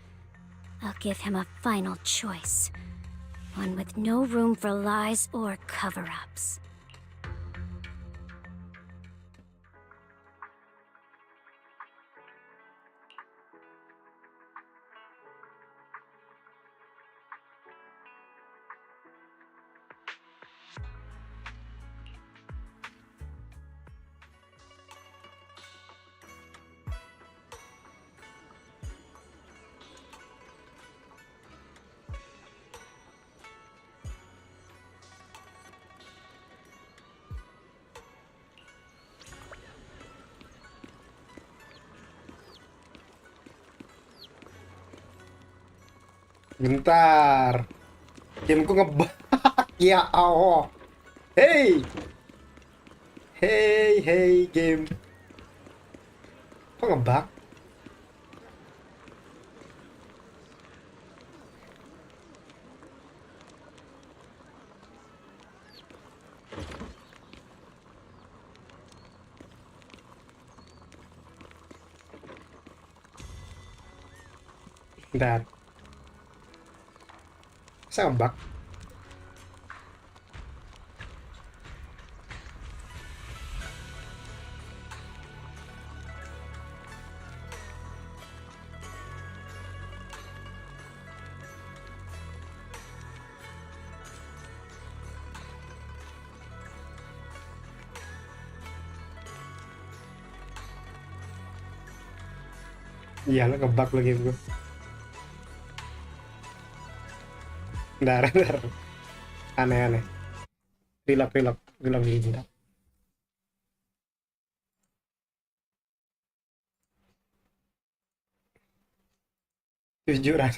I'll give him a final choice. One with no room for lies or cover-ups. Bentar. Gameku ngebug. Ya Allah. Hey. Hey game. Kok ngebug? Bentar. Masa ngebug? Iya, lo ngebug lagi gue. Bentar. Aneh. Relog dulu bentar. Kejujuran.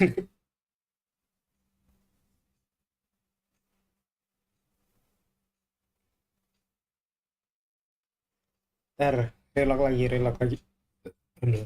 Relog lagi. Aduh.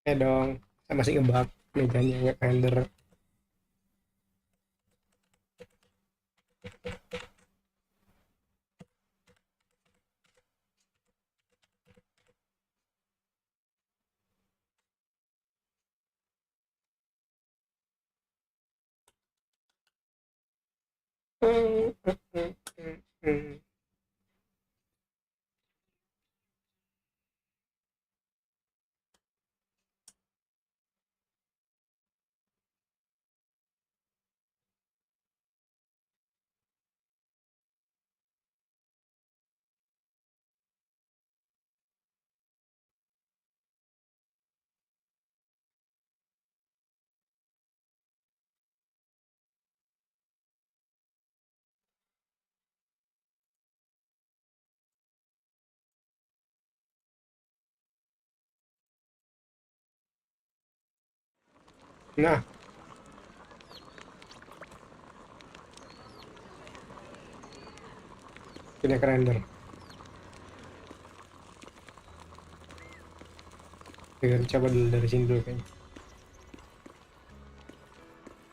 dong, saya masih ngebug mejanya nge-render. Nah, pindah ke render. Coba dulu dari sini dulu kayaknya.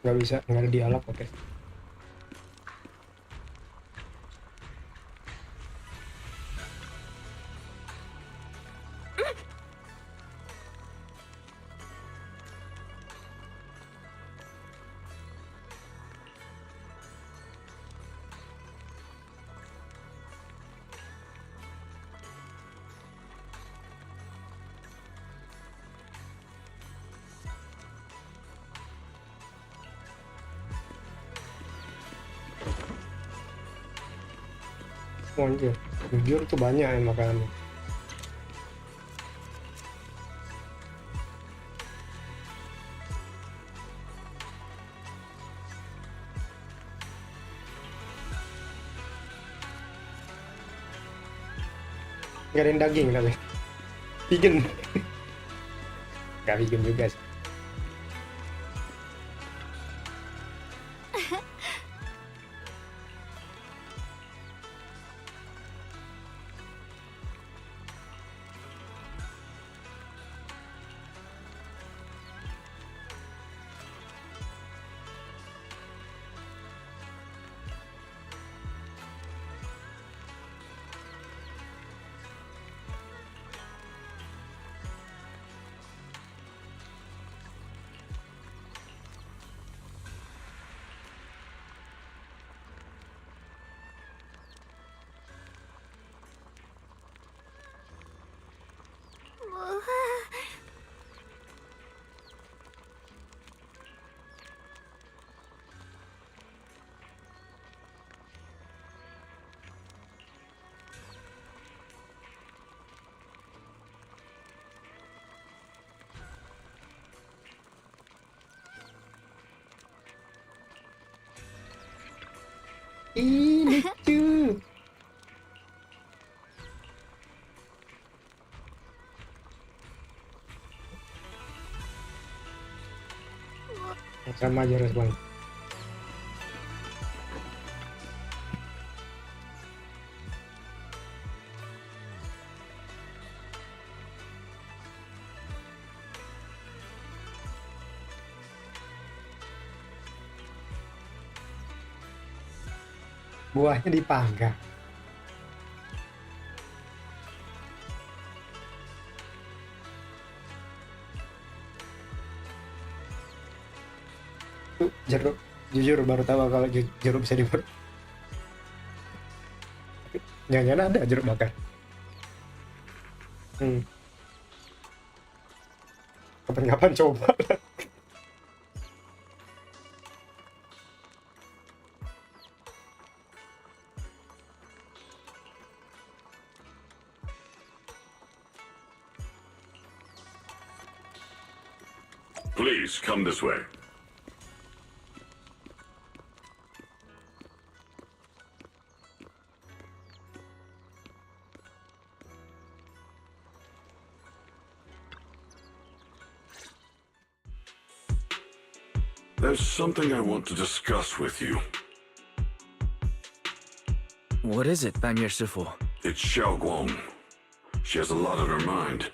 Nggak bisa, nggak ada dialog, oke. Anjir, jujur tuh banyak yang makanannya. Gak ada yang daging tapi vegan. Gak vegan juga sih. Ih, lucu. Sama aja respon. Buahnya dipanggang. Jeruk, jujur baru tahu kalau jeruk bisa dibakar. Jangan-jangan ada jeruk bakar. Kapan-kapan coba. Please come this way. There's something I want to discuss with you. What is it, Banyer Shifu? It's Xiao Guang. She has a lot on her mind,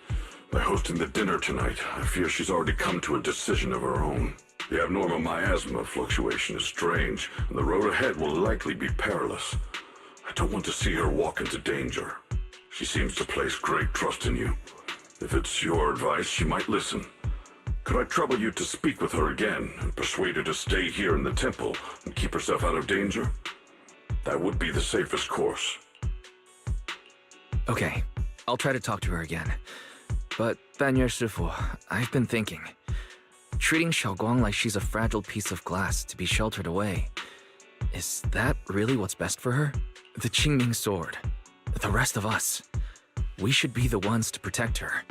By hosting the dinner tonight, I fear she's already come to a decision of her own. The abnormal miasma fluctuation is strange, and the road ahead will likely be perilous. I don't want to see her walk into danger. She seems to place great trust in you. If it's your advice, she might listen. Could I trouble you to speak with her again and persuade her to stay here in the temple and keep herself out of danger? That would be the safest course. Okay, I'll try to talk to her again. But, Banyer Shifu, I've been thinking. Treating Xiaoguang like she's a fragile piece of glass to be sheltered away. Is that really what's best for her? The Qingming sword. The rest of us. We should be the ones to protect her.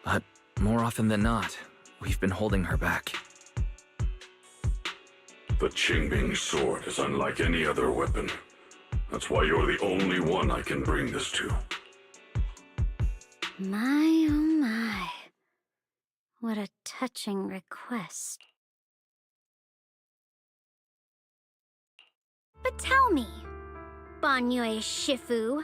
But more often than not, we've been holding her back. The Qingming sword is unlike any other weapon. That's why you're the only one I can bring this to. My, oh my. What a touching request. But tell me, Banyer Shifu,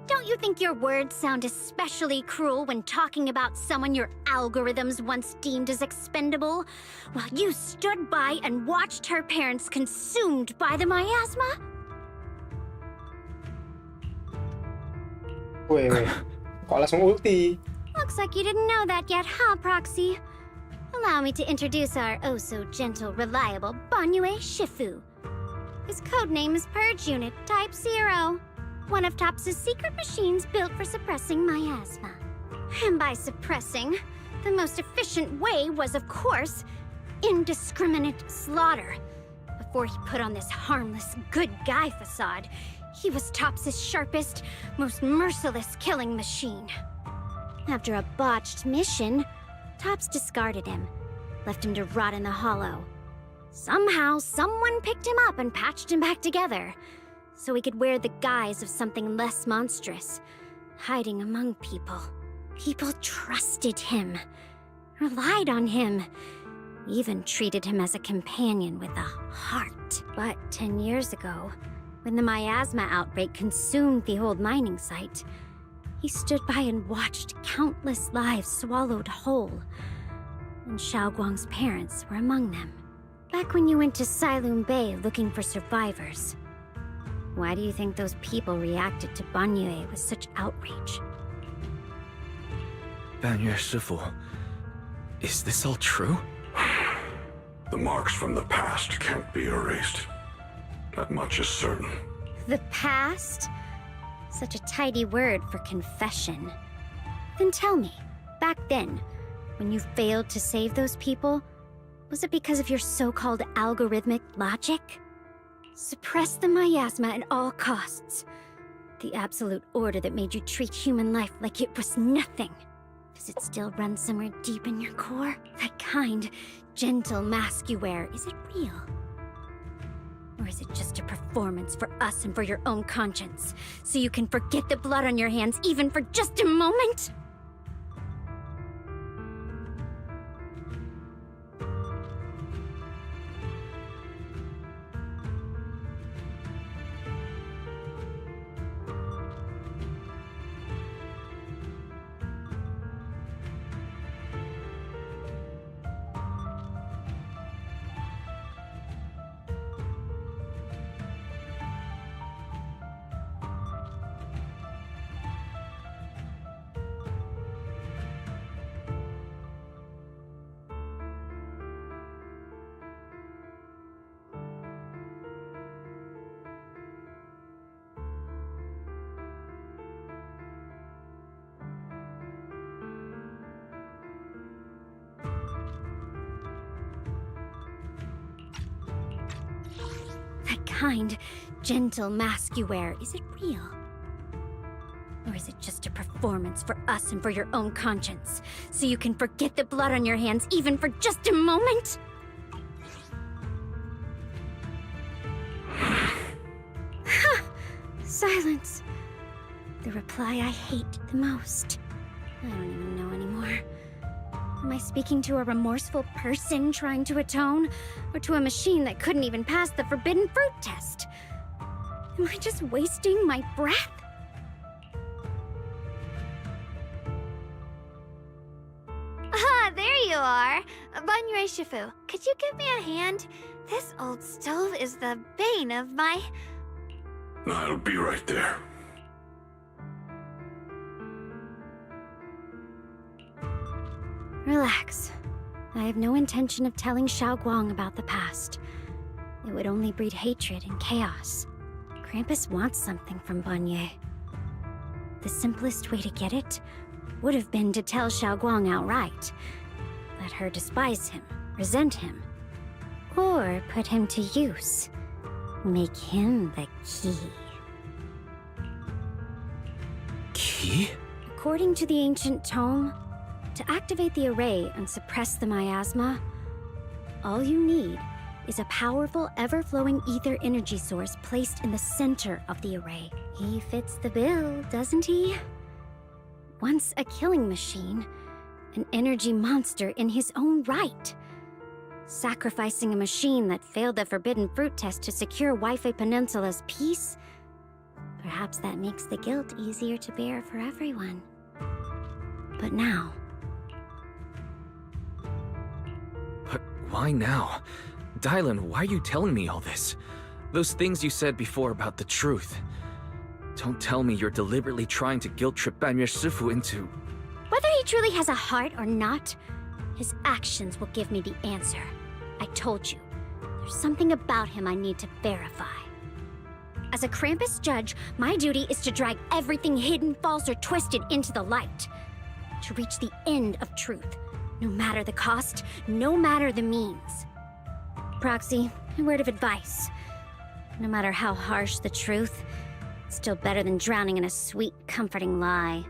don't you think your words sound especially cruel when talking about someone your algorithms once deemed as expendable, while you stood by and watched her parents consumed by the miasma? Wait. Kok langsung ulti? Looks like you didn't know that yet, huh, Proxy? Allow me to introduce our oh-so-gentle, reliable Banyer Shifu. His codename is Purge Unit Type 0, one of TOPS' secret machines built for suppressing miasma. And by suppressing, the most efficient way was, of course, indiscriminate slaughter. Before he put on this harmless, good guy facade, he was TOPS' sharpest, most merciless killing machine. After a botched mission, TOPS discarded him, left him to rot in the hollow. Somehow, someone picked him up and patched him back together, so he could wear the guise of something less monstrous, hiding among people. People trusted him, relied on him, even treated him as a companion with a heart. But 10 years ago, when the miasma outbreak consumed the old mining site, he stood by and watched countless lives swallowed whole. And Xiaoguang's parents were among them. Back when you went to Silum Bay looking for survivors, why do you think those people reacted to Banyer with such outrage? Banyer Shifu, is this all true? The marks from the past can't be erased. That much is certain. The past? Such a tidy word for confession. Then tell me, back then, when you failed to save those people, was it because of your so-called algorithmic logic? Suppress the miasma at all costs. The absolute order that made you treat human life like it was nothing. Does it still run somewhere deep in your core? That kind, gentle mask you wear, is it real? Or is it just a performance for us and for your own conscience, so you can forget the blood on your hands even for just a moment? That kind, gentle mask you wear, is it real? Or is it just a performance for us and for your own conscience, so you can forget the blood on your hands even for just a moment? Silence. The reply I hate the most. I don't even know anymore. Am I speaking to a remorseful person trying to atone, or to a machine that couldn't even pass the forbidden fruit test? Am I just wasting my breath? are. Banyue Shifu, could you give me a hand? This old stove is the bane of my... I'll be right there. Relax. I have no intention of telling Xiaoguang about the past. It would only breed hatred and chaos. Krampus wants something from Banyue. The simplest way to get it would have been to tell Xiaoguang outright. Let her despise him, resent him, or put him to use. Make him the key. Key? According to the ancient tome, to activate the array and suppress the miasma, all you need is a powerful, ever-flowing ether energy source placed in the center of the array. He fits the bill, doesn't he? Once a killing machine, an energy monster in his own right. Sacrificing a machine that failed the Forbidden Fruit test to secure Wi-Fi Peninsula's peace? Perhaps that makes the guilt easier to bear for everyone. But now... But why now? Dylan, why are you telling me all this? Those things you said before about the truth. Don't tell me you're deliberately trying to guilt-trip Banyue Shifu into... Whether he truly has a heart or not, his actions will give me the answer. I told you, there's something about him I need to verify. As a Krampus judge, my duty is to drag everything hidden, false, or twisted into the light. To reach the end of truth, no matter the cost, no matter the means. Proxy, a word of advice. No matter how harsh the truth, it's still better than drowning in a sweet, comforting lie.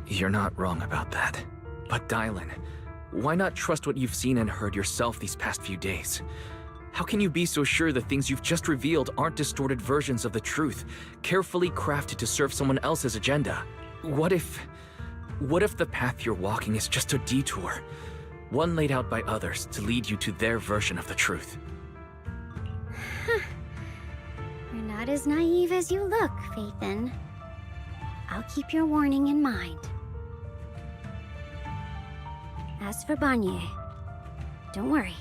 You're not wrong about that. But Dylan, why not trust what you've seen and heard yourself these past few days? How can you be so sure the things you've just revealed aren't distorted versions of the truth, carefully crafted to serve someone else's agenda? What if the path you're walking is just a detour? One laid out by others to lead you to their version of the truth. You're not as naive as you look, Phaethon. I'll keep your warning in mind. As for Banyue, don't worry.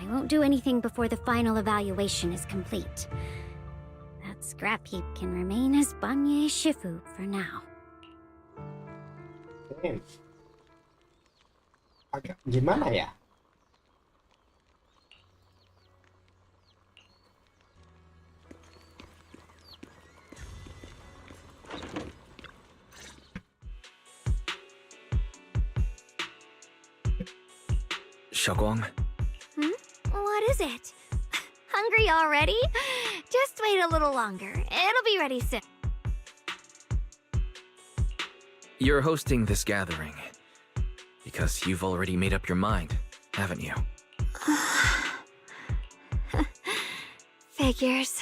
I won't do anything before the final evaluation is complete. That scrap heap can remain as Banyue Shifu for now. Agak gimana ya? Xiaoguang? What is it? Hungry already? Just wait a little longer. It'll be ready soon. You're hosting this gathering because you've already made up your mind, haven't you? Figures.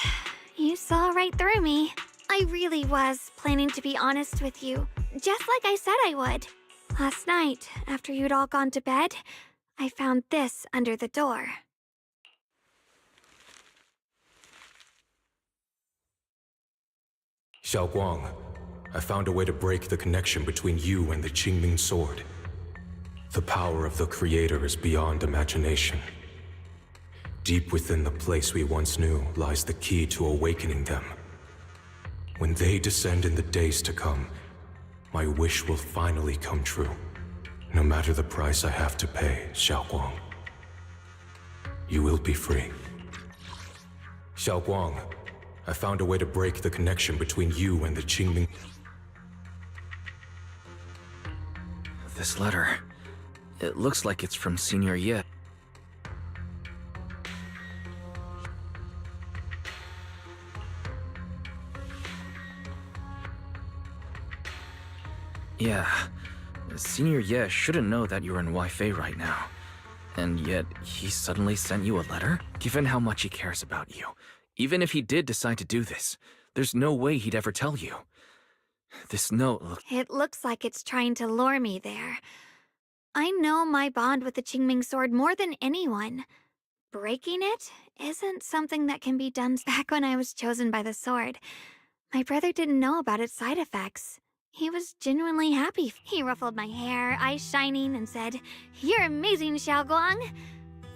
You saw right through me. I really was planning to be honest with you, just like I said I would. Last night, after you'd all gone to bed, I found this under the door. Xiaoguang, I found a way to break the connection between you and the Qingming sword. The power of the Creator is beyond imagination. Deep within the place we once knew lies the key to awakening them. When they descend in the days to come, my wish will finally come true. No matter the price I have to pay, Xiaoguang. You will be free. Xiaoguang, I found a way to break the connection between you and the Qingming. This letter, it looks like it's from Senior Ye. Yeah, Senior Ye shouldn't know that you're in Wi-Fi right now. And yet, he suddenly sent you a letter? Given how much he cares about you, even if he did decide to do this, there's no way he'd ever tell you. This note It looks like it's trying to lure me there. I know my bond with the Qingming sword more than anyone. Breaking it isn't something that can be done. Back when I was chosen by the sword, my brother didn't know about its side effects. He was genuinely happy. He ruffled my hair, eyes shining, and said, "You're amazing, Xiaoguang.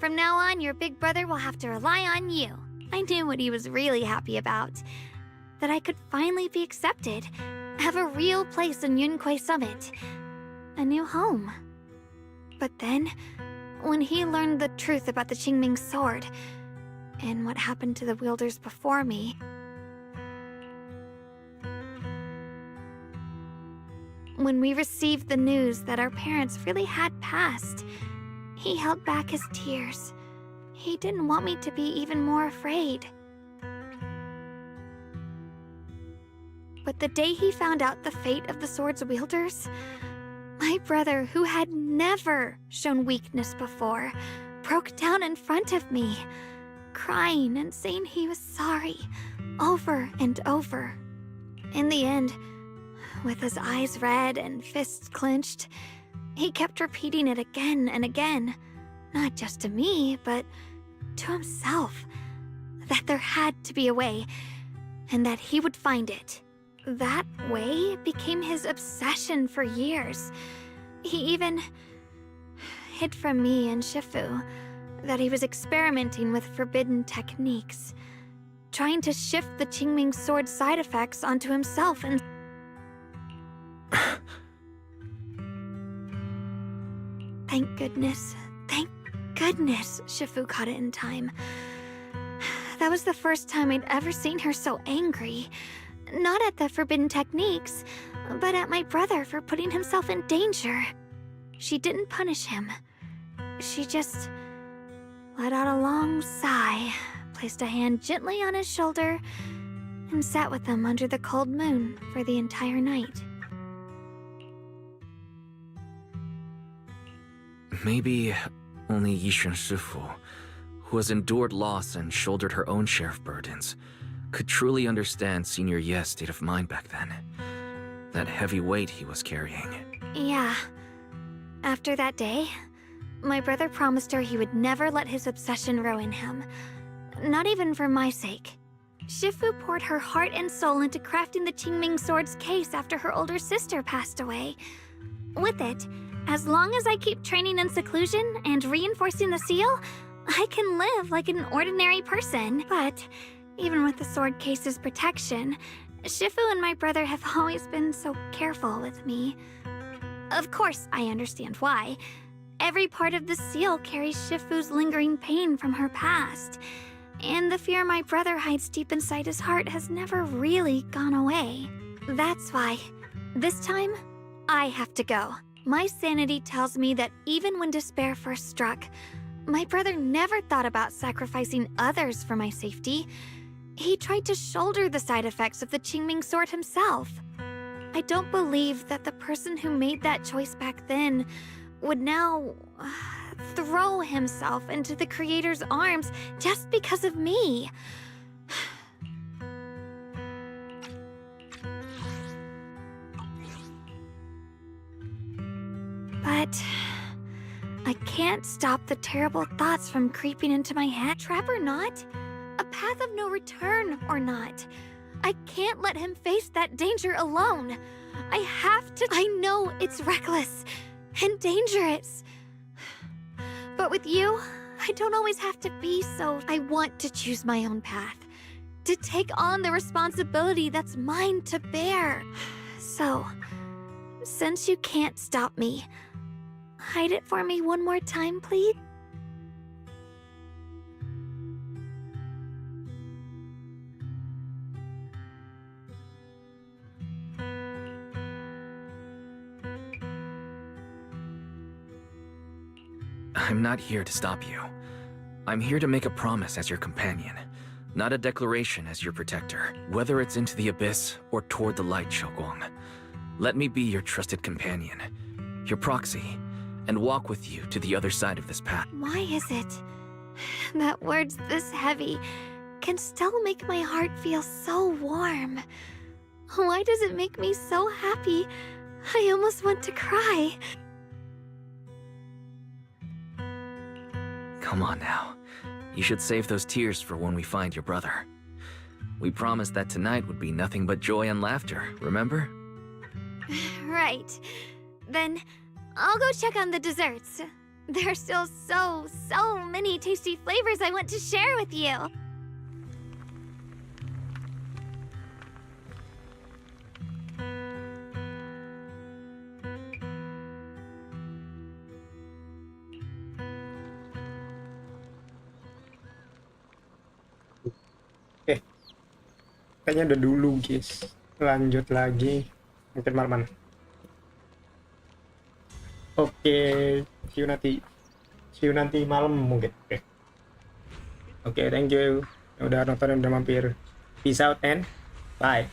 From now on, your big brother will have to rely on you." I knew what he was really happy about. That I could finally be accepted, have a real place in Yunquay Summit, a new home. But then, when he learned the truth about the Qingming sword, and what happened to the wielders before me, when we received the news that our parents really had passed, he held back his tears. He didn't want me to be even more afraid. But the day he found out the fate of the sword's wielders, my brother, who had never shown weakness before, broke down in front of me, crying and saying he was sorry, over and over. In the end, with his eyes red and fists clenched, he kept repeating it again and again, not just to me, but to himself, that there had to be a way, and that he would find it. That way became his obsession for years. He even hid from me and Shifu that he was experimenting with forbidden techniques, trying to shift the Qingming sword side effects onto himself and... Thank goodness Shifu caught it in time. That was the first time I'd ever seen her so angry. Not at the forbidden techniques, but at my brother for putting himself in danger. She didn't punish him. She just let out a long sigh, placed a hand gently on his shoulder, and sat with him under the cold moon for the entire night. Maybe only Yixuan Shifu, who has endured loss and shouldered her own share of burdens, could truly understand Senior Ye's state of mind back then. That heavy weight he was carrying. Yeah. After that day, my brother promised her he would never let his obsession ruin him. Not even for my sake. Shifu poured her heart and soul into crafting the Qingming sword's case after her older sister passed away. With it, as long as I keep training in seclusion and reinforcing the seal, I can live like an ordinary person. But even with the sword case's protection, Shifu and my brother have always been so careful with me. Of course, I understand why. Every part of the seal carries Shifu's lingering pain from her past, and the fear my brother hides deep inside his heart has never really gone away. That's why, this time, I have to go. My sanity tells me that even when despair first struck, my brother never thought about sacrificing others for my safety. He tried to shoulder the side effects of the Qingming sword himself. I don't believe that the person who made that choice back then would now throw himself into the Creator's arms just because of me. But I can't stop the terrible thoughts from creeping into my head. Trap or not, a path of no return or not, I can't let him face that danger alone. I have to. I know it's reckless and dangerous. But with you, I don't always have to be so. I want to choose my own path, to take on the responsibility that's mine to bear. So, since you can't stop me, hide it for me one more time, please. I'm not here to stop you. I'm here to make a promise as your companion, not a declaration as your protector, whether it's into the abyss or toward the light, Xiaoguang. Let me be your trusted companion, your proxy, and walk with you to the other side of this path. Why is it that words this heavy can still make my heart feel so warm? Why does it make me so happy I almost want to cry? Come on now. You should save those tears for when we find your brother. We promised that tonight would be nothing but joy and laughter, remember? Right. Then I'll go check on the desserts. There are still so many tasty flavors I want to share with you. Kayaknya udah dulu guys, lanjut lagi mungkin malaman. Oke, see you nanti malam mungkin. Oke, thank you udah nonton dan udah mampir. Peace out and bye.